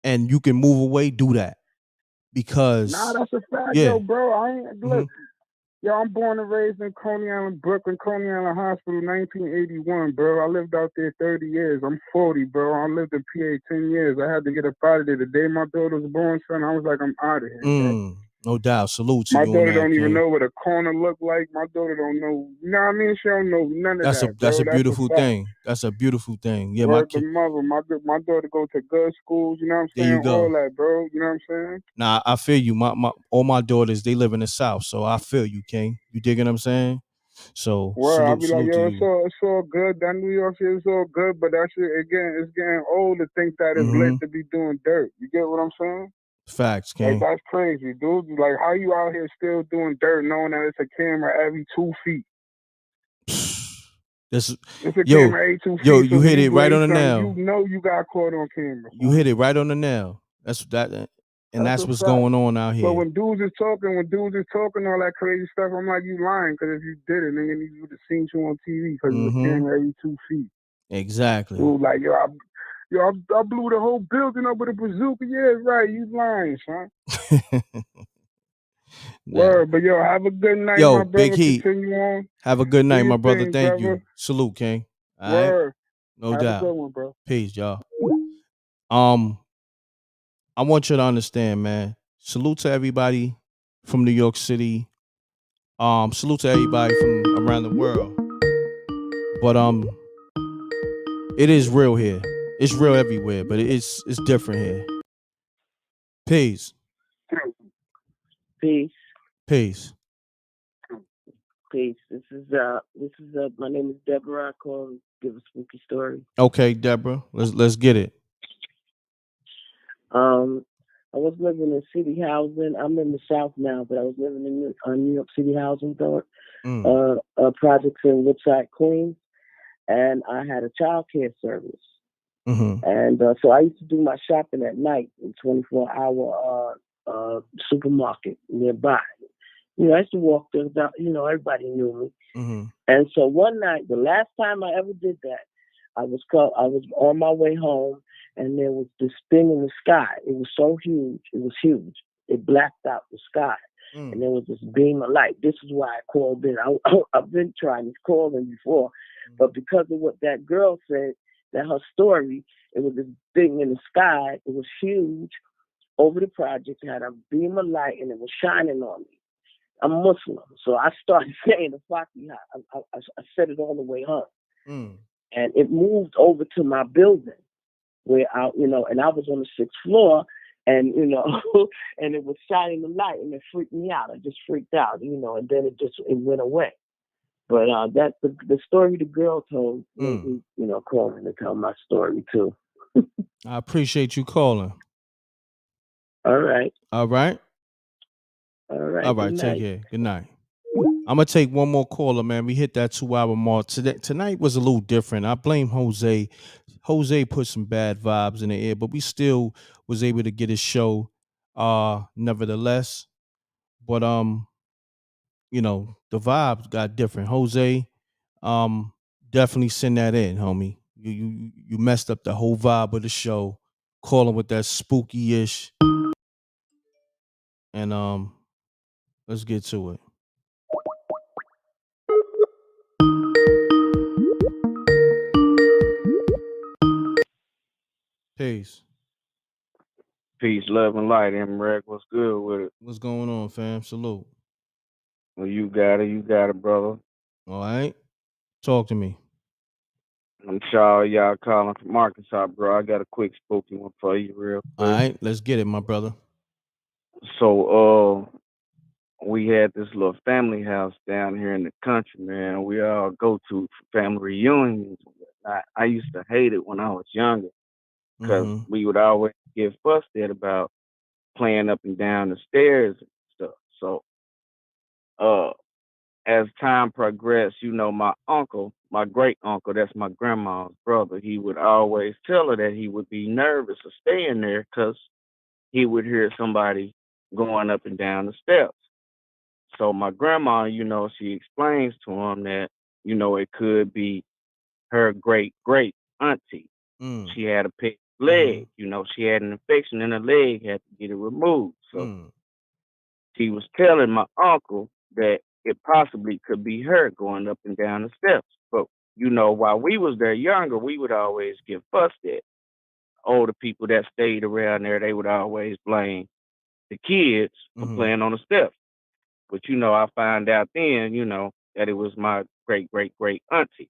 and you can move away, do that. Nah, Because that's a fact, yeah. yo, bro. I ain't look. Yo, I'm born and raised in Coney Island, Brooklyn, Coney Island Hospital, 1981, bro. I lived out there 30 years. I'm 40, bro. I lived in PA 10 years. I had to get up out of there. The day my daughter was born, son, I was like, I'm out of here, bro. No doubt. Salute to My you on daughter that, don't even King. know what a corner look like. My daughter don't know. You know what I mean? She don't know none of that, bro. That's a That's beautiful a fact. thing. That's a beautiful thing. Yeah, my Word to kid. mother. My daughter go to good schools. You know what I'm There saying? you go. All that, bro. You know what I'm saying? Nah, I feel you. All my daughters, they live in the South, so I feel you, King. You digging what I'm saying? So Well, I'll be like, salute to yo, you. it's all good. That New York shit is all good, but that shit again, it's getting old to think that it's lit to be doing dirt. You get what I'm saying? Facts, Like King. that's crazy, dude. Like how you out here still doing dirt, knowing that it's a camera every 2 feet. It's a camera every 2 feet. Yo, so you hit it right on the nail. You know you got caught on camera. You hit it right on the nail. That's That's what's fact. going on out here. So when dudes is talking all that crazy stuff, I'm like, you lying, because if you did it, nigga, you would have seen you on TV because it's a camera every 2 feet. Exactly. Dude, like, I blew the whole building up with a bazooka. Yeah, right. You lying, son. Word, but yo, have a good night, my brother. Big heat. Continue on. Have a good night, Do my your brother. thing, Thank brother. you. Salute, King. All Word. right. No have doubt. a good one, bro. Peace, y'all. I want you to understand, man. Salute to everybody from New York City. Salute to everybody from around the world. But it is real here. It's real everywhere, but it's different here. Peace. Peace. Peace. Peace. This is my name is Deborah. I call and give a spooky story. Okay, Deborah. Let's get it. I was living in city housing. I'm in the South now, but I was living in New York City housing projects in Woodside, Queens, and I had a child care service. And so I used to do my shopping at night in 24-hour supermarket nearby. You know, I used to walk there. Everybody knew me. And so one night, the last time I ever did that, I was on my way home, and there was this thing in the sky. It was so huge. It was huge. It blacked out the sky, and there was this beam of light. This is why I called in. I've been trying to call in before, but because of what that girl said, that her story, it was this thing in the sky. It was huge over the project. It had a beam of light, and it was shining on me. I'm Muslim, so I started saying the Fatiha. I said it all the way home. And it moved over to my building where and I was on the 6th floor, and and it was shining the light, and it freaked me out. I just freaked out, and then it went away. But that's the story the girl told me, calling to tell my story too. I appreciate you calling. All right. All right. All right. All right. Take care. Good night. I'm gonna take one more caller, man. We hit that 2-hour mark. Tonight was a little different. I blame Jose. Jose put some bad vibes in the air, but we still was able to get his show nevertheless. But the vibes got different. Jose, definitely send that in, homie. You messed up the whole vibe of the show, calling with that spooky-ish. And let's get to it. Peace. Peace, love, and light, m.reck. What's good with it? What's going on, fam? Salute. Well, you got it, brother. All right. Talk to me. I'm sure y'all calling from Arkansas, bro. I got a quick spooky one for you real quick. All right, let's get it, my brother. So, we had this little family house down here in the country, man. We all go to family reunions. I used to hate it when I was younger because we would always get fussed at about playing up and down the stairs and stuff. So, as time progressed, my uncle, my great uncle, that's my grandma's brother, he would always tell her that he would be nervous of staying there because he would hear somebody going up and down the steps. So my grandma, she explains to him that, it could be her great great auntie. She had a pet leg, she had an infection in her leg, had to get it removed. So she was telling my uncle that it possibly could be her going up and down the steps. But while we was there younger, we would always get fussed at. Older people that stayed around there, they would always blame the kids for playing on the steps. But I found out then, that it was my great great great auntie.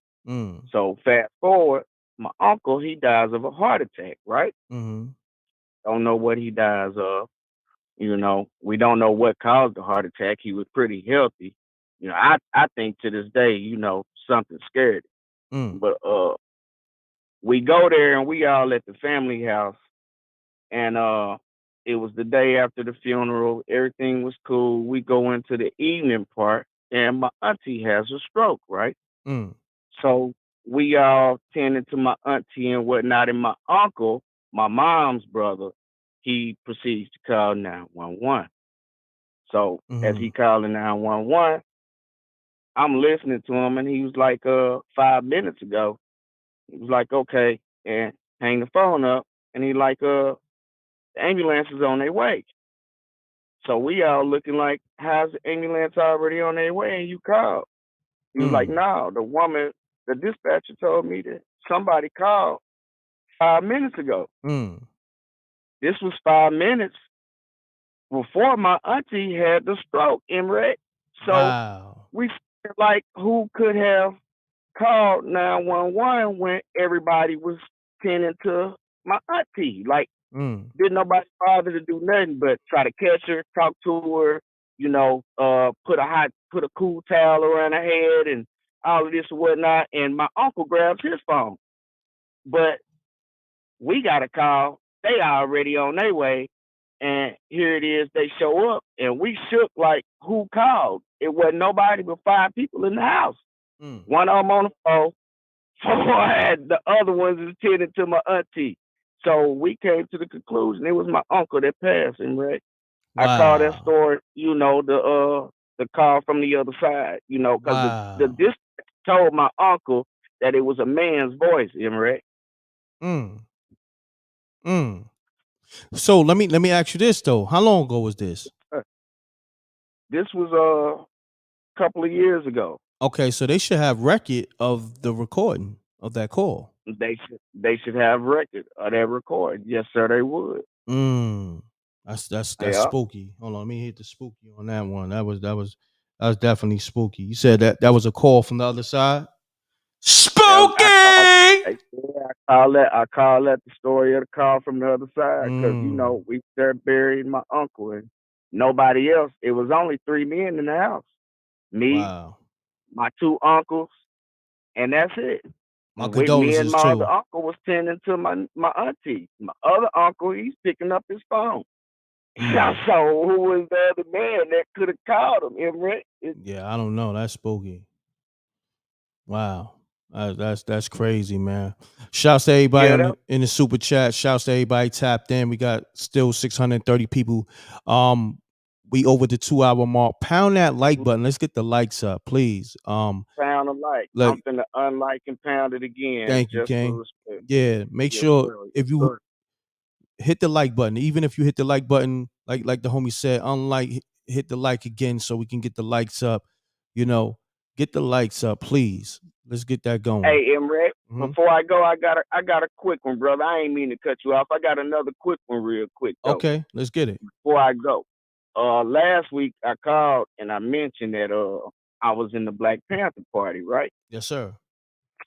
So fast forward, my uncle, he dies of a heart attack, right? Don't know what he dies of. We don't know what caused the heart attack. He was pretty healthy. I think to this day, something scared him. But we go there and we all at the family house, and it was the day after the funeral. Everything was cool. We go into the evening part, and my auntie has a stroke, right? So we all tended to my auntie and whatnot, and my uncle, my mom's brother, he proceeds to call 911. So as he calling 911, I'm listening to him, and he was like, 5 minutes ago, he was like, okay, and hang the phone up, and he like, the ambulance is on their way. So we all looking like, how's the ambulance already on their way and you called? He was like, no, the dispatcher told me that somebody called 5 minutes ago. This was 5 minutes before my auntie had the stroke, m.reck. So we felt like, who could have called 911 when everybody was tending to my auntie? Like, didn't nobody bother to do nothing but try to catch her, talk to her, put a cool towel around her head and all of this and whatnot. And my uncle grabs his phone. But we got a call. They already on their way. And here it is. They show up. And we shook like, who called? It wasn't nobody but 5 people in the house. One of them on the phone. 4 had the other ones is tending to my auntie. So we came to the conclusion it was my uncle that passed him, right? I call that story, the call from the other side, because the dispatch told my uncle that it was a man's voice, m.reck. So let me ask you this though. How long ago was this? This was a couple of years ago. Okay, so they should have record of the recording of that call. They should have record of that recording. Yes, sir, they would. That's spooky. Hold on, let me hit the spooky on that one. That was definitely spooky. You said that was a call from the other side. Spooky. I call that the story of the call from the other side because we there buried my uncle and nobody else. It was only 3 men in the house. Me, my 2 uncles, and that's it. My condolences me and my too. other uncle was tending to my auntie. My other uncle, he's picking up his phone. So who was the other man that could have called him? m.reck? Yeah, I don't know. That's spooky. Wow. That's crazy, man. Shouts to everybody in the super chat. Shouts to everybody tapped in. We got still 630 people. We over the 2-hour mark. Pound that like button. Let's get the likes up, please. Pound a like. I'm finna unlike and pound it again. Thank you, King. Yeah, make sure if you hit the like button, even if you hit the like button, like the homie said, unlike, hit the like again so we can get the likes up. Get the likes up, please. Let's get that going. Hey, m.reck, before I go, I got a quick one, brother. I ain't mean to cut you off. I got another quick one real quick, though. Okay, let's get it. Before I go. Last week I called and I mentioned that I was in the Black Panther Party, right? Yes, sir.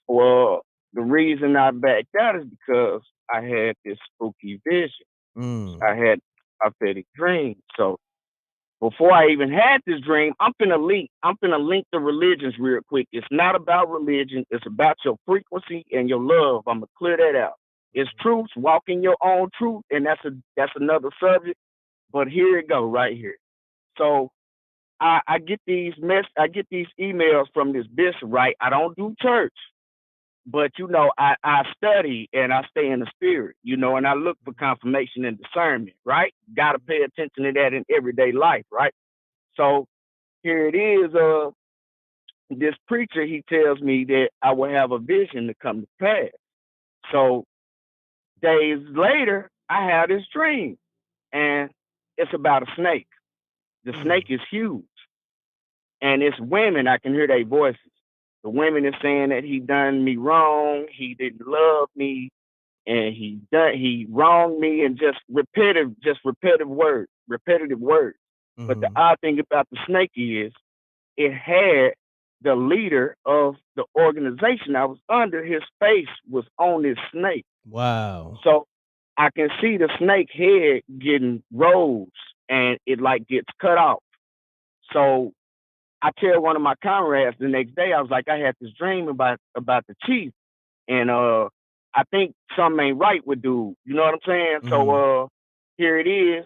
Well, the reason I backed out is because I had this spooky vision. I had a prophetic dream. So before I even had this dream, I'm finna link the religions real quick. It's not about religion. It's about your frequency and your love. I'm gonna clear that out. It's truth, walk in your own truth, and that's another subject. But here it go, right here. So I get these emails from this bishop, right? I don't do church, but I study and I stay in the spirit, and I look for confirmation and discernment, right? Got to pay attention to that in everyday life, right? So here it is. This preacher, he tells me that I will have a vision to come to pass. So days later, I have this dream, and it's about a snake. The snake is huge, and it's women. I can hear their voices. The women are saying that he done me wrong, he didn't love me, and he wronged me, and just repetitive words. But the odd thing about the snake is it had the leader of the organization I was under, his face was on this snake. Wow. So I can see the snake head getting rose and it like gets cut off. So I tell one of my comrades the next day, I was like, I had this dream about the chief, and I think something ain't right with dude. You know what I'm saying? So here it is.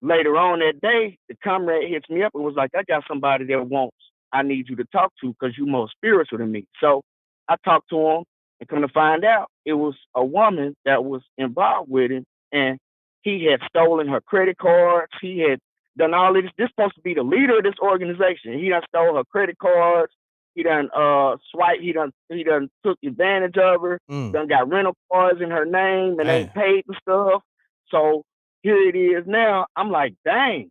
Later on that day, the comrade hits me up and was like, I got somebody that I need you to talk to because you're more spiritual than me. So I talked to him, and come to find out, it was a woman that was involved with him, and he had stolen her credit cards. He had done all of this. This supposed to be the leader of this organization. He done stole her credit cards. He done he done took advantage of her. Done got rental cars in her name and ain't paid and stuff. So here it is now. I'm like, dang.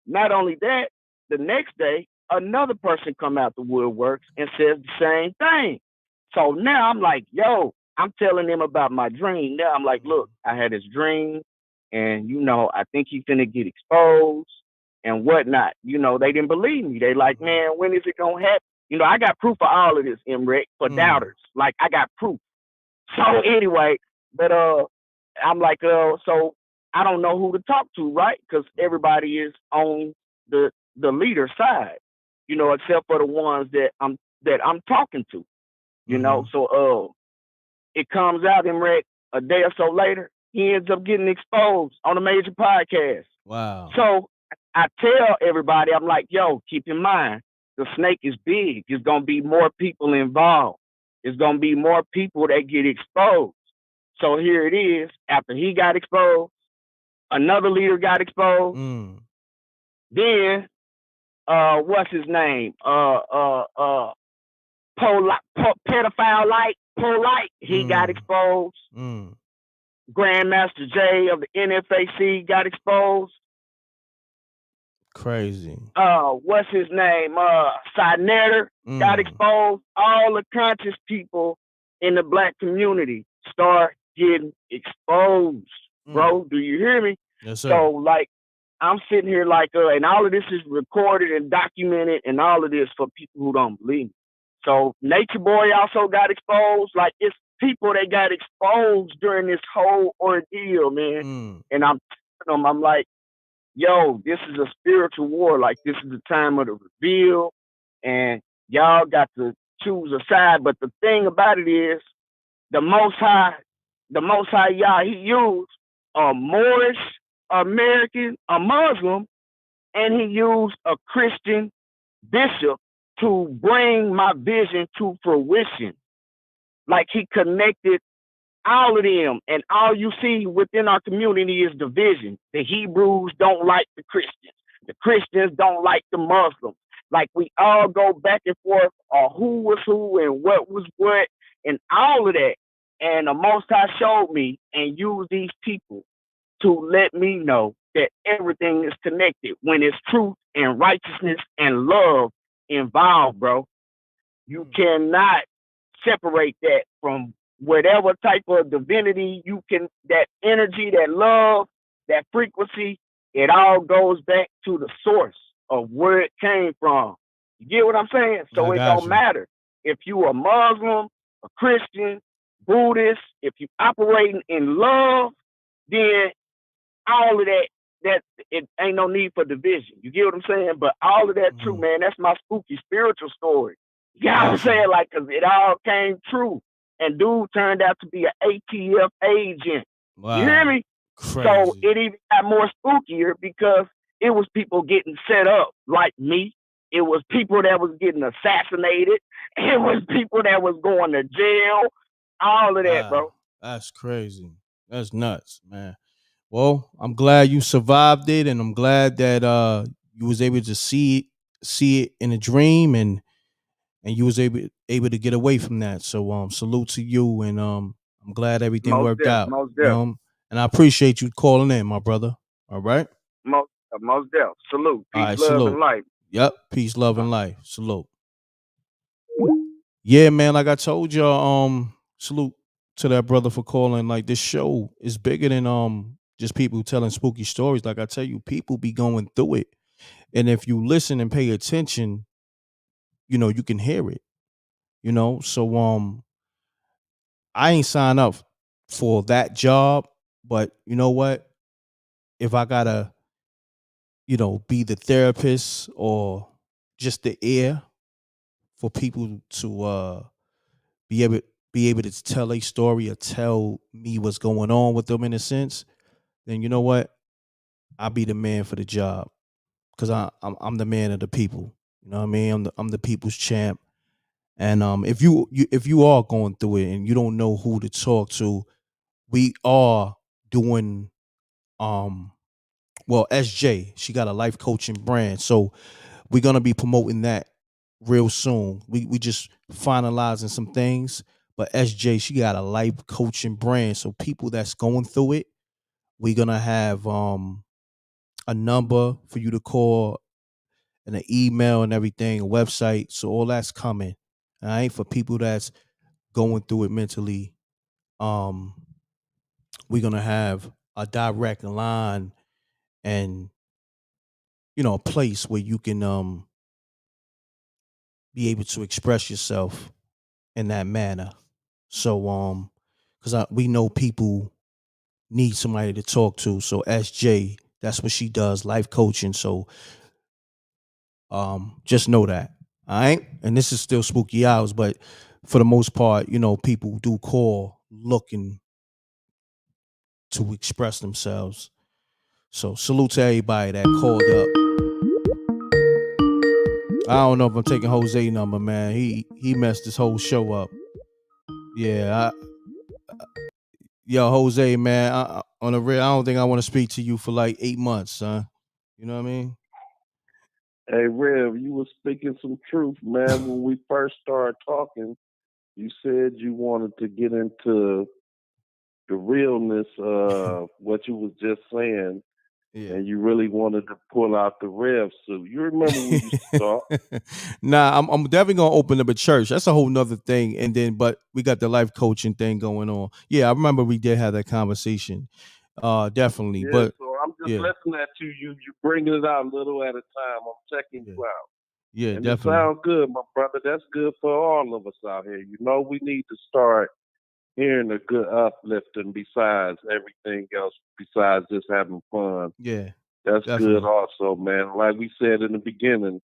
Not only that, the next day, another person come out the woodworks and says the same thing. So now I'm like, yo, I'm telling them about my dream. Now I'm like, look, I had this dream, and I think he's gonna get exposed and whatnot. They didn't believe me. They like, man, when is it gonna happen? I got proof of all of this, m.reck, for doubters. Like, I got proof. So anyway, but I'm like, so I don't know who to talk to, right? Because everybody is on the leader side, except for the ones that I'm talking to, So it comes out, m.reck, a day or so later, he ends up getting exposed on a major podcast. Wow. So I tell everybody, I'm like, yo, keep in mind, the snake is big. There's gonna be more people involved. There's gonna be more people that get exposed. So here it is. After he got exposed, another leader got exposed. Then, what's his name? Pedophile Polite, he got exposed. Grandmaster J of the NFAC got exposed. Crazy. What's his name? Sinetter got exposed. All the conscious people in the black community start getting exposed, bro. Do you hear me? Yes, sir. So, like, I'm sitting here like, and all of this is recorded and documented, and all of this for people who don't believe me. So, Nature Boy also got exposed. Like, it's people that got exposed during this whole ordeal, man. And I'm telling them, I'm like, yo, this is a spiritual war. Like, this is the time of the reveal, and y'all got to choose a side. But the thing about it is, the Most High, Yah, he used a Moorish American, a Muslim, and he used a Christian bishop to bring my vision to fruition. Like, he connected all of them, and all you see within our community is division. The Hebrews don't like the Christians. The Christians don't like the Muslims. Like, we all go back and forth on who was who and what was what and all of that. And the Most High showed me and used these people to let me know that everything is connected when it's truth and righteousness and love involved, bro. You cannot separate that from whatever type of divinity that energy, that love, that frequency, it all goes back to the source of where it came from. You get what I'm saying? So it don't matter if you a Muslim, a Christian, Buddhist, if you operating in love, then all of that it ain't no need for division. You get what I'm saying? But all of that true, man. That's my spooky spiritual story. You know what I'm saying? Like, cause it all came true. And dude turned out to be an ATF agent. Wow. You hear me? Crazy. So it even got more spookier because It was people getting set up like me. It was people that was getting assassinated. It was people that was going to jail. All of that, bro. That's crazy. That's nuts, man. Well, I'm glad you survived it, and I'm glad that you was able to see it in a dream, and you was able to get away from that. So salute to you, and I'm glad everything worked out. Most You know? And I appreciate you calling in, my brother. All right. Most deaf. Salute. All Peace, right, love, salute. and life. Yep. Peace, love, and life. Salute. Yeah, man. Like I told y'all, salute to that brother for calling. Like, this show is bigger than just people telling spooky stories. Like I tell you, people be going through it. And if you listen and pay attention, you can hear it. So I ain't signed up for that job, but you know what? If I gotta, be the therapist or just the ear for people to be able to tell a story or tell me what's going on with them in a sense, then you know what? I'll be the man for the job because I'm the man of the people. You know what I mean? I'm the people's champ. And if you are going through it and you don't know who to talk to, we are doing well, SJ, she got a life coaching brand. So we're gonna be promoting that real soon. We just finalizing some things. But SJ, she got a life coaching brand. So people that's going through it, we're gonna have a number for you to call and an email and everything, a website. So all that's coming. All right. For people that's going through it mentally. Um, we're gonna have a direct line and a place where you can be able to express yourself in that manner. So because we know people need somebody to talk to. So SJ, that's what she does, life coaching. So just know that. All right. And this is still spooky hours, but for the most part, people do call looking to express themselves. So salute to everybody that called up. I don't know if I'm taking Jose number, man. He messed this whole show up. Yeah, yo, Jose, man. On the real, I don't think I want to speak to you for like 8 months, son. You know what I mean? Hey, Rev, you was speaking some truth, man. When we first started talking, you said you wanted to get into the realness of what you was just saying. Yeah. And you really wanted to pull out the Rev suit. You remember we used to talk? Nah, I'm definitely gonna open up a church. That's a whole nother thing. And then, but we got the life coaching thing going on. Yeah, I remember we did have that conversation. Definitely. Yeah, but so I'm just listening at you. You bringing it out a little at a time. I'm checking you out. Yeah, and definitely. It sounds good, my brother. That's good for all of us out here. We need to start hearing the good uplifting besides everything else, besides just having fun. Yeah. That's definitely. good also, man. Like we said in the beginning,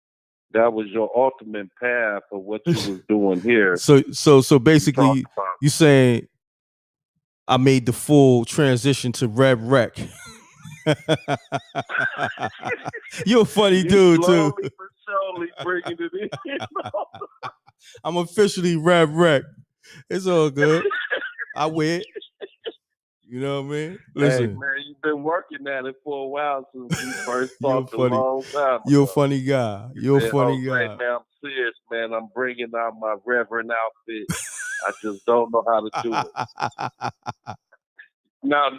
that was your ultimate path of what you was doing here. So basically you saying I made the full transition to m.reck. You're a funny dude too. Slowly but surely bringing it in. I'm officially m.reck. It's all good. I win. You know what I mean? Listen. Hey man, you've been working at it for a while since we first talked a long time ago. You're a funny guy. You're a funny guy. Man, I'm serious, man. I'm bringing out my Reverend outfit. I just don't know how to do it. Now,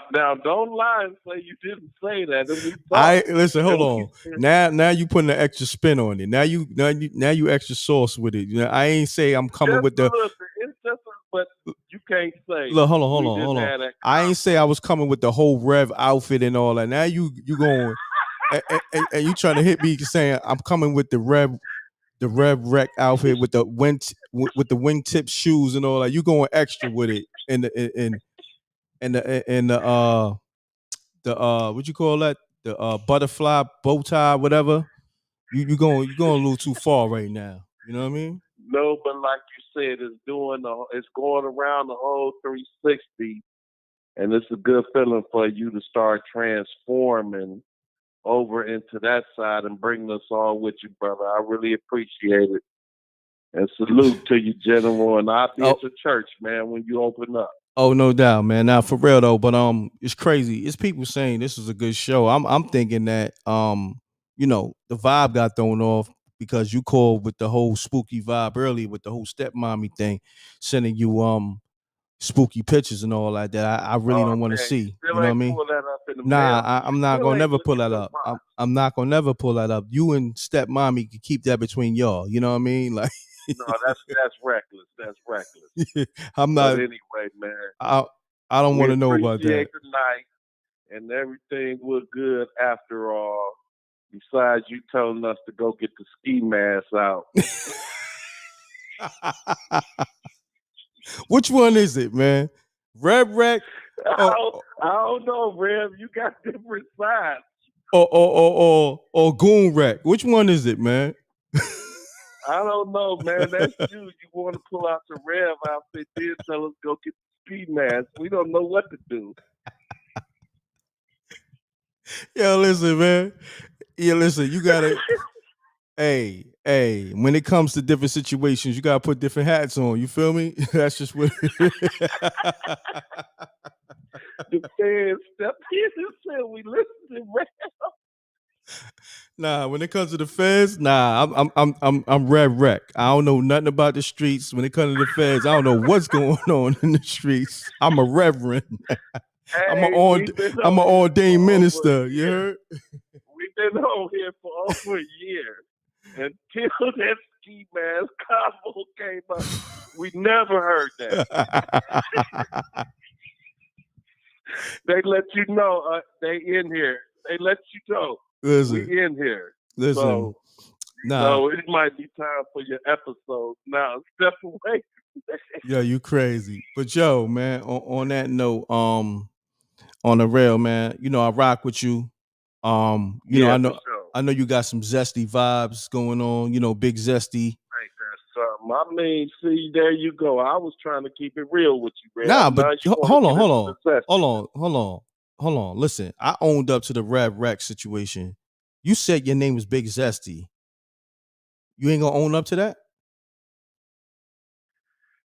don't lie and say you didn't say that. And we listen. Hold on. Now you putting an extra spin on it. Now you extra sauce with it. I ain't say I'm coming just with the. It's just, but you can't say. Look, hold on. I ain't say I was coming with the whole Rev outfit and all that. Now you going and you trying to hit me saying I'm coming with the m.reck outfit with the wingtip shoes and all that. You going extra with it and the what you call that? The butterfly bow tie, whatever. You going a little too far right now. You know what I mean? No, but like you said, it's going around the whole 360, and it's a good feeling for you to start transforming over into that side and bringing us all with you, brother. I really appreciate it. And salute to you, General. And I'll be at your church, man, when you open up. Oh, no doubt, man. Now for real though, but it's crazy. It's people saying this is a good show. I'm thinking that the vibe got thrown off because you called with the whole spooky vibe earlier with the whole stepmommy thing, sending you spooky pictures and all like that. I really don't want to see. Still You know what I ain't mean? pull that up in the Nah, mail. I'm not gonna never pull that up. I'm not gonna never pull that up. You and stepmommy can keep that between y'all. You know what I mean? Like, No, that's reckless. That's reckless. I'm But not. anyway, man. I don't want to know about that. We appreciate the night, and everything was good after all. Besides you telling us to go get the ski mask out. Which one is it, man? m.reck? I don't know, Rev. You got different sides. Or goon-reck? Which one is it, man? I don't know, man. That's you. You want to pull out the Rev outfit, then tell us go get the ski mask. We don't know what to do. Yo, listen, man. Yeah, listen, you gotta hey, when it comes to different situations, you gotta put different hats on. You feel me? That's just what the fans stepped in and said we listen to Rev. Nah, when it comes to the feds, nah, I'm m.reck. I don't know nothing about the streets. When it comes to the feds, I don't know what's going on in the streets. I'm a reverend. I'm an ordained minister. You heard? We've been on here for over a year. Until that ski mask combo came up, we never heard that. They let you know they in here. They let you know we in here. Listen, so, nah. it might be time for your episode now. Step away. Yo, you crazy. But yo, man, on that note, on the rail, man, I rock with you. Yeah, I know you got some zesty vibes going on, big zesty. I mean, see, there you go. I was trying to keep it real with you, Red. Nah, but hold on. Listen, I owned up to the m.reck situation. You said your name was Big Zesty. You ain't gonna own up to that?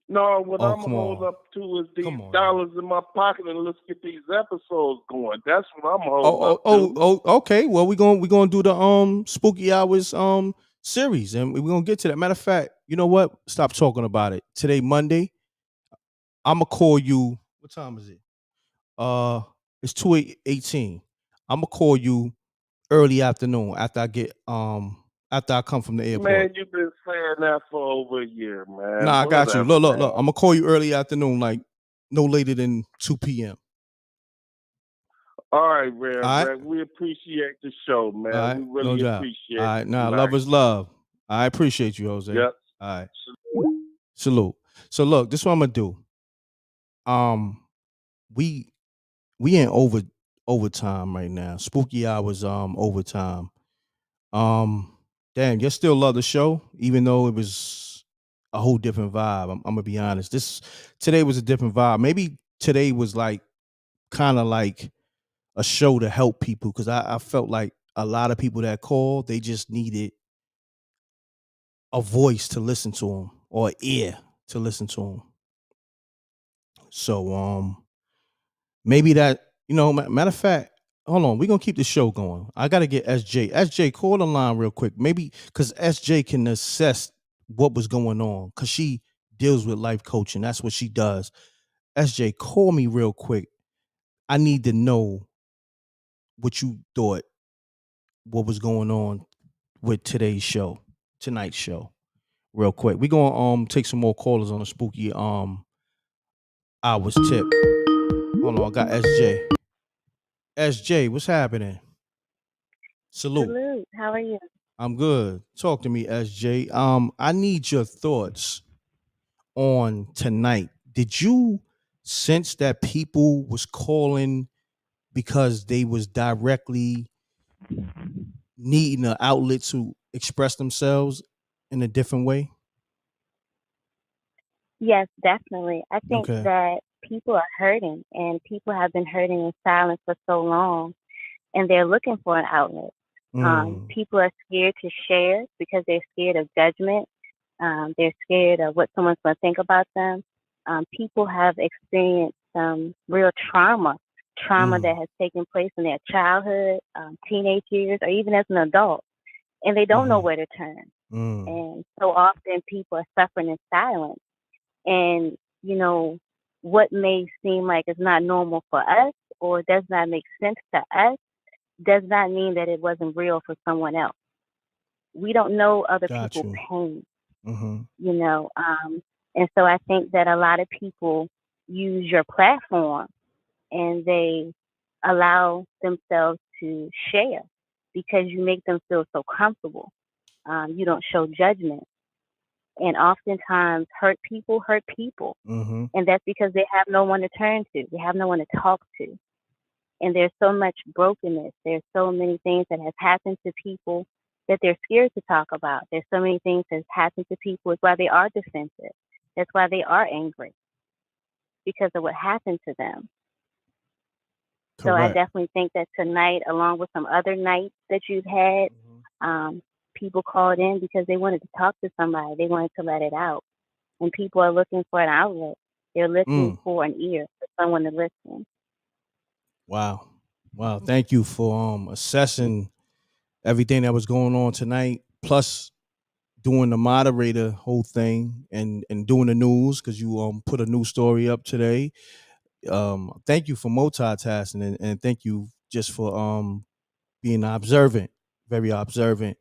No, what I'm gonna hold up to is these dollars in my pocket and let's get these episodes going. That's what I'm holding up to. Okay. Well, we're gonna do the Spooky Hours series, and we're gonna get to that. Matter of fact, you know what? Stop talking about it. Today, Monday. I'm gonna call you. What time is it? It's 2:18. I'm gonna call you early afternoon after I come from the airport. Man, you've been saying that for over a year, man. Nah, I got you. Look. I'm gonna call you early afternoon, like no later than 2 p.m. All right, Rev. We appreciate the show, man. Right. We really appreciate it. All right, now love is love. I appreciate you, Jose. Yep. All right. Salute. So look, this is what I'm gonna do. We in overtime right now. Spooky Hours overtime. Damn, you still love the show, even though it was a whole different vibe. I'm gonna be honest. Today was a different vibe. Maybe today was like kind of like a show to help people because I felt like a lot of people that called, they just needed a voice to listen to them or an ear to listen to them. So maybe that, matter of fact, hold on, we're gonna keep the show going. I gotta get SJ, call the line real quick, maybe because SJ can assess what was going on because she deals with life coaching. That's what she does. SJ, call me real quick. I need to know what you thought, what was going on with tonight's show, real quick. We're gonna take some more callers on the Spooky Hours tip. Hold on, I got SJ. SJ, what's happening? Salute. How are you? I'm good. Talk to me, SJ. I need your thoughts on tonight. Did you sense that people was calling because they was directly needing an outlet to express themselves in a different way? Yes, definitely. I think Okay. that people are hurting, and people have been hurting in silence for so long. and they're looking for an outlet. People are scared to share because they're scared of judgment. They're scared of what someone's going to think about them. People have experienced some real trauma that has taken place in their childhood, teenage years, or even as an adult, and they don't know where to turn. And so often people are suffering in silence. And, what may seem like it's not normal for us or does not make sense to us does not mean that it wasn't real for someone else. We don't know other people's pain, and so I think that a lot of people use your platform and they allow themselves to share because you make them feel so comfortable. You don't show judgment. And oftentimes hurt people, and that's because they have no one to turn to. They have no one to talk to. And there's so much brokenness. There's so many things that have happened to people that they're scared to talk about. There's so many things that have happened to people. It's why they are defensive. That's why they are angry, because of what happened to them. Correct. So I definitely think that tonight, along with some other nights that you've had, people called in because they wanted to talk to somebody. They wanted to let it out. And people are looking for an outlet. They're looking for an ear, for someone to listen. Wow. Thank you for assessing everything that was going on tonight, plus doing the moderator whole thing and doing the news, because you put a news story up today. Thank you for multitasking and thank you just for being observant, very observant.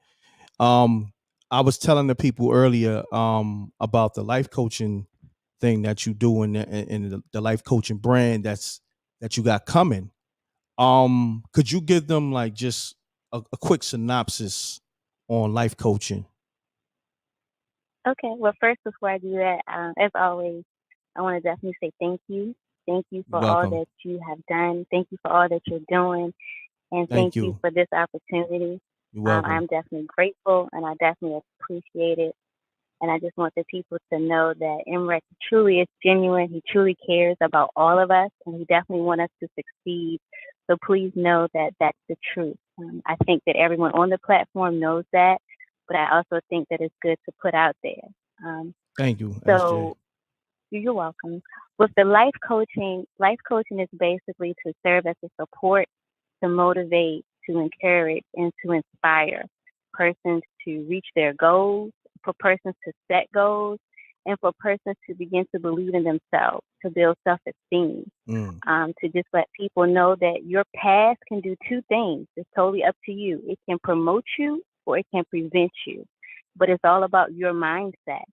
I was telling the people earlier about the life coaching thing that you do in the life coaching brand that you got coming. Could you give them like just a quick synopsis on life coaching? Okay. Well, first, before I do that, as always, I want to definitely say thank you. Thank you for all that you have done. Thank you for all that you're doing. And thank you for this opportunity. You're welcome. I'm definitely grateful and I definitely appreciate it. And I just want the people to know that m.reck truly is genuine. He truly cares about all of us and he definitely wants us to succeed. So please know that that's the truth. I think that everyone on the platform knows that, but I also think that it's good to put out there. Thank you. So you're welcome. With the life coaching is basically to serve as a support, to motivate, to encourage, and to inspire persons to reach their goals, for persons to set goals, and for persons to begin to believe in themselves, to build self-esteem, to just let people know that your path can do two things. It's totally up to you. It can promote you or it can prevent you, but it's all about your mindset.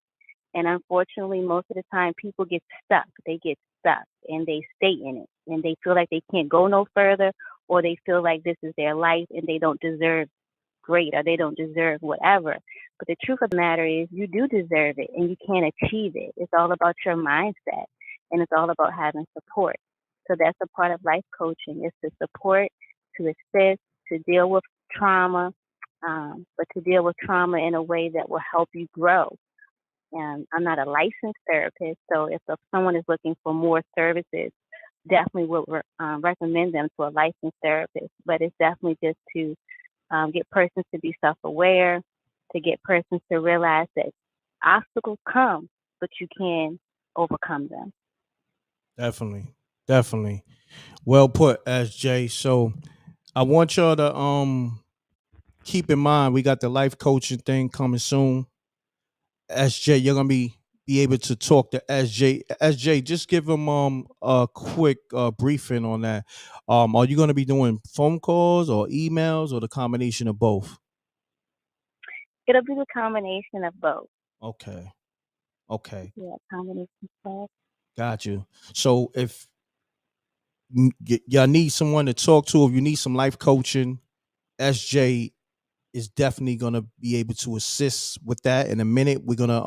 And unfortunately, most of the time people get stuck. They get stuck and they stay in it and they feel like they can't go no further, or they feel like this is their life and they don't deserve great or they don't deserve whatever. But the truth of the matter is you do deserve it and you can achieve it. It's all about your mindset and it's all about having support. So that's a part of life coaching, is to support, to assist, to deal with trauma, but to deal with trauma in a way that will help you grow. And I'm not a licensed therapist, so if someone is looking for more services, definitely would recommend them to a licensed therapist. But it's definitely just to get persons to be self-aware, to get persons to realize that obstacles come, but you can overcome them. Definitely. Well put, SJ. So I want y'all to keep in mind we got the life coaching thing coming soon. SJ, you're gonna be able to talk to SJ. SJ, just give him a quick briefing on that. Are you gonna be doing phone calls or emails or the combination of both? It'll be the combination of both. Okay. Yeah, combination of both. Got you. So if y'all need someone to talk to, if you need some life coaching, SJ is definitely gonna be able to assist with that. In a minute, we're gonna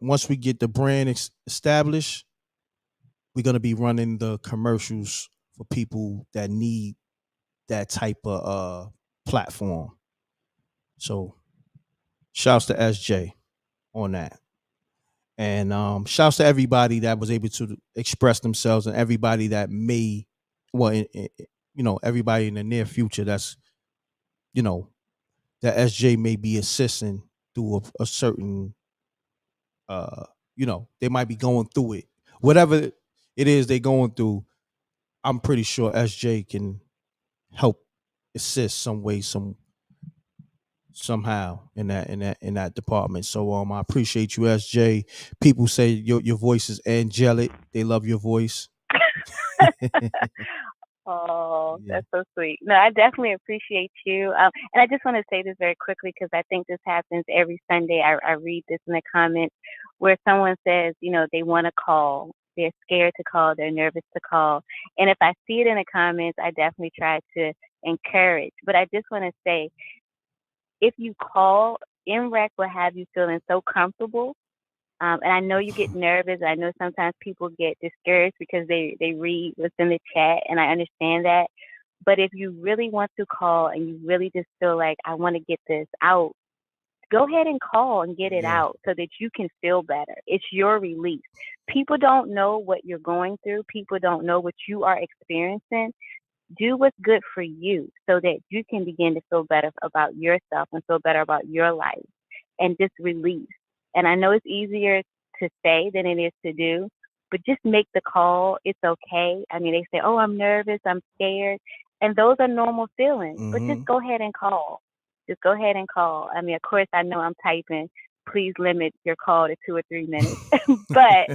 once we get the brand established, we're gonna be running the commercials for people that need that type of platform. So shouts to SJ on that. And shouts to everybody that was able to express themselves and everybody that may well, everybody in the near future that's, that SJ may be assisting through a certain, they might be going through it. Whatever it is they're going through, I'm pretty sure SJ can help assist some way, somehow in that department. So I appreciate you, SJ. People say your voice is angelic. They love your voice. Oh, that's so sweet. No, I definitely appreciate you. And I just want to say this very quickly because I think this happens every Sunday. I read this in the comments where someone says, they want to call. They're scared to call. They're nervous to call. And if I see it in the comments, I definitely try to encourage. But I just want to say, if you call, m.reck will have you feeling so comfortable. And I know you get nervous. I know sometimes people get discouraged because they read what's in the chat, and I understand that. But if you really want to call and you really just feel like, I want to get this out, go ahead and call and get it out so that you can feel better. It's your release. People don't know what you're going through. People don't know what you are experiencing. Do what's good for you so that you can begin to feel better about yourself and feel better about your life and just release. And I know it's easier to say than it is to do, but just make the call. It's okay. I mean, they say, oh, I'm nervous, I'm scared. And those are normal feelings, but just go ahead and call. Just go ahead and call. I mean, of course, I know I'm typing. Please limit your call to 2 or 3 minutes. But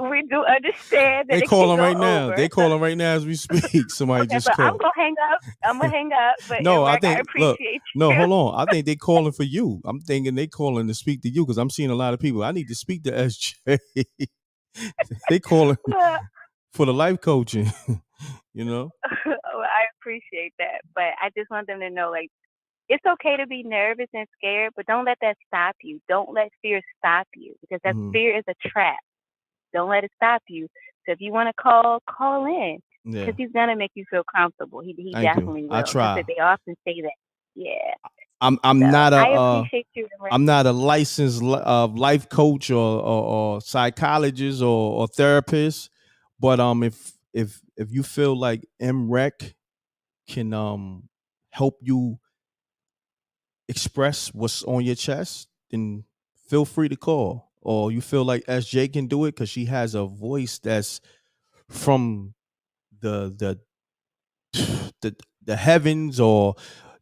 we do understand that they it calling can go right now. over. They calling right now as we speak. Somebody Okay, just but called. I'm gonna hang up. But No, I think. appreciate you. No, hold on. I think they calling for you. I'm thinking they calling to speak to you because I'm seeing a lot of people. I need to speak to SJ. They calling for the life coaching. Well, I appreciate that, but I just want them to know, like, it's okay to be nervous and scared, but don't let that stop you. Don't let fear stop you because that fear is a trap. Don't let it stop you. So if you want to call in because he's gonna make you feel comfortable. He definitely will. I try. They often say that. Yeah. I'm So not I appreciate you. I'm not a licensed life coach or psychologist or therapist, but if you feel like m.reck can help you express what's on your chest, then feel free to call. Or you feel like SJ can do it because she has a voice that's from the the heavens. Or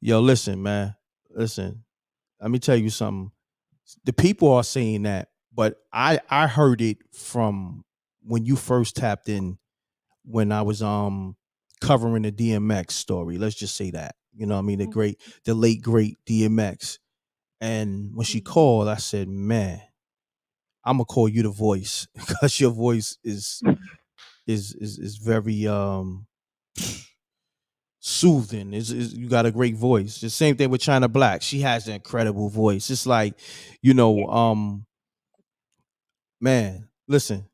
listen, man, listen. Let me tell you something. The people are saying that, but I heard it from when you first tapped in, when I was covering the DMX story. Let's just say that. You know what I mean? The late great DMX. And when she called, I said, man, I'm gonna call you the voice because your voice is very soothing. You got a great voice. The same thing with China Black. She has an incredible voice. It's like, man, listen,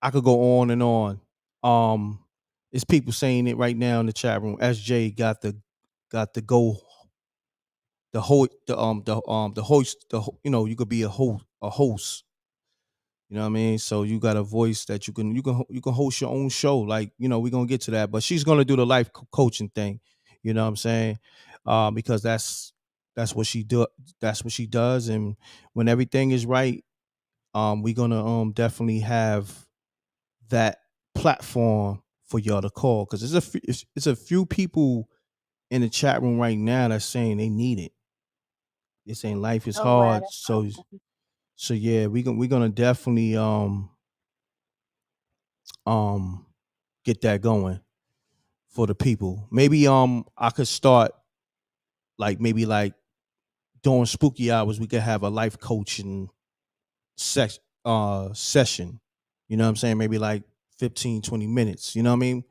I could go on and on. It's people saying it right now in the chat room. SJ got the go, the whole the host, you could be a host. You know what I mean? So you got a voice that you can host your own show. Like, we're gonna get to that, but she's gonna do the life coaching thing. You know what I'm saying? Because that's what she do. That's what she does. And when everything is right, we're gonna definitely have that platform for y'all to call, because it's a few people in the chat room right now that's saying they need it. They're saying life is hard. So yeah, we're gonna definitely get that going for the people. Maybe I could start maybe during spooky hours we could have a life coaching session. You know what I'm saying? Maybe 15, 20 minutes, you know what I mean?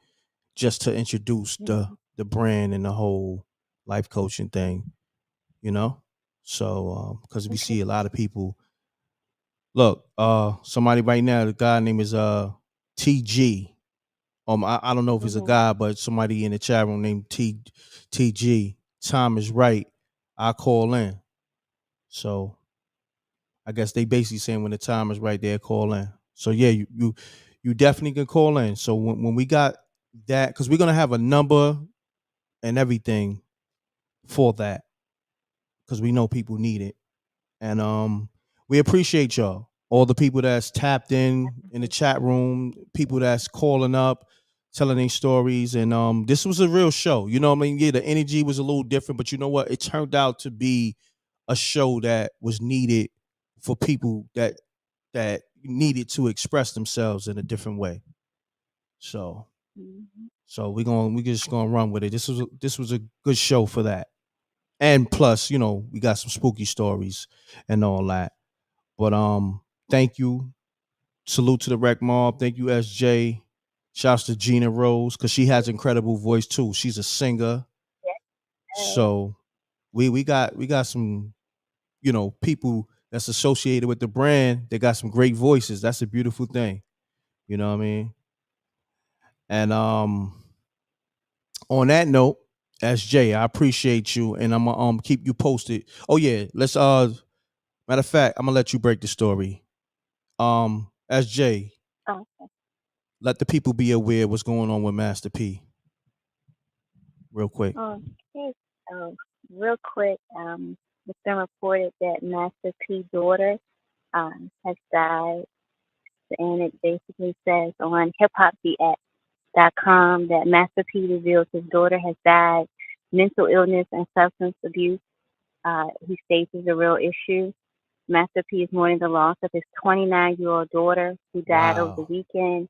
Just to introduce the brand and the whole life coaching thing, So because we see a lot of people. Look, somebody right now, the guy name is TG. I don't know if it's a guy, but somebody in the chat room named TG. Time is right. I call in. So I guess they basically saying when the time is right, they'll call in. So yeah, you definitely can call in. So when we got that, because we're gonna have a number and everything for that, because we know people need it. And we appreciate y'all, all the people that's tapped in the chat room, people that's calling up, telling their stories. And this was a real show. You know what I mean? Yeah, the energy was a little different, but you know what? It turned out to be a show that was needed for people that needed to express themselves in a different way. So we just gonna run with it. This was a good show for that. And plus, you know, we got some spooky stories and all that. But thank you. Salute to the Rec Mob. Thank you, SJ. Shouts to Gina Rose, because she has incredible voice too. She's a singer. So we got some, you know, people that's associated with the brand. They got some great voices. That's a beautiful thing. You know what I mean? And on that note, SJ, I appreciate you, and I'm gonna keep you posted. Oh yeah, let's matter of fact, I'm gonna let you break the story. SJ, Oh, let the people be aware what's going on with Master P. Real quick. okay. So, real quick, it's been reported that Master P's daughter has died, and it basically says on hiphopdx.com that Master P reveals his daughter has died. Mental illness and substance abuse, he states, is a real issue. Master P is mourning the loss of his 29-year-old daughter who died over the weekend.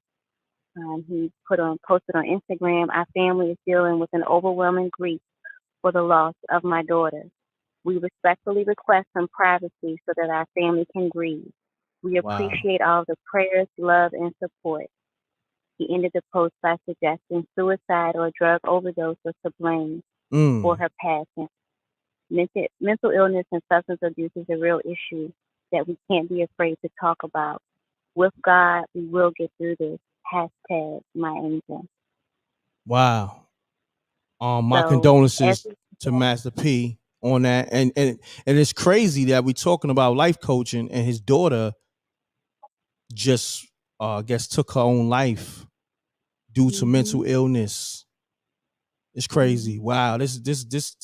He posted on Instagram, "Our family is dealing with an overwhelming grief for the loss of my daughter. We respectfully request some privacy so that our family can grieve. We appreciate all the prayers, love, and support." He ended the post by suggesting suicide or drug overdose was to blame for her passing. Mental illness and substance abuse is a real issue that we can't be afraid to talk about. With God, we will get through this. Hashtag my angel. Wow. My So, condolences to Master P on that. And it's crazy that we're talking about life coaching, and his daughter just I guess took her own life due to mental illness. It's crazy. Wow. This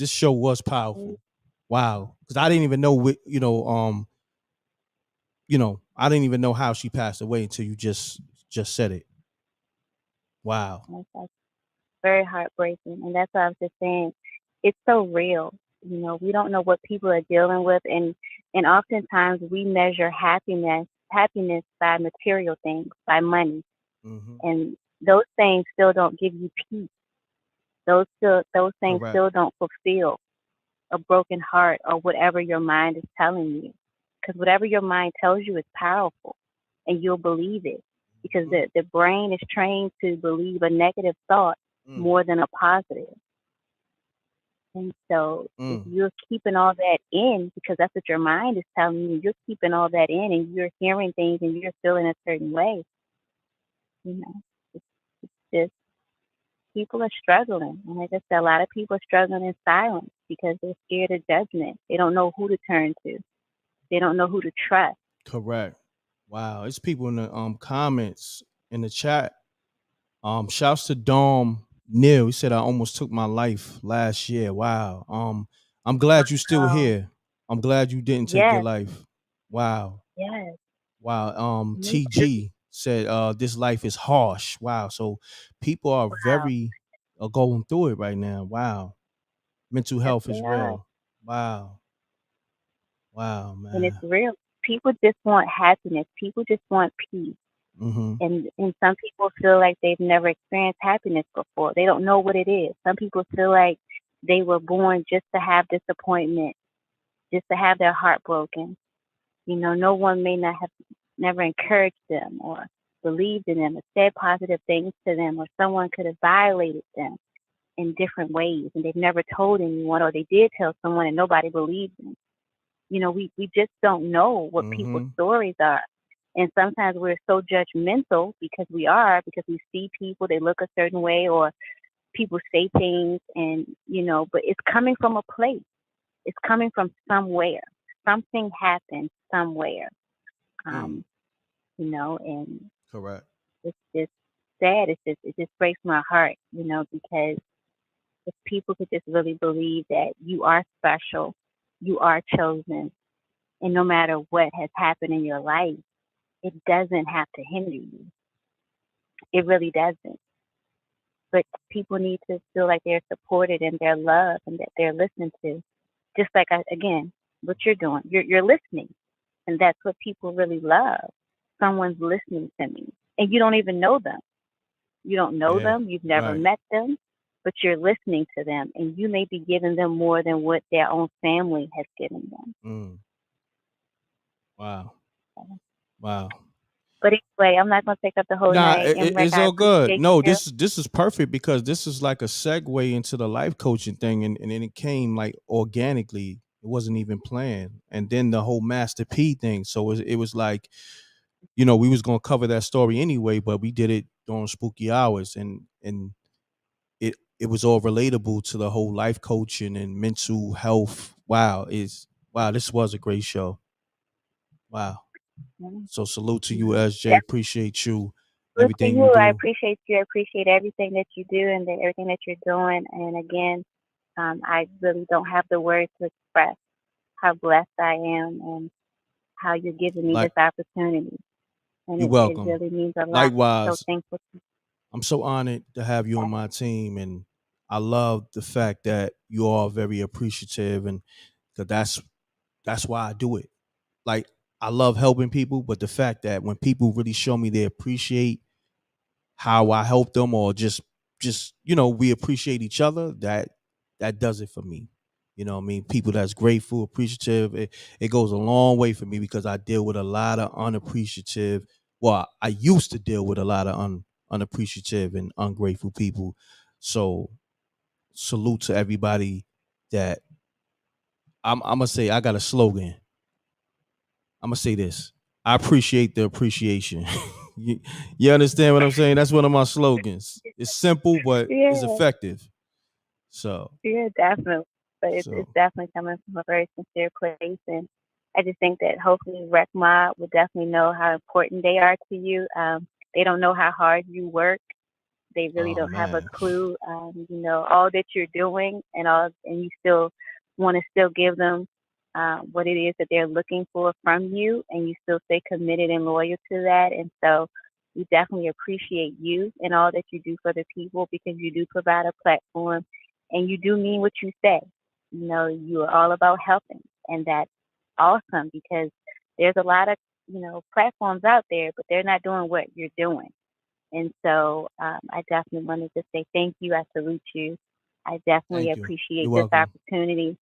show was powerful. Wow. Because I didn't even know I didn't even know how she passed away until you just said it. Wow. That's very heartbreaking. And that's what I was just saying. It's so real. You know, we don't know what people are dealing with, and oftentimes we measure happiness by material things, by money. And those things still don't give you peace. Those things still don't fulfill a broken heart or whatever your mind is telling you. Because whatever your mind tells you is powerful, and you'll believe it. Because the brain is trained to believe a negative thought more than a positive. And so if you're keeping all that in, because that's what your mind is telling you, you're keeping all that in and you're hearing things and you're feeling a certain way, you know, it's just, people are struggling. And like I said, a lot of people are struggling in silence because they're scared of judgment. They don't know who to turn to. They don't know who to trust. Correct. Wow. It's people in the comments in the chat. Shouts to Dom Neil. He said I almost took my life last year. Wow. I'm glad you're still here. I'm glad you didn't take your life. Wow. Yes. Wow. TG said this life is harsh. Wow. So people are very going through it right now. Wow. Mental health is real. Wow. Wow, man. And it's real. People just want happiness. People just want peace. And some people feel like they've never experienced happiness before. They don't know what it is. Some people feel like they were born just to have disappointment, just to have their heart broken. You know, no one may not have never encouraged them or believed in them or said positive things to them, or someone could have violated them in different ways and they've never told anyone, or they did tell someone and nobody believed them. You know, we just don't know what people's stories are. And sometimes we're so judgmental because we see people, they look a certain way, or people say things, and, you know, but it's coming from a place. It's coming from somewhere. Something happened somewhere. You know, and correct. It's sad. It just breaks my heart, because if people could just really believe that you are special, you are chosen, and no matter what has happened in your life, it doesn't have to hinder you. It really doesn't. But people need to feel like they're supported and they're loved and that they're listened to. Just like, again, what you're doing. You're listening. And that's what people really love. Someone's listening to me. And you don't even know them. You don't know them. You've never met them. But you're listening to them. And you may be giving them more than what their own family has given them. Wow. Wow. But anyway, I'm not going to take up the whole night. m.reck, It's I all good. appreciate No, you. this is perfect because this is like a segue into the life coaching thing, and then it came like organically. It wasn't even planned, and then the whole Master P thing. So it was like, we was gonna cover that story anyway, but we did it during spooky hours, and it was all relatable to the whole life coaching and mental health. Wow, this was a great show. Wow. So salute to you, SJ. Appreciate you, Salute to everything you. you I do. appreciate you. I appreciate everything that you do and everything that you're doing. And again, I really don't have the words to express how blessed I am and how you're giving me this opportunity. And You're it welcome. really means a lot. I'm so Likewise, thankful. I'm so honored to have you on my team, and I love the fact that you are very appreciative, and because that's why I do it. Like, I love helping people, but the fact that when people really show me they appreciate how I help them, or just we appreciate each other, that does it for me. You know what I mean? People that's grateful, appreciative, it goes a long way for me because I deal with a lot of unappreciative. Well, I used to deal with a lot of unappreciative and ungrateful people. So salute to everybody that I'm gonna say. I got a slogan. I'm gonna say this. I appreciate the appreciation. you understand what I'm saying? That's one of my slogans. It's simple, but it's Yeah, effective. So yeah, definitely. But it's so definitely coming from a very sincere place. And I just think that hopefully Rec Mob will definitely know how important they are to you. They don't know how hard you work. They really oh don't have a man. clue, all that you're doing and you still want to still give them what it is that they're looking for from you, and you still stay committed and loyal to that. And so we definitely appreciate you and all that you do for the people, because you do provide a platform and you do mean what you say. You are all about helping, and that's awesome because there's a lot of, platforms out there, but they're not doing what you're doing. And so I definitely wanted to say thank you. I salute you. I definitely Thank you. appreciate You're this welcome. opportunity.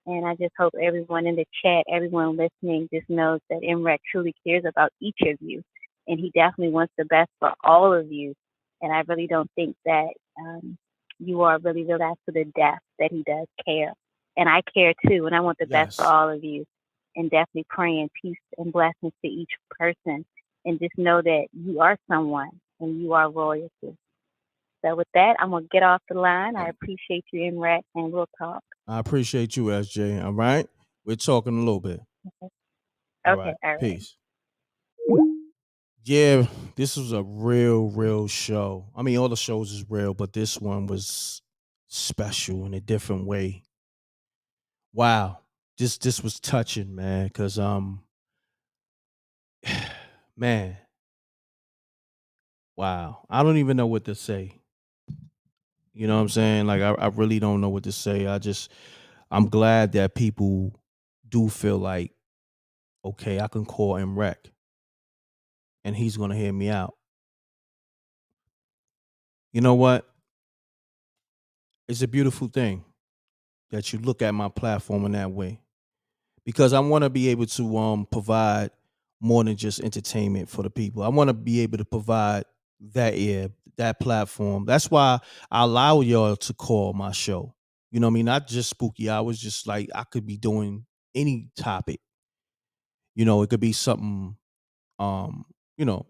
And I just hope everyone in the chat, everyone listening, just knows that m.reck truly cares about each of you. And he definitely wants the best for all of you. And I really don't think that you are really realized to the depth that he does care. And I care too. And I want the best for Yes. all of you. And definitely praying peace and blessings to each person. And just know that you are someone and you are royalty. So with that, I'm going to get off the line. I appreciate you, m.reck, and we'll talk. I appreciate you, SJ. All right. We're talking a little bit. All Okay, right. all right. Peace. Yeah, this was a real show. I mean, all the shows is real, but this one was special in a different way. Wow. This was touching, man, cuz man, wow. I don't even know what to say. You know what I'm saying? Like I really don't know what to say. I'm glad that people do feel like, okay, I can call m.reck and he's gonna hear me out. You know what? It's a beautiful thing that you look at my platform in that way. Because I want to be able to provide more than just entertainment for the people. I want to be able to provide that ear, that platform. That's why I allow y'all to call my show. You know what I mean? Not just spooky hours, just like I could be doing any topic. It could be something um, you know,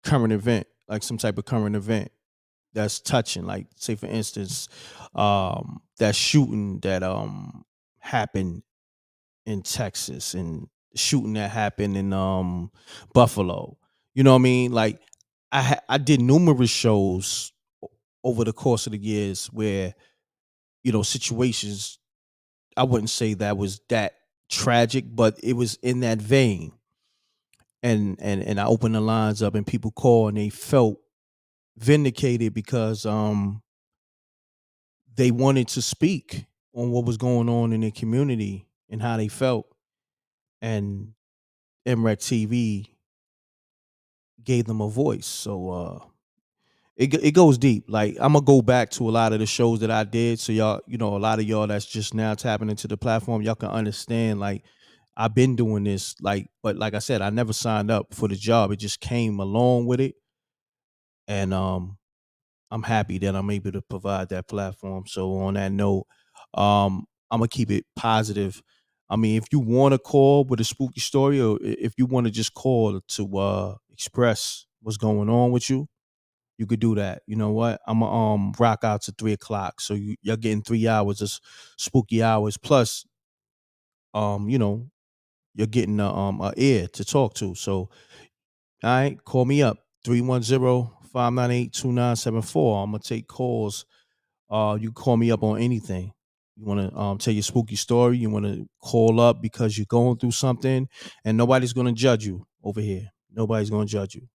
current event, like some type of current event that's touching. Like say for instance, that shooting that happened in Texas and shooting that happened in Buffalo. You know what I mean? Like I did numerous shows over the course of the years where, situations, I wouldn't say that was that tragic, but it was in that vein. And I opened the lines up and people called and they felt vindicated because they wanted to speak on what was going on in their community and how they felt. And m.reck.tv gave them a voice. So it goes deep. Like, I'm gonna go back to a lot of the shows that I did, so y'all, a lot of y'all that's just now tapping into the platform, y'all can understand. Like, I've been doing this, but like I said, I never signed up for the job. It just came along with it, and I'm happy that I'm able to provide that platform. So on that note, I'm gonna keep it positive. I mean, if you want to call with a spooky story, or if you want to just call to express what's going on with you, you could do that. You know what? I'm gonna rock out to 3:00. So you're getting 3 hours of spooky hours plus, you're getting a ear to talk to. So, all right, call me up 310-598-2974. I'm gonna take calls. You call me up on anything. You want to tell your spooky story. You want to call up because you're going through something, and nobody's gonna judge you over here. Nobody's gonna judge you.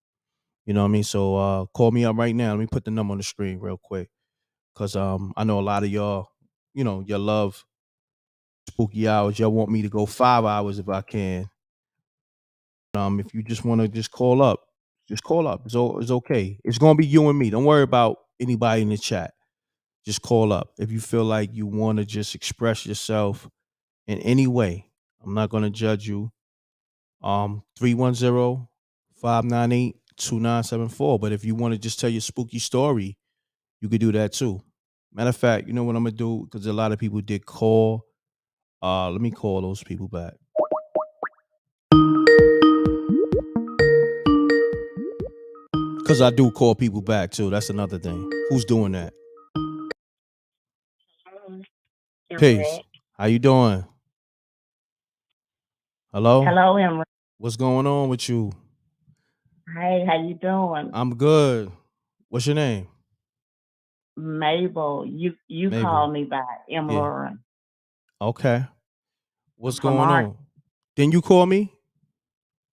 You know what I mean? So call me up right now. Let me put the number on the screen real quick. Cause I know a lot of y'all, you love spooky hours. Y'all want me to go 5 hours if I can. If you just want to just call up, just call up. It's okay. It's gonna be you and me. Don't worry about anybody in the chat. Just call up. If you feel like you want to just express yourself in any way, I'm not gonna judge you. 310-598-2974. But if you want to just tell your spooky story, you could do that too. Matter of fact, you know what I'm gonna do? Because a lot of people did call. Let me call those people back. Because I do call people back too. That's another thing. Who's doing that? Peace. How you doing? Hello? Hello, m.reck. What's going on with you? Hey, how you doing? I'm good. What's your name? Mabel. You Mabel. called me by m.reck. Yeah. Okay. What's From going on? Didn't you call me?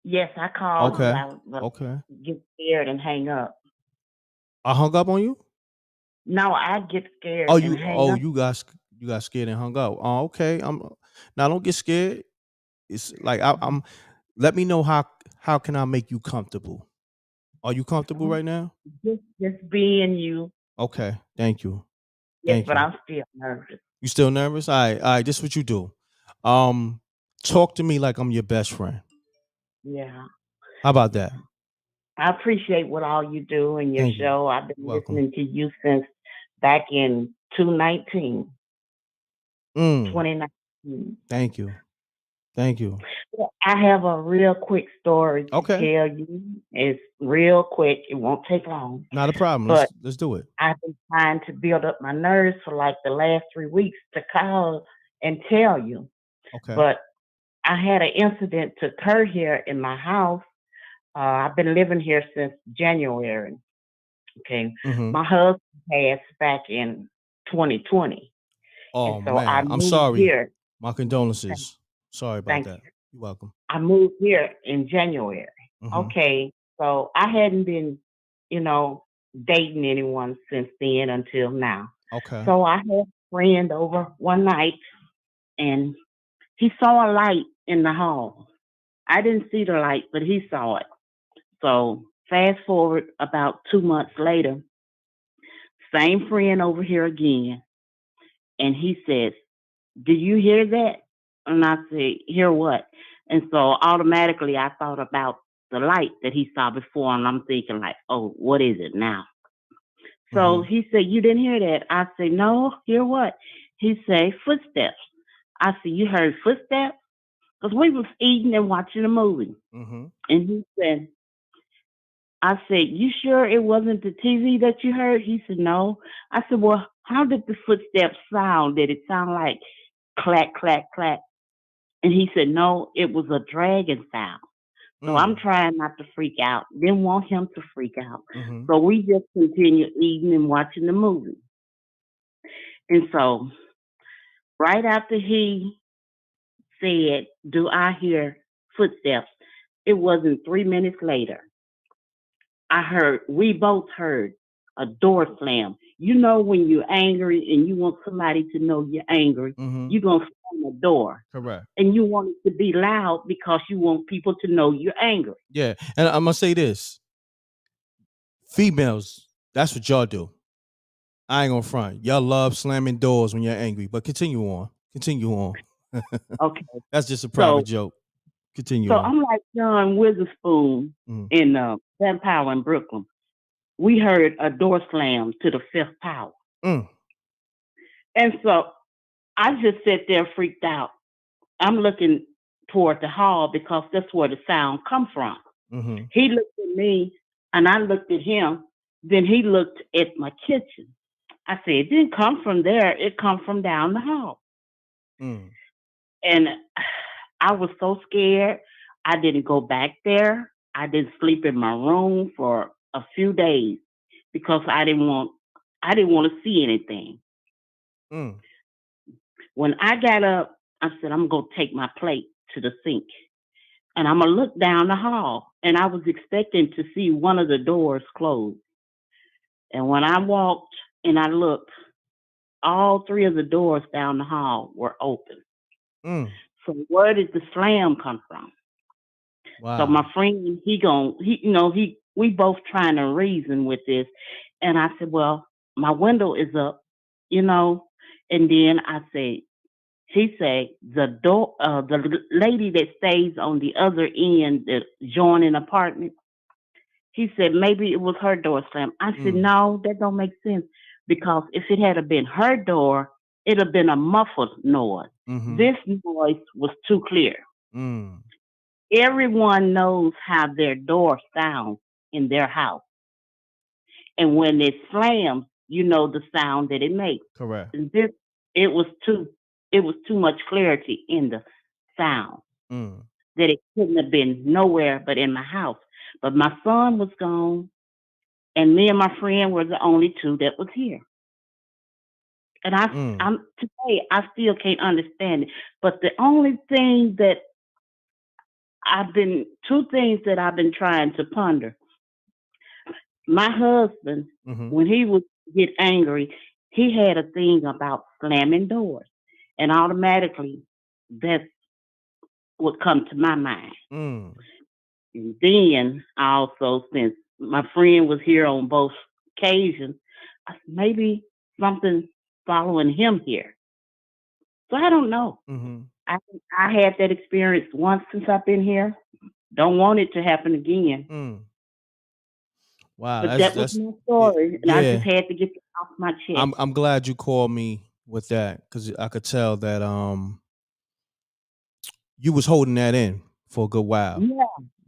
Yes, I called you. Okay. I was Okay. get scared and hang up. I hung up on you? No, I get scared Oh, and hang up. you got scared and hung up. Oh, okay. Now don't get scared. It's like I'm let me know how can I make you comfortable? Are you comfortable right now? Just being you. Okay. Thank you. Yes, Thank but you. I'm still nervous. You still nervous? All right. This is what you do. Talk to me like I'm your best friend. Yeah. How about that? I appreciate what all you do in your Thank you. show. I've been You're welcome. listening to you since back in 2019. 2019. Thank you. Thank you. I have a real quick story to Okay. tell you. It's real quick. It won't take long. Not a problem. But Let's do it. I've been trying to build up my nerves for like the last 3 weeks to call and tell you. Okay. But I had an incident to occur here in my house. I've been living here since January. Okay. Mm-hmm. My husband passed back in 2020. Oh, and so I man. I'm moved sorry. here. My condolences. Sorry about Thank that. you. You're welcome. I moved here in January. Mhm. Okay. So I hadn't been, dating anyone since then until now. Okay. So I had a friend over one night and he saw a light in the hall. I didn't see the light, but he saw it. So fast forward about 2 months later, same friend over here again. And he says, "Do you hear that?" And I said, "Hear what?" And so automatically I thought about the light that he saw before, and I'm thinking like, "Oh, what is it now?" So he said, "You didn't hear that?" I said, "No, hear what?" He said, "Footsteps." I said, "You heard footsteps?" Because we was eating and watching a movie. Mm-hmm. And he said, I said, "You sure it wasn't the TV that you heard?" He said, "No." I said, "Well, how did the footsteps sound? Did it sound like clack, clack, clack?" And he said, "No, it was a dragging sound." So I'm trying not to freak out. Didn't want him to freak out. Mm-hmm. So we just continued eating and watching the movie. And so right after he said, "Do I hear footsteps?" It wasn't 3 minutes later. We both heard a door slam. You know, when you're angry and you want somebody to know you're angry, you're going to slam the door. Correct. And you want it to be loud because you want people to know you're angry. Yeah. And I'm going to say this. Females, that's what y'all do. I ain't going to front. Y'all love slamming doors when you're angry. But continue on. Continue on. Okay. That's just a private joke. Continue so on. I'm like John Witherspoon in Vampire in Brooklyn. We heard a door slam to the fifth tower. And so I just sat there freaked out. I'm looking toward the hall because that's where the sound come from. He looked at me and I looked at him. Then he looked at my kitchen. I said, it didn't come from there. It come from down the hall. And I was so scared. I didn't go back there. I didn't sleep in my room for a few days because I didn't want to see anything. When I got up, I said, I'm going to take my plate to the sink. And I'm going to look down the hall. And I was expecting to see one of the doors closed. And when I walked and I looked, all three of the doors down the hall were open. So where did the slam come from? Wow. So my friend, we both trying to reason with this. And I said, well, my window is up, and then he said, the lady that stays on the other end, the joining apartment, he said, maybe it was her door slam. I said, no, that don't make sense. Because if it had been her door, it'd have been a muffled noise. This noise was too clear. Everyone knows how their door sounds in their house. And when it slams, you know the sound that it makes. Correct. And it was too much clarity in the sound that it couldn't have been nowhere but in my house. But my son was gone, and me and my friend were the only two that was here. And I'm today I still can't understand it. But the only thing that two things that I've been trying to ponder. My husband, when he would get angry, he had a thing about slamming doors. And automatically that's what come to my mind. And then also, since my friend was here on both occasions, maybe something following him here. So I don't know. I had that experience once since I've been here. Don't want it to happen again. Wow, but that was my story, and I just had to get it off my chest. I'm glad you called me with that because I could tell that you was holding that in for a good while. Yeah,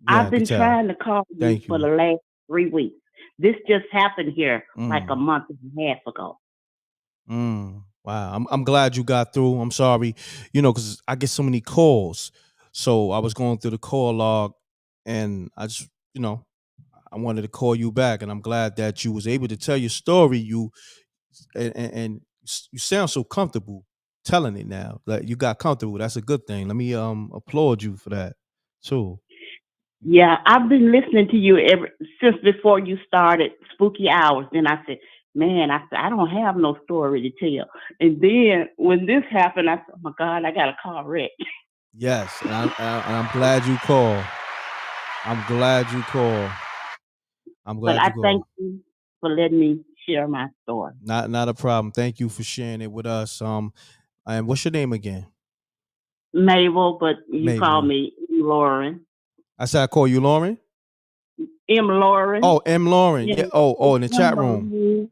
I've been trying to call you for the last 3 weeks. This just happened here like a month and a half ago. Wow, I'm glad you got through. I'm sorry, because I get so many calls. So I was going through the call log, and I just, I wanted to call you back, and I'm glad that you was able to tell your story. You sound so comfortable telling it now. Like you got comfortable. That's a good thing. Let me applaud you for that too. Yeah, I've been listening to you since before you started Spooky Hours. Then I said, man, I don't have no story to tell. And then when this happened, I said, oh my God, I got to call Rick. Yes, and I'm glad you called. I'm glad you called. But I thank you for letting me share my story. Not a problem. Thank you for sharing it with us. And what's your name again? Mabel, but you call me Lauren. I said I call you Lauren? M. Lauren. Oh, M. Lauren. Yeah. Oh, in the chat room.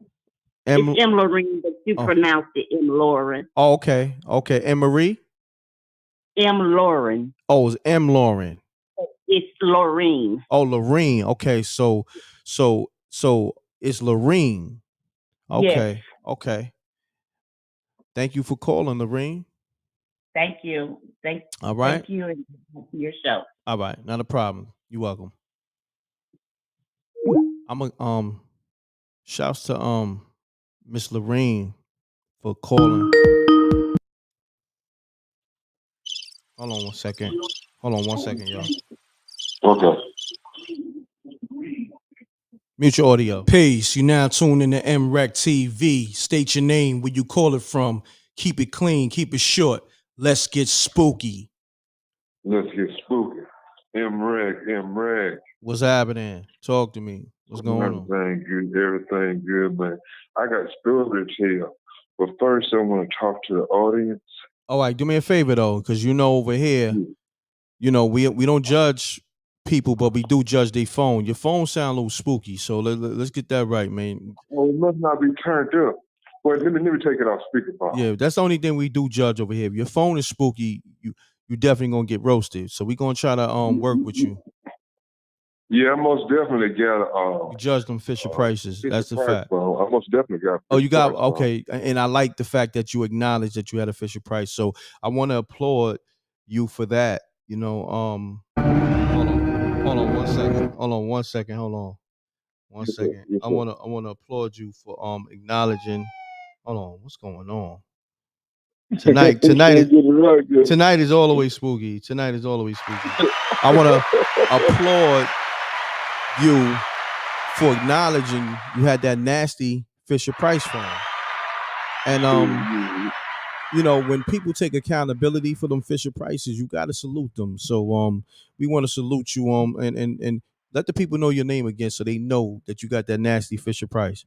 It's M. Lauren, but you pronounce it M. Lauren. Oh, okay. Okay. M. Marie? M. Lauren. Oh, it's M. Lauren. It's Lorraine. Oh, Lorraine. Okay, so it's Lorraine. Okay. Yes. Okay. Thank you for calling, Lorraine. Thank you. All right. Thank you and your show. All right, not a problem. You're welcome. I'm a shouts to Miss Lorraine for calling. Hold on one second, y'all. Okay. Mute your audio. Peace. You now tune in to m.reck TV. State your name, where you call it from. Keep it clean, keep it short. Let's get spooky. Let's get spooky. M.reck. What's happening? Talk to me. What's going on? Everything good, man. I got a story to tell. But first, I want to talk to the audience. All right, do me a favor though, because over here, we don't judge people, but we do judge their phone. Your phone sound a little spooky, so let's get that right, man. Well, it must not be turned up. Well, let me take it off speakerphone. Yeah, that's the only thing we do judge over here. If your phone is spooky, you definitely gonna get roasted. So we gonna try to work with you. Yeah, I most definitely got you judge them Fisher prices. That's the fact. Phone. I most definitely got. Oh, you got okay, and I like the fact that you acknowledge that you had a Fisher price. So I want to applaud you for that. Hold on one second. Hold on one second. I want to applaud you for acknowledging. Hold on, what's going on? Tonight is always spooky. I want to applaud you for acknowledging you had that nasty Fisher Price phone. And when people take accountability for them Fisher Prices, you got to salute them. So we want to salute you and let the people know your name again, so they know that you got that nasty Fisher Price.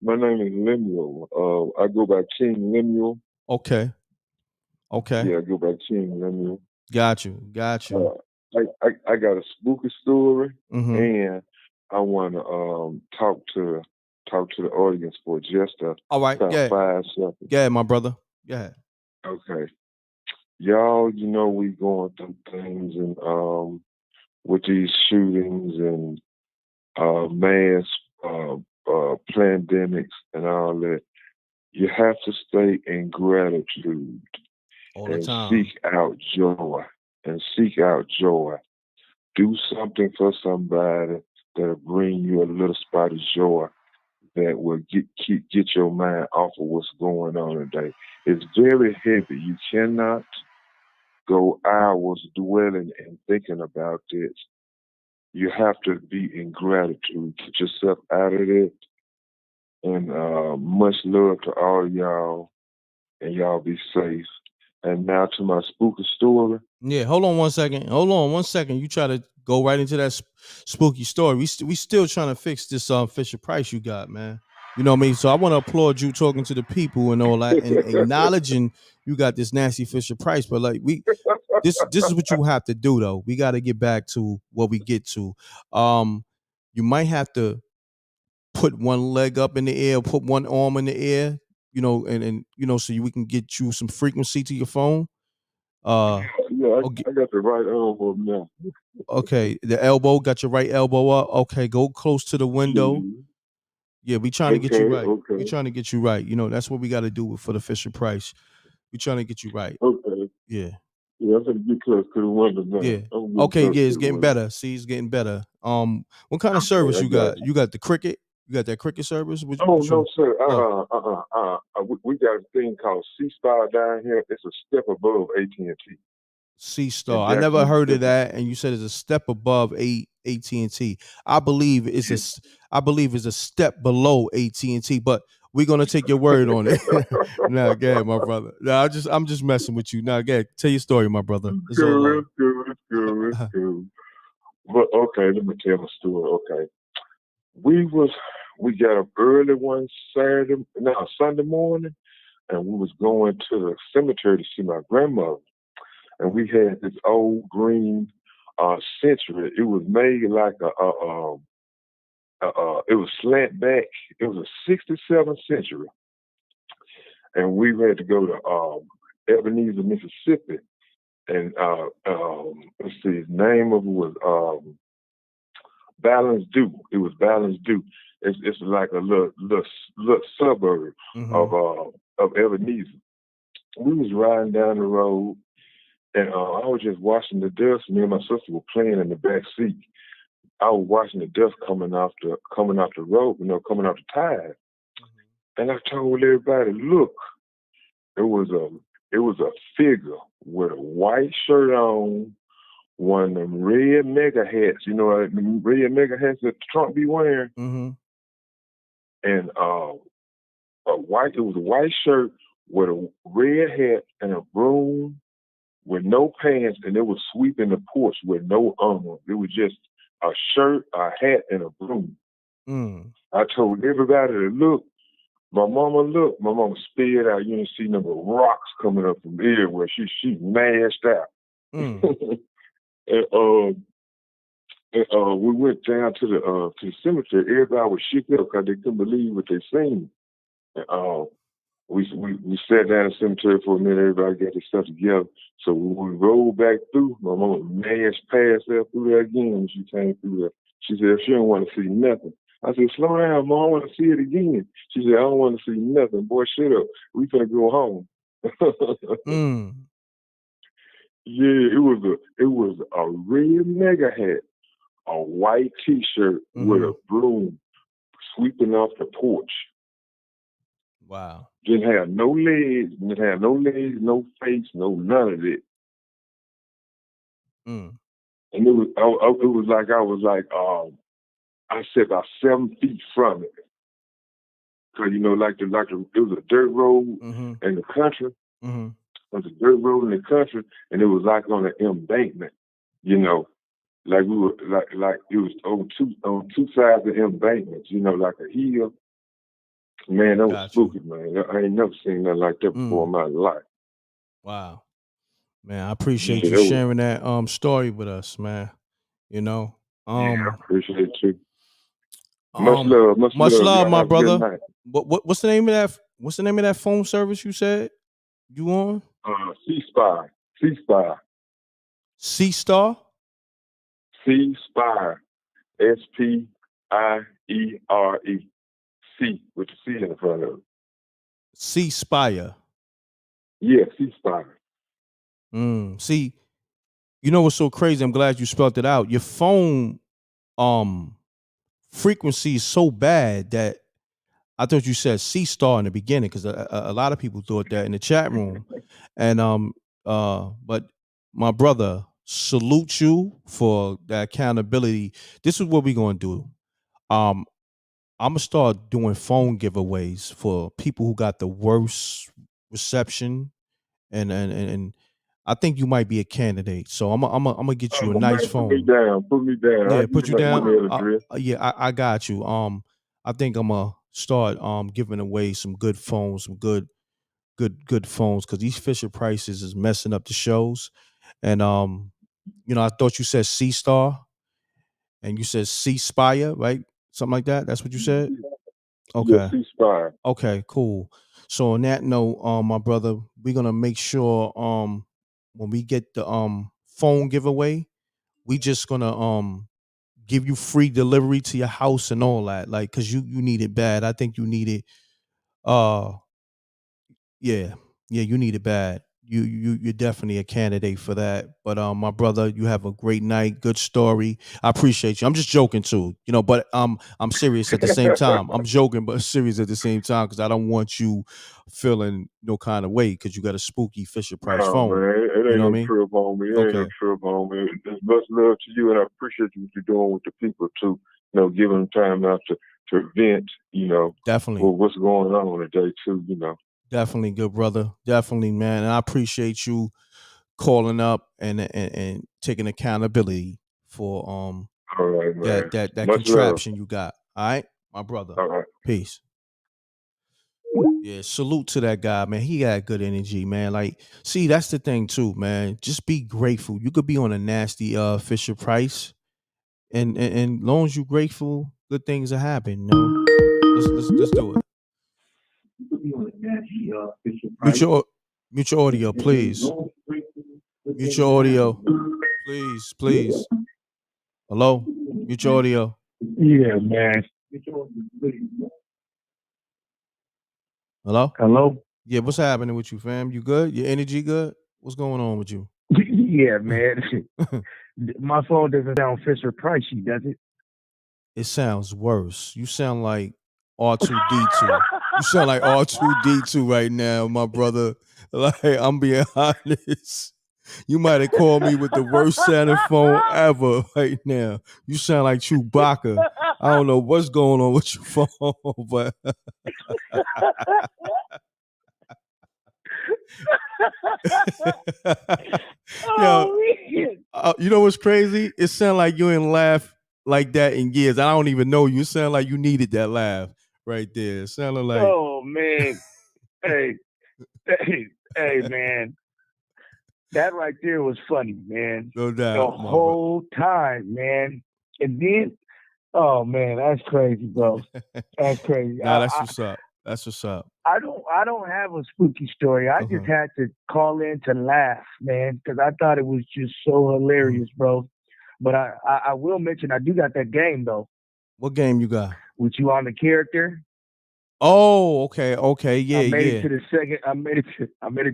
My name is Lemuel. I go by King Lemuel. Okay. Yeah, I go by King Lemuel. Got you. I got a spooky story, mm-hmm. and I want to talk to the audience for just all right. Yeah. 5 seconds. Yeah, my brother. Yeah. Okay. Y'all, we going through things and with these shootings and mass pandemics and all that. You have to stay in gratitude all the time. Seek out joy. Do something for somebody that'll bring you a little spot of joy that will get your mind off of what's going on today. It's very heavy. You cannot go hours dwelling and thinking about this. You have to be in gratitude. Get yourself out of it. And much love to all y'all. And y'all be safe. And now to my spooky story. Yeah, hold on one second. You try to go right into that spooky story. We still trying to fix this Fisher Price you got, man. You know what I mean? So I want to applaud you talking to the people and all that, and acknowledging you got this nasty Fisher Price. But like this is what you have to do though. We got to get back to what we get to. You might have to put one leg up in the air, put one arm in the air, and so we can get you some frequency to your phone. I got the right elbow now. Okay, the elbow, got your right elbow up. Okay, go close to the window. Mm-hmm. Yeah, we trying to get you right. Okay. We trying to get you right. That's what we got to do for the Fisher Price. We trying to get you right. Okay. Yeah. Yeah, I'm gonna get close to the window now. Yeah. Okay. Yeah, it's getting better. See, it's getting better. What kind of service you got? You got the Cricket? You got that Cricket service? No, sir. We got a thing called C-Star down here. It's a step above AT&T. C-Star. I never heard of that, and you said it's a step above AT&T. I believe it's a step below AT&T, but we're gonna take your word on it. Now, go ahead, my brother. No, I'm just messing with you. Now, go ahead, tell your story, my brother. It's good. But okay, let me tell my story. Okay, we got up early one Sunday morning, and we was going to the cemetery to see my grandmother. And we had this old green Century. It was made like it was slant back. It was a 67 Century. And we had to go to Ebenezer, Mississippi. And let's see, his name of it was Balance Due. It was Balance Due. It's like a little suburb of Ebenezer. We was riding down the road, And I was just watching the dust. Me and my sister were playing in the back seat. I was watching the dust coming off the road, coming off the tires. And I told everybody, look, it was a figure with a white shirt on, one of them red mega hats, the red mega hats that Trump be wearing. Mm-hmm. And it was a white shirt with a red hat and a broom with no pants, and it was sweeping the porch with no armor. It was just a shirt, a hat, and a broom. I told everybody to look. My mama sped out. You didn't see number rocks coming up from everywhere. She mashed out. And we went down to the cemetery. Everybody was shook up because they couldn't believe what they seen. And we sat down in the cemetery for a minute. Everybody got their stuff together. So when we rolled back through, my mama mashed past there through there again when she came through there. She said she didn't want to see nothing. I said, slow down, Mom, I want to see it again. She said, I don't want to see nothing. Boy, shut up. We finna go home. Yeah, it was a red mega hat, a white T-shirt with a broom sweeping off the porch. Wow. Didn't have no legs, no face, no none of it. And it was like I was like I said about 7 feet from it. Cause it was a dirt road in the country. It was a dirt road in the country, and it was like on an embankment. Like we were like it was on two sides of embankments. Like a hill. Man, that was spooky, man. I ain't never seen nothing like that before in my life. Wow. Man, I appreciate you sharing that story with us, man. Yeah, I appreciate you. Much love, my have brother. A good night. What's the name of that? What's the name of that phone service you said you on? C-Spire. C-Spire. C-Star? C-Spire. S-P-I-E-R-E. C with the C in the front of it. C-Spire. Yeah, C-Spire. See, you know what's so crazy? I'm glad you spelled it out. Your phone frequency is so bad that I thought you said C-Star in the beginning because a lot of people thought that in the chat room. And but my brother, salute you for that accountability. This is what we're gonna do. I'm gonna start doing phone giveaways for people who got the worst reception, and I think you might be a candidate. So I'm gonna get you a nice phone. Put me down. Yeah, put you down. Yeah, I got you. I think I'm gonna start giving away some good phones, some good phones, because these Fisher prices is messing up the shows. And I thought you said C-Star, and you said C-Spire, right? Something like that. That's what you said. Okay. Yeah, C-Spire. Okay, cool. So on that note, my brother, we're gonna make sure when we get the phone giveaway, we just gonna give you free delivery to your house and all that, like, cause you need it bad. I think you need it. Yeah, you need it bad. You're definitely a candidate for that. But my brother, you have a great night. Good story. I appreciate you. I'm just joking too, but I'm serious at the same time. I'm joking, but serious at the same time because I don't want you feeling no kind of way because you got a spooky Fisher Price phone. Man, it ain't You know what I no mean? trip on me. It ain't no Okay. trip on me. It's much love to you, and I appreciate what you're doing with the people too. Giving them time out to vent. Definitely. What's going on today too. Definitely, good brother. Definitely, man. And I appreciate you calling up and taking accountability for All right, man. that Much contraption love. you got. All right, my brother. All right. Peace. Yeah, salute to that guy, man. He got good energy, man. Like, see, that's the thing too, man. Just be grateful. You could be on a nasty Fisher Price, and long as you grateful, good things will happen. Let's do it. Mute your audio, please. Mute your audio, please. Hello, mute your audio. Yeah, man. Hello. Hello. Yeah, what's happening with you, fam? You good? Your energy good? What's going on with you? Yeah, man. My phone doesn't sound Fisher Pricey, does it? It sounds worse. You sound like R2D2. You sound like R2D2 right now, my brother. Like, I'm being honest. You might have called me with the worst sounding phone ever right now. You sound like Chewbacca. I don't know what's going on with your phone, but yo, you know what's crazy? It sounds like you ain't laugh like that in years. I don't even know you. It sound like you needed that laugh right there. It sounded like, oh man, hey, man, that right there was funny, man. No doubt, the whole time, man. And then, oh man, that's crazy, bro. That's crazy. Nah, that's what's up. That's what's up. I don't have a spooky story. I just had to call in to laugh, man, because I thought it was just so hilarious, bro. But I will mention I do got that game though. What game you got? With you on the character. Oh, okay, yeah, I made yeah. it to the second. I made it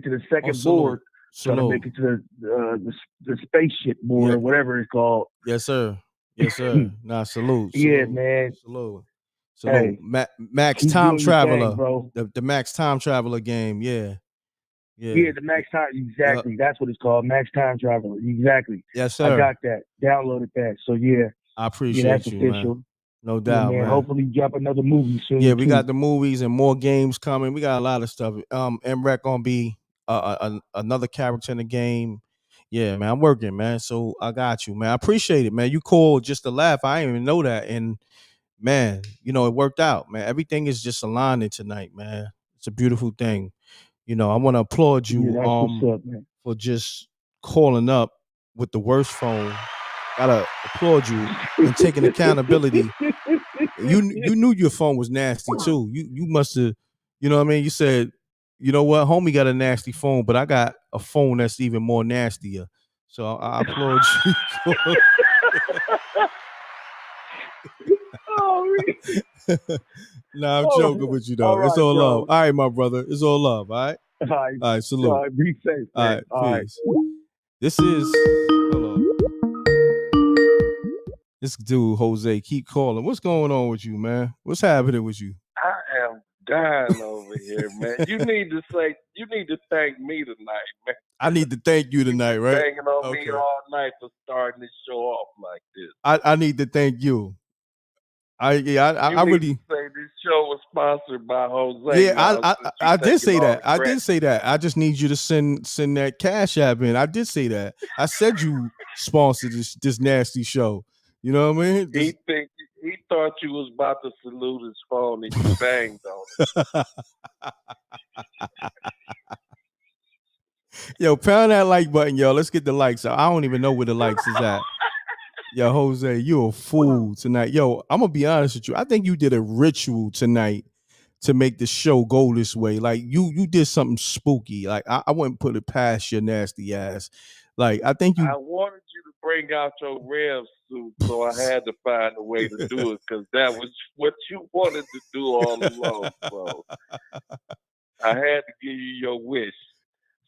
to the second salute. board. Trying to make it to the spaceship board or whatever it's called. Yes, sir. Yes, sir. Nah, salute. Yeah, man. Salute. Hey, Max Time Traveler, bro. The Max Time Traveler game. Yeah. Yeah, the Max Time. Exactly. That's what it's called. Max Time Traveler. Exactly. Yes, sir. I got that. Downloaded that. So yeah. I appreciate that's you, official. man. No doubt, man. Hopefully drop another movie soon. Yeah, we too. got the movies and more games coming. We got a lot of stuff. m.reck gonna be another character in the game. Yeah, man, I'm working, man. So I got you, man. I appreciate it, man. You called just to laugh. I didn't even know that, and man, it worked out, man. Everything is just aligning tonight, man. It's a beautiful thing. I want to applaud you that's what's up, man. for just calling up with the worst phone. Gotta applaud you and taking accountability. You knew your phone was nasty too. You must have, you know what I mean? You said, you know what, homie got a nasty phone, but I got a phone that's even more nastier. So I applaud you. Nah, I'm joking with you though. It's all love. All right, my brother. It's all love. All right. All right. Salute. All right, be safe. All right. Peace. This is. Hold on. This dude Jose keep calling. What's going on with you, man? What's happening with you? I am dying over here, man. You need to thank me tonight, man. I need to thank you tonight, right? Banging on me all night for starting this show off like this. I need to thank you. I really say this show was sponsored by Jose. Yeah, I did say that. I did say that. I just need you to send that Cash App in. I did say that. I said you sponsored this nasty show. You know what I mean? He thought you was about to salute his phone and you banged on it. Yo, pound that like button, yo. Let's get the likes. I don't even know where the likes is at. Yo, Jose, you a fool tonight. Yo, I'm gonna be honest with you. I think you did a ritual tonight to make the show go this way. Like you did something spooky. Like I wouldn't put it past your nasty ass. Like I think you. I wanted you to bring out your Rev suit, so I had to find a way to do it because that was what you wanted to do all along. So I had to give you your wish.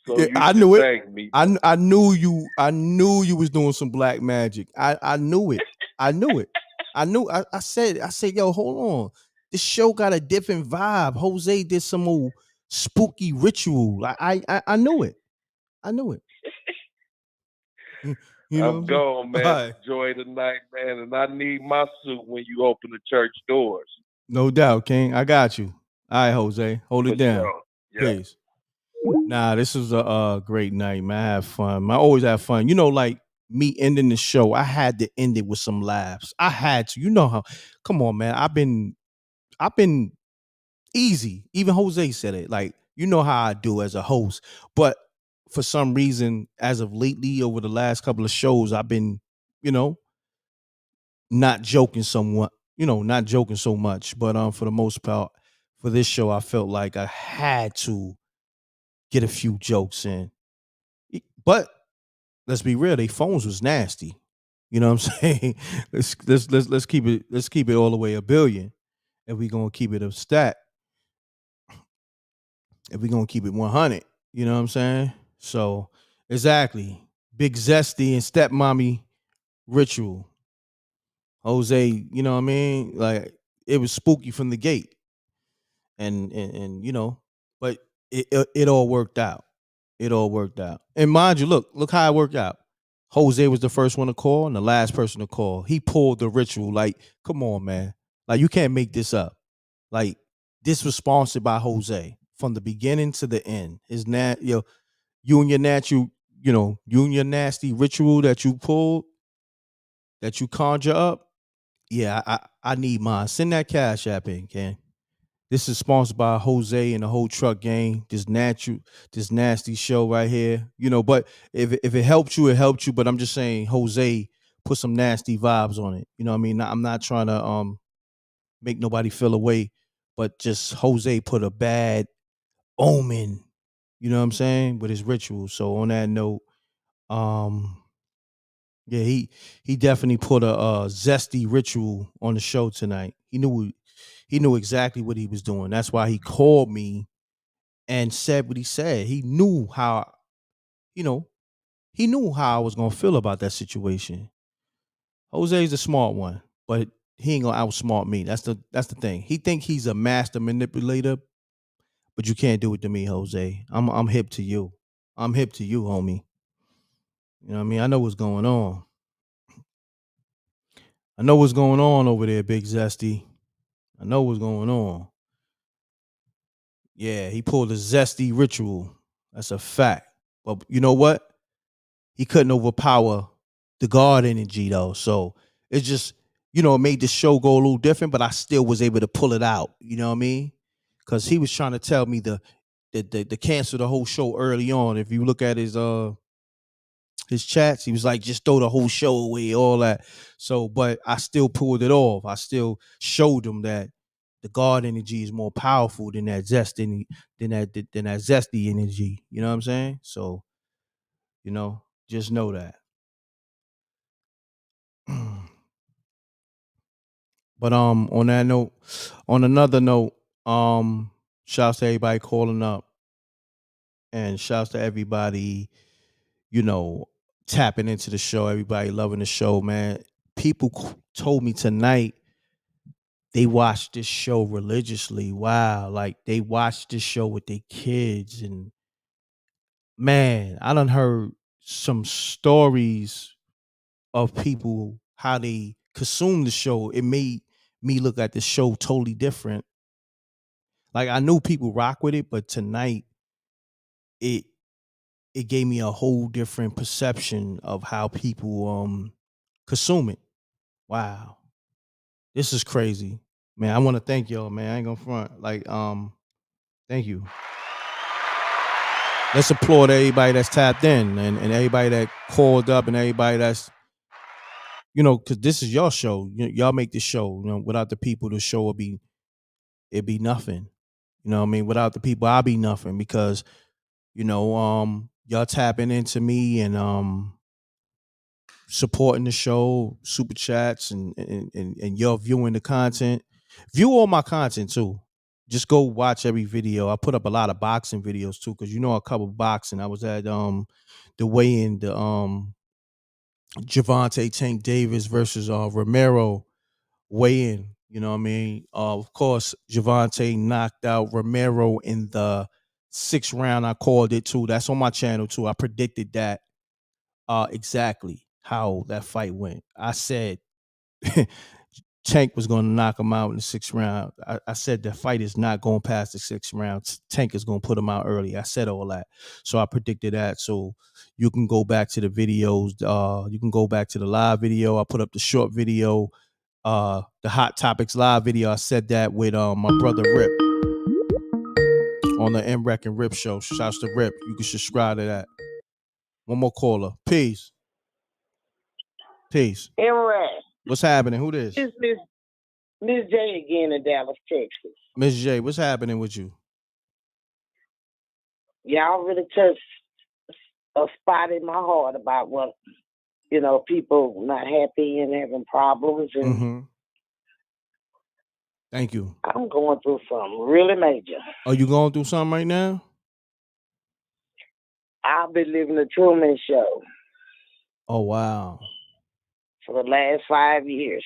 So yeah, I knew it. Me, I knew you. I knew you was doing some black magic. I knew it. I knew it. I said, yo, hold on. This show got a different vibe. Jose did some old spooky ritual. I knew it. I knew it. I'm gone, man. Right. Enjoy the night, man. And I need my suit when you open the church doors. No doubt, King. I got you. All right, Jose. Hold it down. Sure. Yeah. Peace. Nah, this was a great night, man. I have fun. I always have fun. Like me ending the show, I had to end it with some laughs. I had to. You know how? Come on, man. I've been easy. Even Jose said it. Like, you know how I do as a host. But for some reason, as of lately, over the last couple of shows, I've been, not joking somewhat. Not joking so much. But for the most part, for this show, I felt like I had to get a few jokes in. But let's be real, they phones was nasty. You know what I'm saying? Let's keep it all the way a billion. If we gonna keep it a stat. If we gonna keep it 100. You know what I'm saying? So exactly. Big Zesty and Stepmommy ritual. Jose, you know what I mean? Like it was spooky from the gate. And you know, but it all worked out. It all worked out. And mind you, look how it worked out. Jose was the first one to call and the last person to call. He pulled the ritual. Like, come on, man. Like, you can't make this up. Like, this was sponsored by Jose from the beginning to the end. You and your natural, you and your nasty ritual that you pulled, that you conjure up. Yeah, I need mine. Send that cash app in, Ken. This is sponsored by Jose and the whole truck gang. This nasty show right here. But if it helped you, it helped you. But I'm just saying, Jose put some nasty vibes on it. You know what I mean? I'm not trying to make nobody feel away, but just Jose put a bad omen. You know what I'm saying? With his ritual. So on that note, yeah, he definitely put a zesty ritual on the show tonight. He knew exactly what he was doing. That's why he called me and said what he said. He knew how, he knew how I was gonna feel about that situation. Jose's a smart one, but he ain't gonna outsmart me. That's the thing. He think he's a master manipulator, but you can't do it to me, Jose. I'm hip to you. I'm hip to you, homie. You know what I mean? I know what's going on. I know what's going on over there, Big Zesty. I know what's going on. Yeah, he pulled a zesty ritual. That's a fact. But you know what? He couldn't overpower the God energy though. So it's just, it made the show go a little different, but I still was able to pull it out. You know what I mean? Because he was trying to tell me the cancel the whole show early on. If you look at his chats, he was like, just throw the whole show away, all that. So, but I still pulled it off. I still showed him that the God energy is more powerful than that than that zesty energy. You know what I'm saying? So, just know that. But on that note, on another note, shouts to everybody calling up, and shouts to everybody, tapping into the show. Everybody loving the show, man. People told me tonight they watched this show religiously. Wow, like they watched this show with their kids, and man, I done heard some stories of people how they consume the show. It made me look at the show totally different. Like I knew people rock with it, but tonight it gave me a whole different perception of how people consume it. Wow. This is crazy. Man, I want to thank y'all, man. I ain't gonna front. Like, thank you. Let's applaud everybody that's tapped in and everybody that called up and everybody that's, because this is your show. Y'all make this show. Without the people, the show it'd be nothing. You know what I mean? Without the people, I'll be nothing because, y'all tapping into me and supporting the show, super chats and y'all viewing the content. View all my content too. Just go watch every video. I put up a lot of boxing videos too, because a couple of boxing. I was at the weigh-in, the Javante Tank Davis versus Romero weigh-in. You know what I mean? Of course, Javante knocked out Romero in the 6th round. I called it too. That's on my channel too. I predicted that exactly how that fight went. I said Tank was going to knock him out in the 6th round. I said the fight is not going past the 6th round. Tank is going to put him out early. I said all that. So I predicted that. So you can go back to the videos. You can go back to the live video. I put up the short video, the Hot Topics live video. I said that with my brother Rip on the m.reck and Rip show. Shouts to Rip. You can subscribe to that. One more caller. Peace. Peace. m.reck. What's happening? Who this? It's Miss J again in Dallas, Texas. Miss J, what's happening with you? Y'all really touched a spot in my heart about what, people not happy and having problems. And Thank you. I'm going through something really major. Are you going through something right now? I've been living the Truman Show. Oh, wow. For the last 5 years.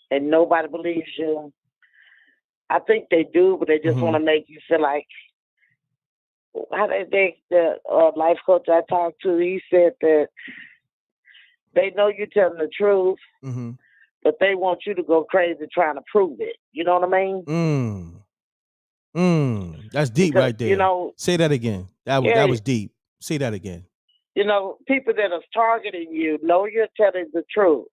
And nobody believes you. I think they do, but they just want to make you feel like, how the life coach I talked to, he said that they know you're telling the truth, but they want you to go crazy trying to prove it. You know what I mean? That's deep right there. You know, say that again. That was deep. Say that again. You know, people that are targeting you know you're telling the truth,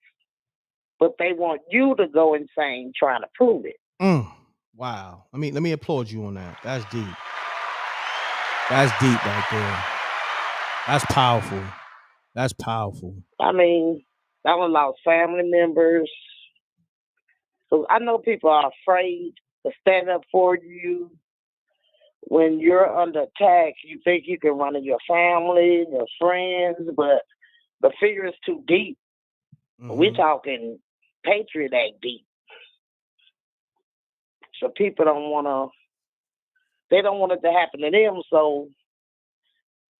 but they want you to go insane trying to prove it. Wow. Let me applaud you on that. That's deep. That's deep right there. That's powerful. That's powerful. I mean, I done lost family members. So I know people are afraid to stand up for you. When you're under attack, you think you can run in your family, your friends, but the fear is too deep. We're talking Patriot Act deep. So people don't want it to happen to them, so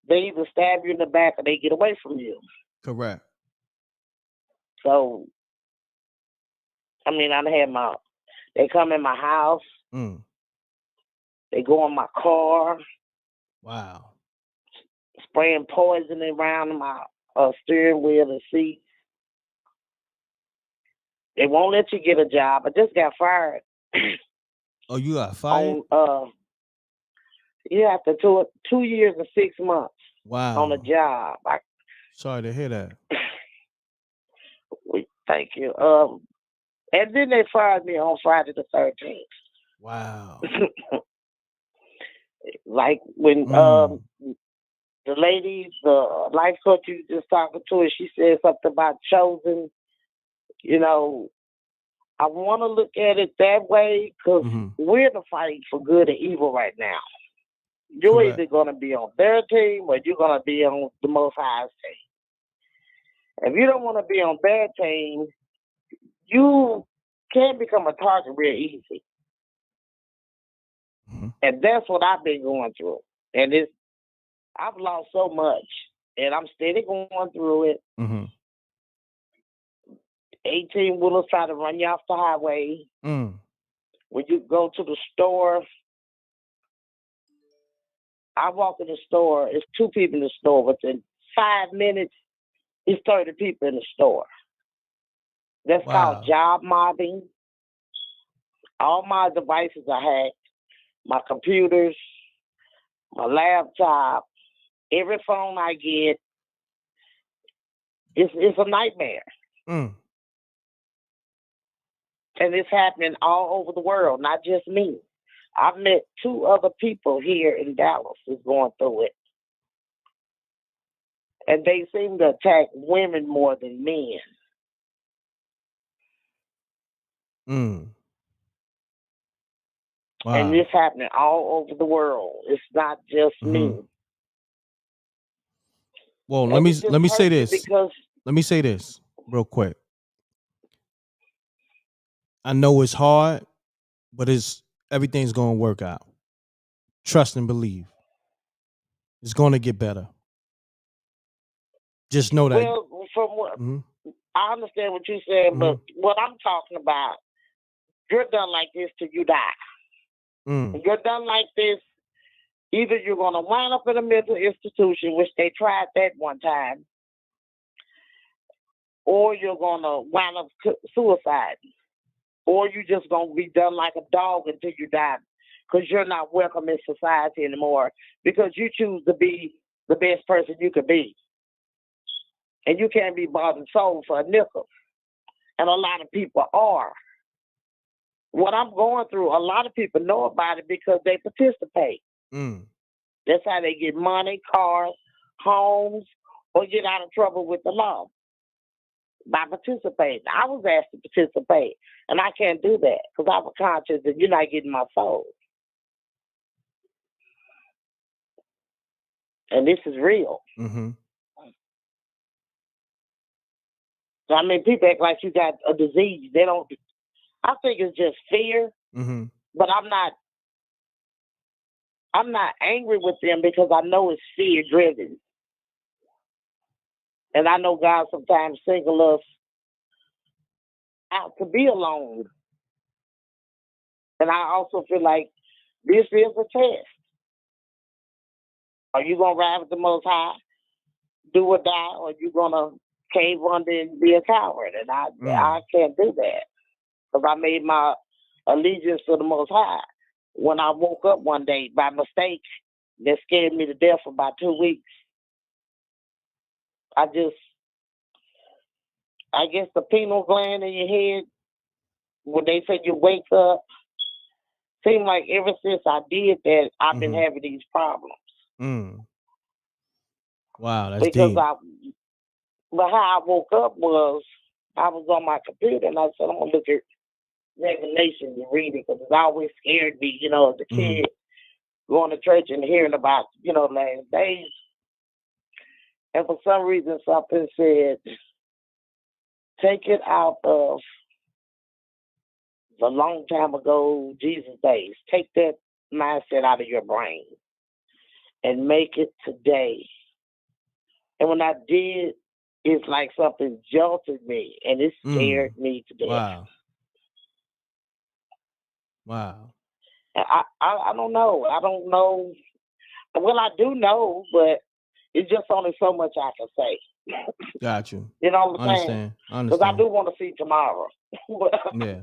they either stab you in the back or they get away from you. Correct. So, I mean, they come in my house. They go in my car. Wow. Spraying poison around my steering wheel and seats. They won't let you get a job. I just got fired. Oh, you got fired? Yeah, after 2 years and 6 months. Wow. On the job. Sorry to hear that. Thank you. And then they fired me on Friday the 13th. Wow. Like when the lady, the life coach you just talking to her, she said something about chosen. You know, I want to look at it that way because we're in the fight for good and evil right now. You're either going to be on their team or you're going to be on the Most High's team. If you don't want to be on their team, you can become a target real easy. And that's what I've been going through. And I've lost so much, and I'm steady going through it. 18-wheelers try to run you off the highway. When you go to the store, I walk in the store, it's 2 people in the store. Within 5 minutes, it's 30 people in the store. That's called job mobbing. All my devices are hacked. My computers, my laptop, every phone I get, it's a nightmare. And it's happening all over the world, not just me. I've met 2 other people here in Dallas who's going through it. And they seem to attack women more than men. Wow. And it's happening all over the world. It's not just me. Well, let me say this. Let me say this real quick. I know it's hard, but everything's going to work out. Trust and believe. It's going to get better. Just know that. Well, from what I understand what you're saying, but what I'm talking about, you're done like this till you die. If you're done like this, either you're going to wind up in a mental institution, which they tried that one time, or you're going to wind up suicide, or you're just going to be done like a dog until you die because you're not welcome in society anymore because you choose to be the best person you could be. And you can't be bought and sold for a nickel. And a lot of people are. What I'm going through, a lot of people know about it because they participate. That's how they get money, cars, homes, or get out of trouble with the law. By participating. I was asked to participate, and I can't do that because I have a conscience and you're not getting my soul. And this is real. So, I mean, people act like you got a disease. They don't. I think it's just fear, but I'm not angry with them because I know it's fear driven. And I know God sometimes single us out to be alone. And I also feel like this is a test. Are you going to ride with the Most High, do or die, or are you going to cave under and be a coward? And I can't do that. Because I made my allegiance to the Most High. When I woke up one day by mistake, that scared me to death for about 2 weeks. I guess the pineal gland in your head, when they say you wake up, seems like ever since I did that, I've been having these problems. Wow, that's because deep. But how I woke up was I was on my computer and I said, I'm going to look at Revelations and read it because it always scared me, as a kid, going to church and hearing about, last days. And for some reason, something said, take it out of the long time ago Jesus days. Take that mindset out of your brain and make it today. And when I did, it's like something jolted me and it scared me to death. Wow. And I don't know. I don't know. Well, I do know, but it's just only so much I can say. Got you. You know what I'm saying? Understand. Because I do want to see tomorrow. Yeah.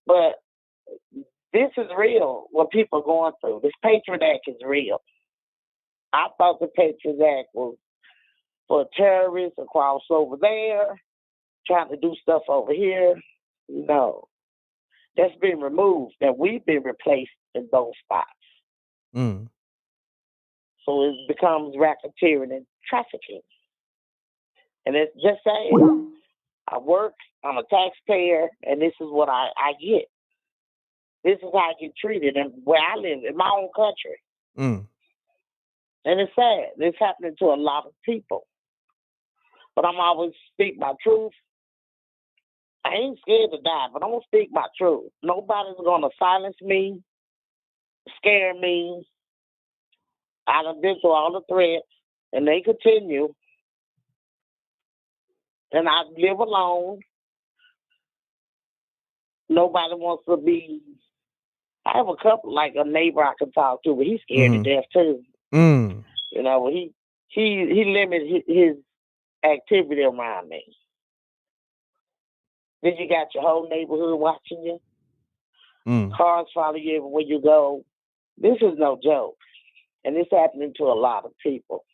But this is real, what people are going through. This Patriot Act is real. I thought the Patriot Act was for terrorists across over there, trying to do stuff over here. No. That's been removed, and we've been replaced in those spots. So it becomes racketeering and trafficking. And it's just saying, I work, I'm a taxpayer, and this is what I get. This is how I get treated and where I live, in my own country. And it's sad. It's happening to a lot of people. But I'm always speak my truth. I ain't scared to die, but I'm going to speak my truth. Nobody's going to silence me, scare me. I've been through all the threats, and they continue. And I live alone. Nobody wants to be. I have a couple, like a neighbor I can talk to, but he's scared to death too. He limited his activity around me. Then you got your whole neighborhood watching you. Cars follow you everywhere you go. This is no joke. And it's happening to a lot of people.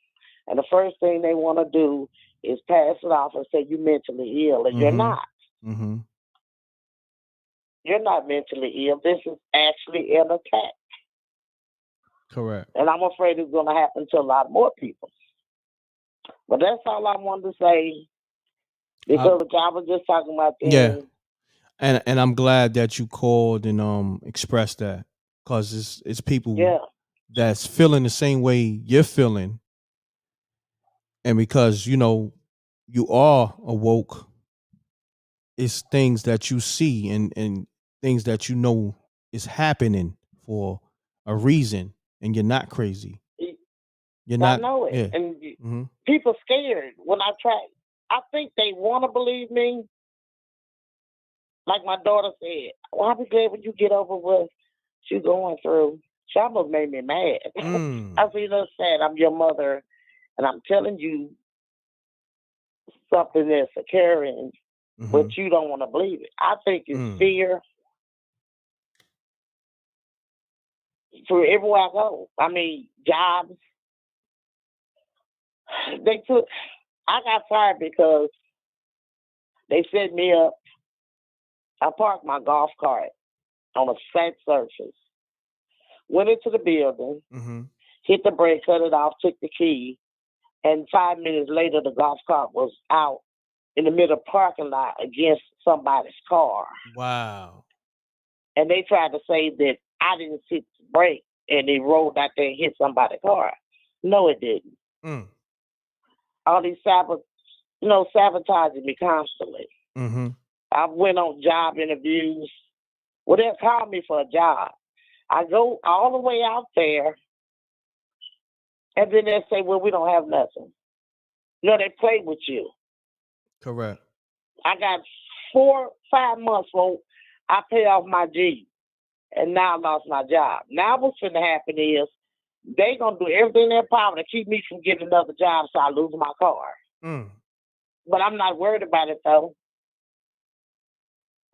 And the first thing they want to do is pass it off and say you're mentally ill, and you're not. You're not mentally ill. This is actually an attack. Correct. And I'm afraid it's going to happen to a lot more people. But that's all I wanted to say. Because I was just talking about things. Yeah. And I'm glad that you called and expressed that, because it's people that's feeling the same way you're feeling, and because you are awoke, it's things that you see and things that is happening for a reason, and you're not crazy. You're not. I know it, yeah. and people scared when I try. I think they want to believe me. Like my daughter said, well, I'll be glad when you get over what you're going through. She almost made me mad. I feel sad. I'm your mother, and I'm telling you something that's occurring, but you don't want to believe it. I think it's fear. For everywhere I go. I mean, jobs. I got fired because they set me up. I parked my golf cart on a flat surface, went into the building, hit the brake, cut it off, took the key, and 5 minutes later, the golf cart was out in the middle of the parking lot against somebody's car. Wow. And they tried to say that I didn't hit the brake and it rolled out there and hit somebody's car. No, it didn't. All these sabotaging me constantly. I went on job interviews. Well, they'll call me for a job. I go all the way out there, and then they'll say, well, we don't have nothing. You know, they play with you. Correct. I got 4-5 months for I pay off my G, and now I lost my job. Now what's going to happen is they going to do everything in their power to keep me from getting another job so I lose my car. But I'm not worried about it, though,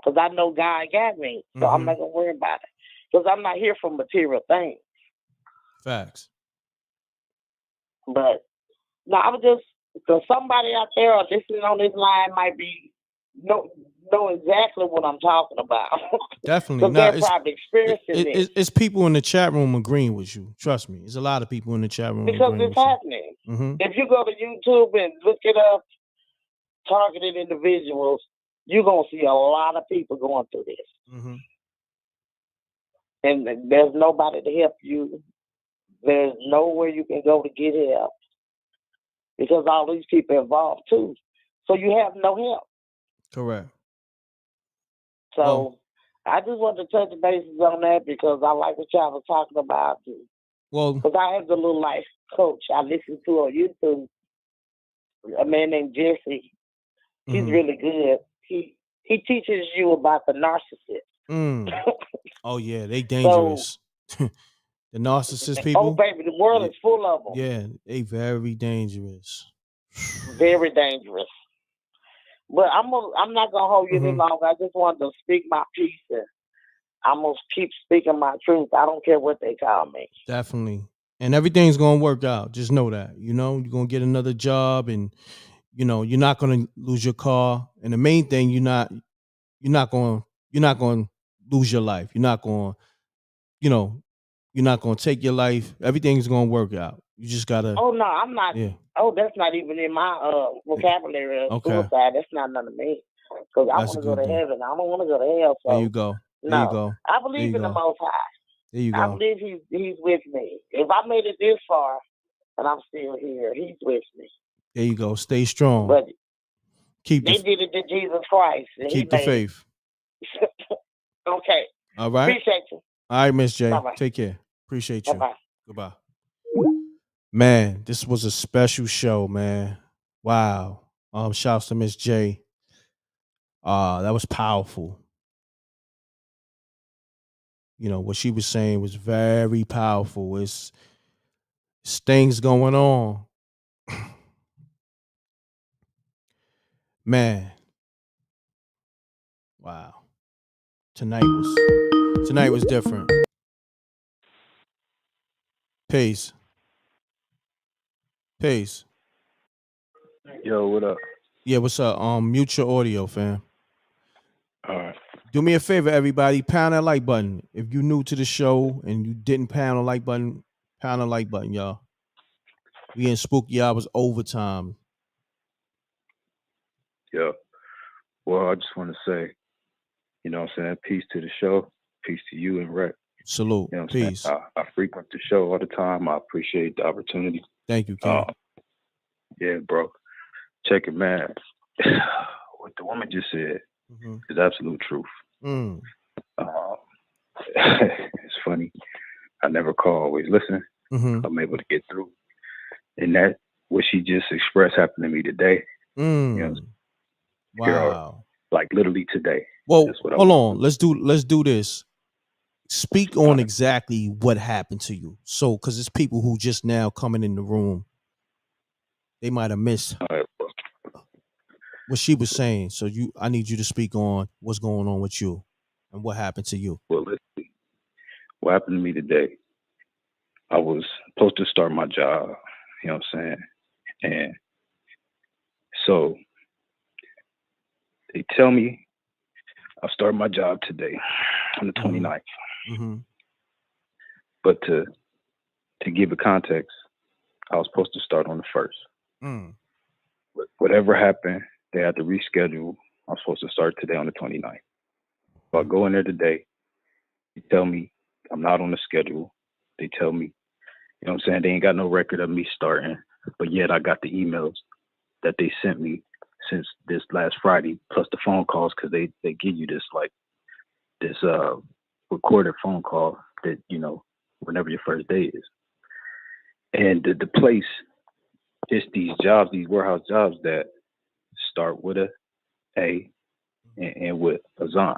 because I know God got me, so I'm not going to worry about it, because I'm not here for material things. Facts. But no, I was just, because somebody out there or listening on this line might be know exactly what I'm talking about. Definitely. Because they're probably experiencing this. It's people in the chat room agreeing with you. Trust me. There's a lot of people in the chat room Because agreeing it's with happening. you. If you go to YouTube and look it up, targeted individuals, you're going to see a lot of people going through this. And there's nobody to help you. There's nowhere you can go to get help, because all these people involved too. So you have no help. Correct. So I just want to touch bases on that, because I like what y'all was talking about. Because I have the little life coach I listen to on YouTube, a man named Jesse. He's really good. He teaches you about the narcissist. Oh yeah, they dangerous. The narcissist people. Oh baby, the world is full of them. Yeah, they very dangerous. Very dangerous. But I'm not gonna hold you any longer. I just wanted to speak my piece, and I'm gonna keep speaking my truth. I don't care what they call me. Definitely. And everything's gonna work out. Just know that. You know, you're gonna get another job, and you know, you're not gonna lose your car. And the main thing, you're not gonna lose your life. You're not gonna take your life. Everything's gonna work out. You just gotta. Oh no, I'm not. Yeah. Oh, that's not even in my vocabulary of suicide. That's not none of me. Because I want to go to heaven. I don't want to go to hell. So there you go. There you go. I believe in the Most High. There you go. I believe he's with me. If I made it this far and I'm still here, he's with me. There you go. Stay strong. But they did it to Jesus Christ. And keep the faith. Okay. All right. Appreciate you. All right, Miss J. Bye-bye. Take care. Appreciate you. Bye-bye. Goodbye. Man, this was a special show, man. Wow. Shouts to Miss J. That was powerful. You know, what she was saying was very powerful. It's things going on. Man. Wow. Tonight was different. Peace. Yo, what up? Yeah, what's up? Mute your audio, fam. All right. Do me a favor, everybody. Pound that like button. If you're new to the show and you didn't pound the like button, pound the like button, y'all. We in Spooky Hours overtime. Yeah. Well, I just want to say, you know what I'm saying, peace to the show. Peace to you and m.reck. Salute. You know what Peace. I'm saying? I frequent the show all the time. I appreciate the opportunity. Thank you, King. Yeah, bro. Check it, man. What the woman just said is absolute truth. It's funny. I never call, always listen. I'm able to get through. And that, what she just expressed happened to me today. You know, wow. Like literally today. Well, hold on. Let's do this. Speak on exactly what happened to you. So, because it's people who just now coming in the room. They might have missed what she was saying. So I need you to speak on what's going on with you and what happened to you. Well, let's see. What happened to me today? I was supposed to start my job, you know what I'm saying? And so they tell me I'll start my job today on the 29th. But to give it context, I was supposed to start on the 1st. Whatever happened, they had to reschedule. I'm supposed to start today on the 29th. So I go in there today. They tell me I'm not on the schedule. They tell me, you know what I'm saying, they ain't got no record of me starting, but yet I got the emails that they sent me since this last Friday, plus the phone calls, because they give you this recorded phone call that, you know, whenever your first day is. And the place it's these jobs, these warehouse jobs that start with a A and with Azan,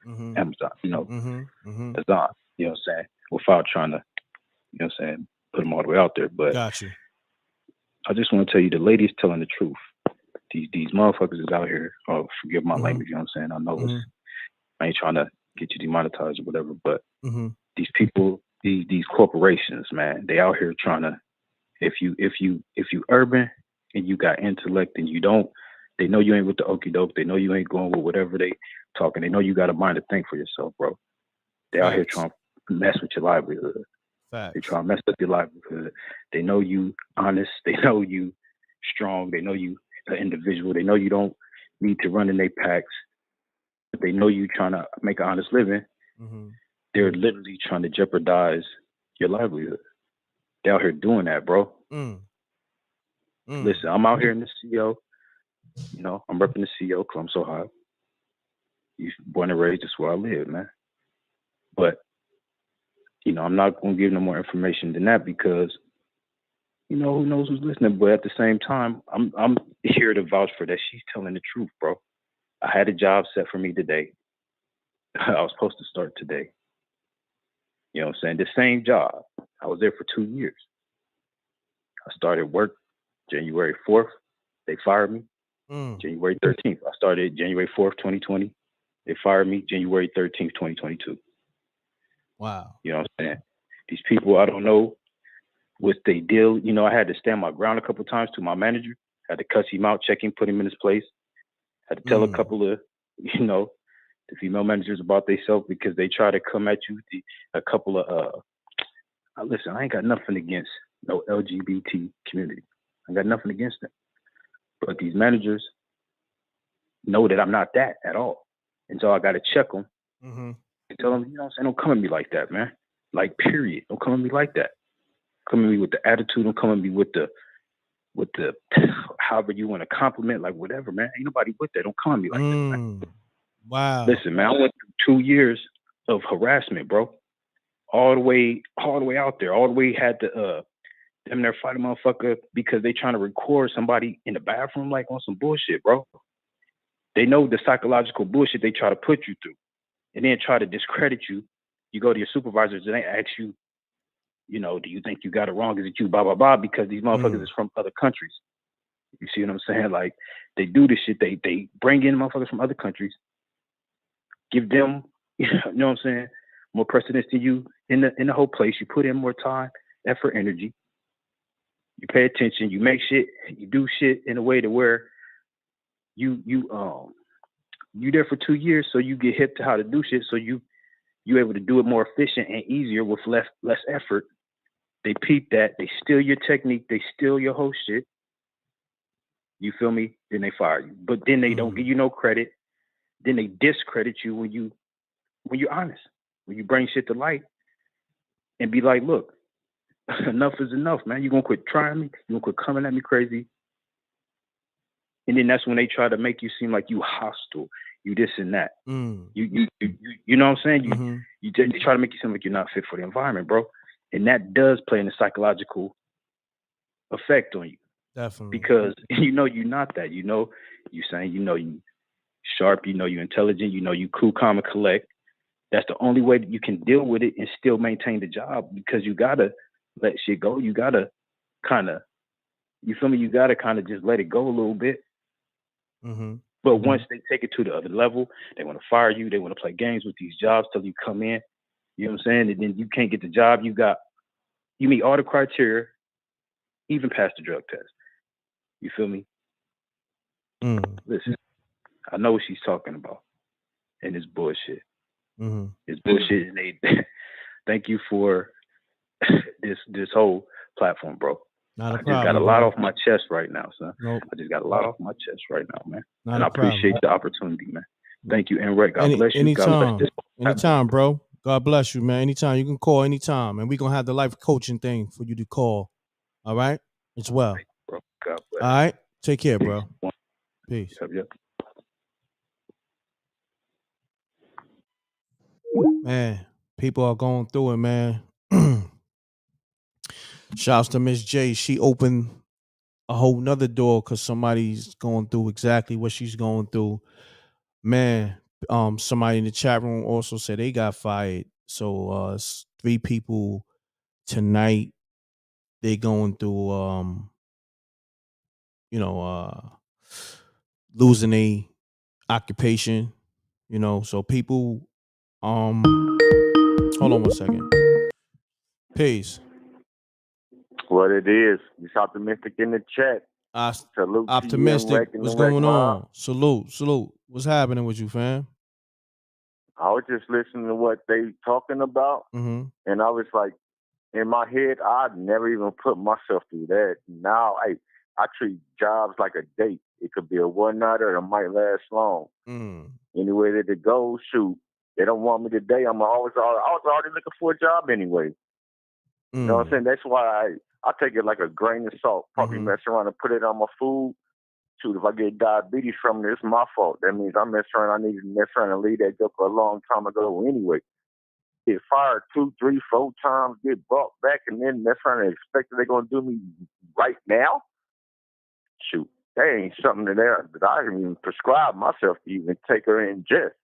Amazon, Azan, you know what I'm saying? Without trying to, you know what I'm saying, put them all the way out there. But got you. I just want to tell you, the lady's telling the truth. These motherfuckers is out here. Oh, forgive my language, you know what I'm saying? I know I ain't trying to get you demonetized or whatever, but these people, these corporations, man, they out here trying to. If you urban and you got intellect and you don't, they know you ain't with the okie doke. They know you ain't going with whatever they talking. They know you got a mind to think for yourself, bro. They out here trying to mess with your livelihood. They try to mess up your livelihood. They know you honest. They know you strong. They know you an individual. They know you don't need to run in their packs. But they know you trying to make an honest living. They're literally trying to jeopardize your livelihood. They're out here doing that, bro. Listen, I'm out here in the CO. You know, I'm repping the CO because I'm so high. You born and raised, that's where I live, man. But, you know, I'm not going to give no more information than that because, you know, who knows who's listening. But at the same time, I'm here to vouch for that. She's telling the truth, bro. I had a job set for me today. I was supposed to start today. You know what I'm saying? The same job. I was there for 2 years. I started work January 4th. They fired me. January 13th. I started January 4th, 2020. They fired me January 13th, 2022. Wow. You know what I'm saying? These people, I don't know what they deal. You know, I had to stand my ground a couple of times to my manager. Had to cuss him out, check him, put him in his place. Had to tell a couple of, you know, the female managers about themselves because they try to come at you. A couple of, listen, I ain't got nothing against no LGBT community. I got nothing against them. But these managers know that I'm not that at all. And so I got to check them and tell them, you know what I'm saying? Don't come at me like that, man. Like, period. Don't come at me like that. Come at me with the attitude. Don't come at me with the however you want to compliment, like whatever, man. Ain't nobody with that. Don't come at me like that, man. Wow. Listen, man, I went through 2 years of harassment, bro. All the way out there. All the way had to them there fight a motherfucker because they trying to record somebody in the bathroom like on some bullshit, bro. They know the psychological bullshit they try to put you through and then try to discredit you. You go to your supervisors and they ask you, you know, do you think you got it wrong? Is it you? Blah, blah, blah, because these motherfuckers is from other countries. You see what I'm saying? Like, they do this shit. They bring in motherfuckers from other countries, give them, you know what I'm saying, more precedence to you in the whole place. You put in more time, effort, energy. You pay attention. You make shit. You do shit in a way to where you there for 2 years, so you get hip to how to do shit. So you able to do it more efficient and easier with less effort. They peep that. They steal your technique. They steal your whole shit. You feel me? Then they fire you. But then they don't give you no credit. Then they discredit you when you're honest. When you bring shit to light and be like, look, enough is enough, man. You gonna quit trying me? You gonna quit coming at me crazy? And then that's when they try to make you seem like you hostile, you this and that. You know what I'm saying? You try to make you seem like you're not fit for the environment, bro. And that does play in a psychological effect on you. Definitely. Because you know you're not that. You know you saying, you know you sharp, you know you intelligent, you know you cool, calm, and collect. That's the only way that you can deal with it and still maintain the job, because you gotta let shit go. You gotta kind of, you feel me? You gotta kind of just let it go a little bit. But once they take it to the other level, they want to fire you. They want to play games with these jobs till you come in. You know what I'm saying? And then you can't get the job. You meet all the criteria, even pass the drug test. You feel me? Listen, I know what she's talking about, and it's bullshit. It's bullshit, and they thank you for this whole platform, bro. Not a just problem, got a lot bro. off my chest right now, son. Nope. I just got a lot off my chest right now, man. Not and a I appreciate problem. the opportunity, man. Thank you, m.reck. God bless you. God Anytime. bless this. Anytime, bro. God bless you, man. Anytime. You can call anytime. And we're going to have the life coaching thing for you to call. All right? As well. Bro. God bless. All right? Take care, bro. Peace. Yep. Man, people are going through it, man. Shouts to Miss J. She opened a whole nother door because somebody's going through exactly what she's going through. Man, somebody in the chat room also said they got fired. So it's 3 people tonight. They going through losing a occupation, so people hold on one second. Peace. What it is. It's optimistic in the chat. Salute Optimistic. to you, m.reck and What's the going mob. on? Salute. What's happening with you, fam? I was just listening to what they talking about, Mm-hmm. and I was like, in my head, I'd never even put myself through that. Now, I treat jobs like a date. It could be a one-nighter, it might last long. Anyway that it goes, shoot, they don't want me today. I was already looking for a job anyway. You know what I'm saying? That's why I take it like a grain of salt. Probably mess around and put it on my food. Shoot, if I get diabetes from it, it's my fault. That means I need to mess around and leave that joke a long time ago anyway. Get fired 2, 3, 4 times, get brought back, and then mess around and expect that they're going to do me right now? Shoot, that ain't something that I can even prescribe myself to even take or ingest.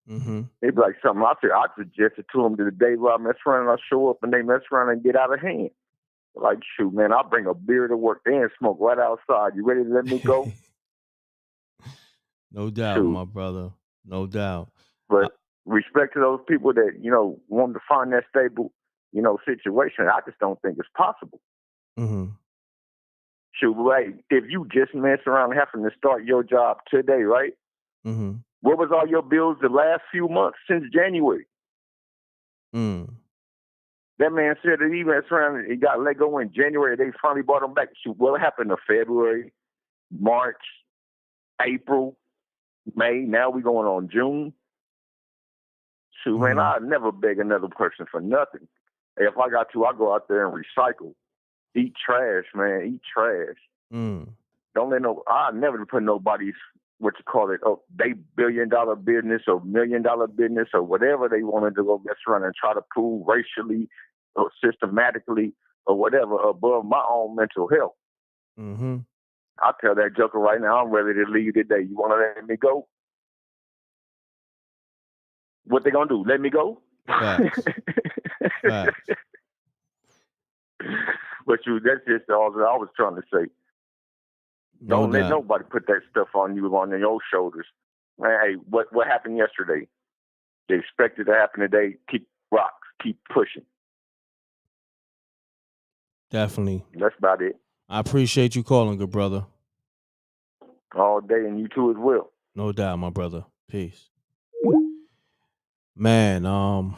It'd be like something I suggested to them the day where I mess around and I show up and they mess around and get out of hand. Like, shoot, man, I'll bring a beer to work and smoke right outside. You ready to let me go? No doubt, my brother. No doubt. But respect to those people that, want to find that stable, situation. I just don't think it's possible. Shoot, like, if you just mess around having to start your job today, right? What was all your bills the last few months since January? That man said that he messed around and he got let go in January. They finally brought him back. Shoot, what happened to February, March, April, May? Now we going on June. Shoot, man, I'd never beg another person for nothing. If I got to, I go out there and recycle. Eat trash, man. Eat trash. I'd never put nobody's, they $1 billion business or $1 million business or whatever they wanted to go mess around and try to prove racially or systematically or whatever above my own mental health. I tell that joker right now, I'm ready to leave today. You want to let me go? What they gonna do? Let me go? Facts. But that's just all that I was trying to say. Don't let nobody put that stuff on your shoulders. Man, hey, what happened yesterday? They expect it to happen today. Keep rocks. Keep pushing. Definitely. That's about it. I appreciate you calling, good brother. All day, and you too as well. No doubt, my brother. Peace. Man,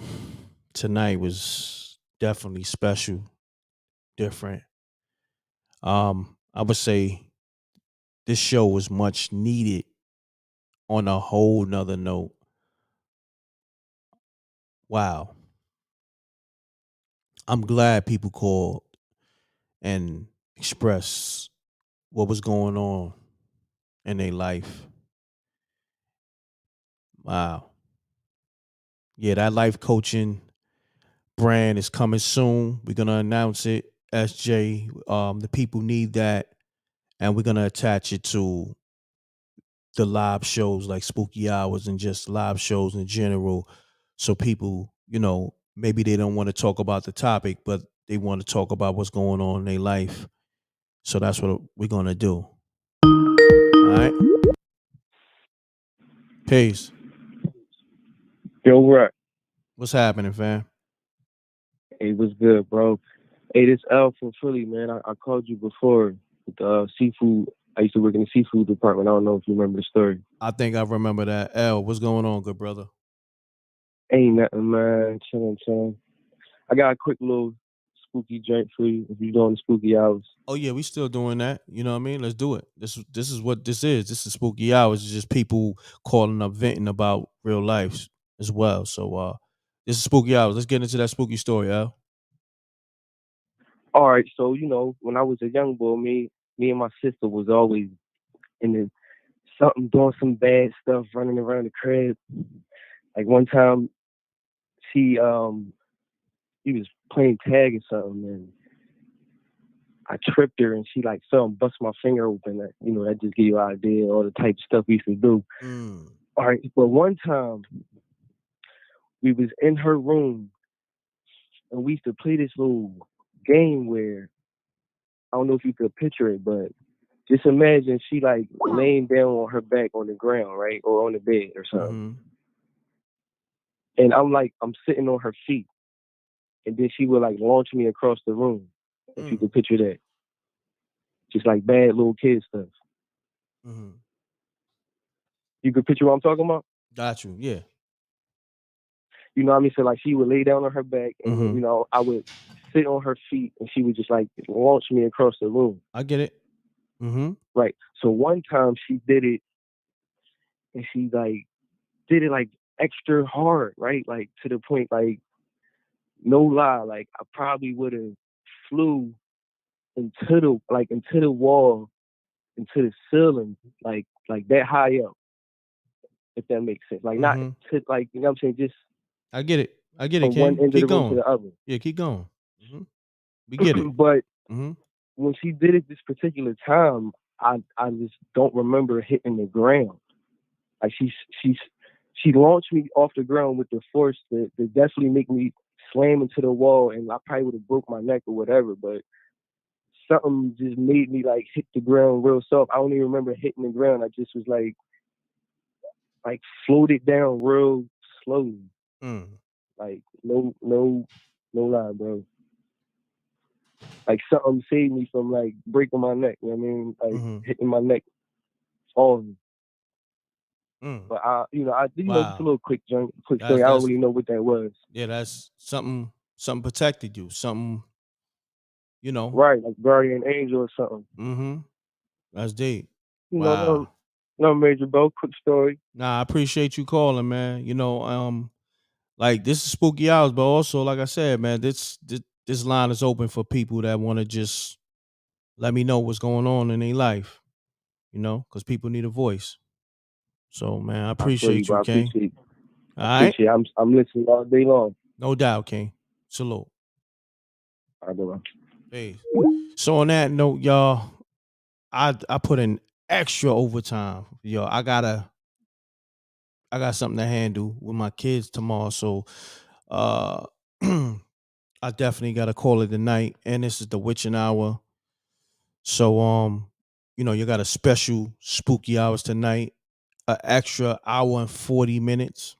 tonight was definitely special, different. I would say this show was much needed on a whole nother note. Wow. I'm glad people called and expressed what was going on in their life. Wow. Yeah, that life coaching brand is coming soon. We're going to announce it. SJ, the people need that. And we're going to attach it to the live shows like Spooky Hours and just live shows in general. So people, maybe they don't want to talk about the topic, but they want to talk about what's going on in their life. So that's what we're going to do. All right. Peace. Yo, Reck. What's happening, fam? Hey, what's good, bro? Hey, this L from Philly, man. I called you before with the seafood. I used to work in the seafood department. I don't know if you remember the story. I think I remember that. L, what's going on, good brother? Ain't nothing, man. Chilling. I got a quick little spooky joint for you if you're doing the spooky hours. Oh yeah, we still doing that. You know what I mean? Let's do it. This is what this is. This is Spooky Hours. It's just people calling up, venting about real life as well. So this is Spooky Hours. Let's get into that spooky story, Al. All right, so when I was a young boy, me and my sister was always in doing some bad stuff, running around the crib. Like one time, he was playing tag or something, and I tripped her and she like something bust my finger open. That, you know, that just give you an idea of all the type of stuff we used to do. All right, but one time we was in her room and we used to play this little game where I don't know if you could picture it, but just imagine she like laying down on her back on the ground, right, or on the bed or something. And I'm sitting on her feet, and then she would like launch me across the room. If you could picture that, just like bad little kid stuff. You could picture what I'm talking about? Got you, yeah. You know what I mean? So like she would lay down on her back, and you know I would sit on her feet, and she would just like launch me across the room. I get it. Right. So one time she did it, and she like did it like extra hard, right? Like to the point, like no lie, like I probably would have flew into the wall, into the ceiling, like that high up. If that makes sense, like not to, like, you know what I'm saying, just I get it. from one end of the room to the other. Yeah, keep going. We get it. But when she did it this particular time, I just don't remember hitting the ground. Like she launched me off the ground with the force that definitely make me slam into the wall, and I probably would have broke my neck or whatever. But something just made me like hit the ground real soft. I don't even remember hitting the ground. I just was like floated down real slowly. Like no lie, bro. Like something saved me from like breaking my neck. You know what I mean? Like hitting my neck, falling. But I just a little quick story. I don't really know what that was. Yeah, that's something protected you. Something, you know. Right, like guardian angel or something. That's deep. You wow. know, no major, bro. Quick story. Nah, I appreciate you calling, man. You know, like this is spooky hours, but also, like I said, man, this line is open for people that want to just let me know what's going on in their life. You know, because people need a voice. So, man, I appreciate you, King. I appreciate it. I'm listening all day long. No doubt, King. Salute. All right, bro. Hey. So on that note, y'all, I put in extra overtime. Yo, I got something to handle with my kids tomorrow. So I definitely gotta call it a night. And this is the witching hour. So you know, you got a special spooky hours tonight. An extra hour and 40 minutes.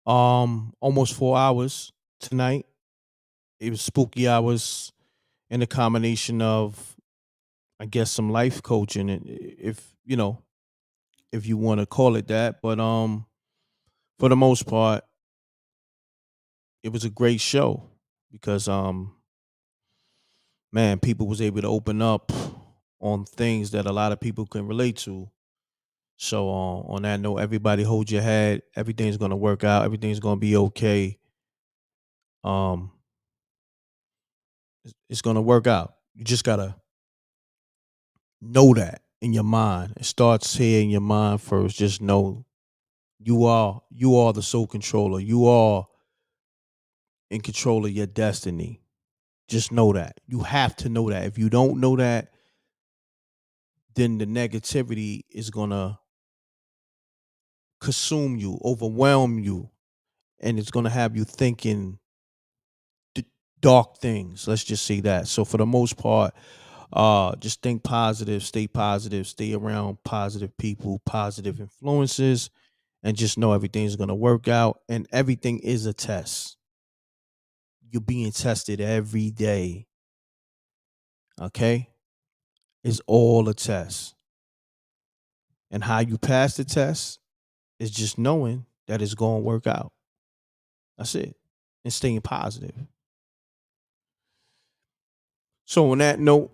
Almost 4 hours tonight. It was spooky hours in a combination of, I guess, some life coaching, if you know, if you want to call it that. But for the most part, it was a great show because man, people was able to open up on things that a lot of people can relate to. So on that note, everybody hold your head. Everything's gonna work out. Everything's gonna be okay. It's gonna work out. You just gotta know that in your mind. It starts here in your mind first. Just know you are the sole controller. You are in control of your destiny. Just know that. You have to know that. If you don't know that, then the negativity is gonna consume you, overwhelm you, and it's gonna have you thinking dark things. Let's just say that. So for the most part, just think positive, stay around positive people, positive influences, and just know everything's gonna work out. And everything is a test. You're being tested every day. Okay? It's all a test. And how you pass the test is just knowing that it's gonna work out. That's it. And staying positive. So on that note,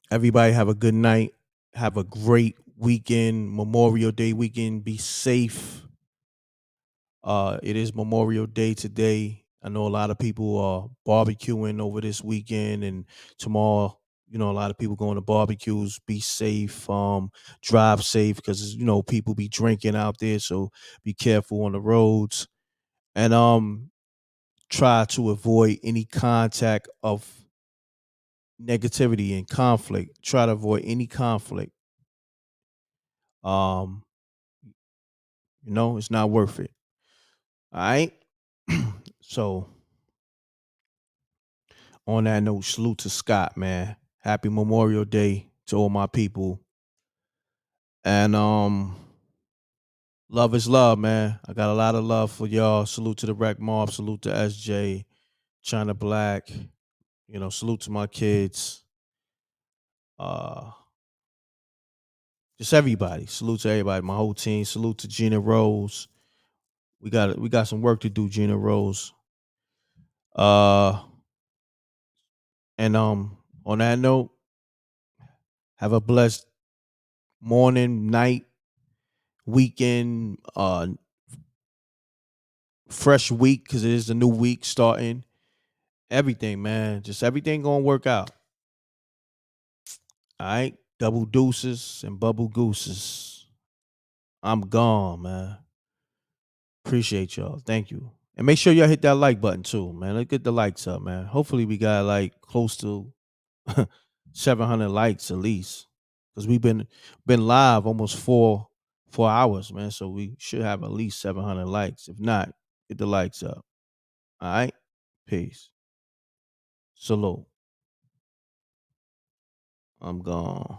everybody have a good night. Have a great weekend, Memorial Day weekend. Be safe. It is Memorial Day today. I know a lot of people are barbecuing over this weekend and tomorrow. You know, a lot of people going to barbecues. Be safe. Drive safe because you know people be drinking out there. So be careful on the roads. And try to avoid any contact of negativity and conflict. Try to avoid any conflict. It's not worth it. All right. So on that note, salute to Scott, man. Happy Memorial Day to all my people. And love is love, man. I got a lot of love for y'all. Salute to the Rec Mob. Salute to SJ, China Black. Salute to my kids. Just everybody. Salute to everybody. My whole team. Salute to Gina Rose. We got some work to do, Gina Rose. And on that note, have a blessed morning, night, weekend, fresh week, because it is a new week starting. Everything, man. Just everything gonna work out. All right. Double deuces and bubble gooses. I'm gone, man. Appreciate y'all. Thank you. And make sure y'all hit that like button too, man. Let's get the likes up, man. Hopefully we got like close to 700 likes at least. Because we've been live almost 4 hours, man. So we should have at least 700 likes. If not, get the likes up. All right? Peace. Salute. I'm gone.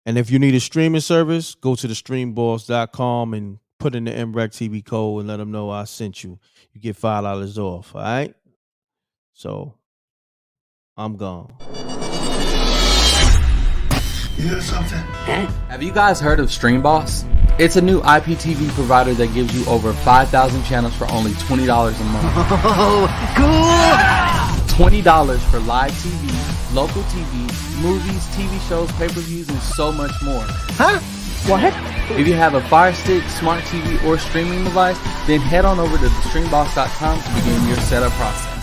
And if you need a streaming service, go to the StreamBoss.com and put in the m.reck.tv code and let them know I sent you. You get $5 off. All right? So I'm gone. You hear something? Have you guys heard of StreamBoss? It's a new IPTV provider that gives you over 5,000 channels for only $20 a month. Oh, cool! $20 for live TV, local TV, movies, TV shows, pay-per-views, and so much more. Huh? What? If you have a Fire Stick, smart TV, or streaming device, then head on over to StreamBoss.com to begin your setup process.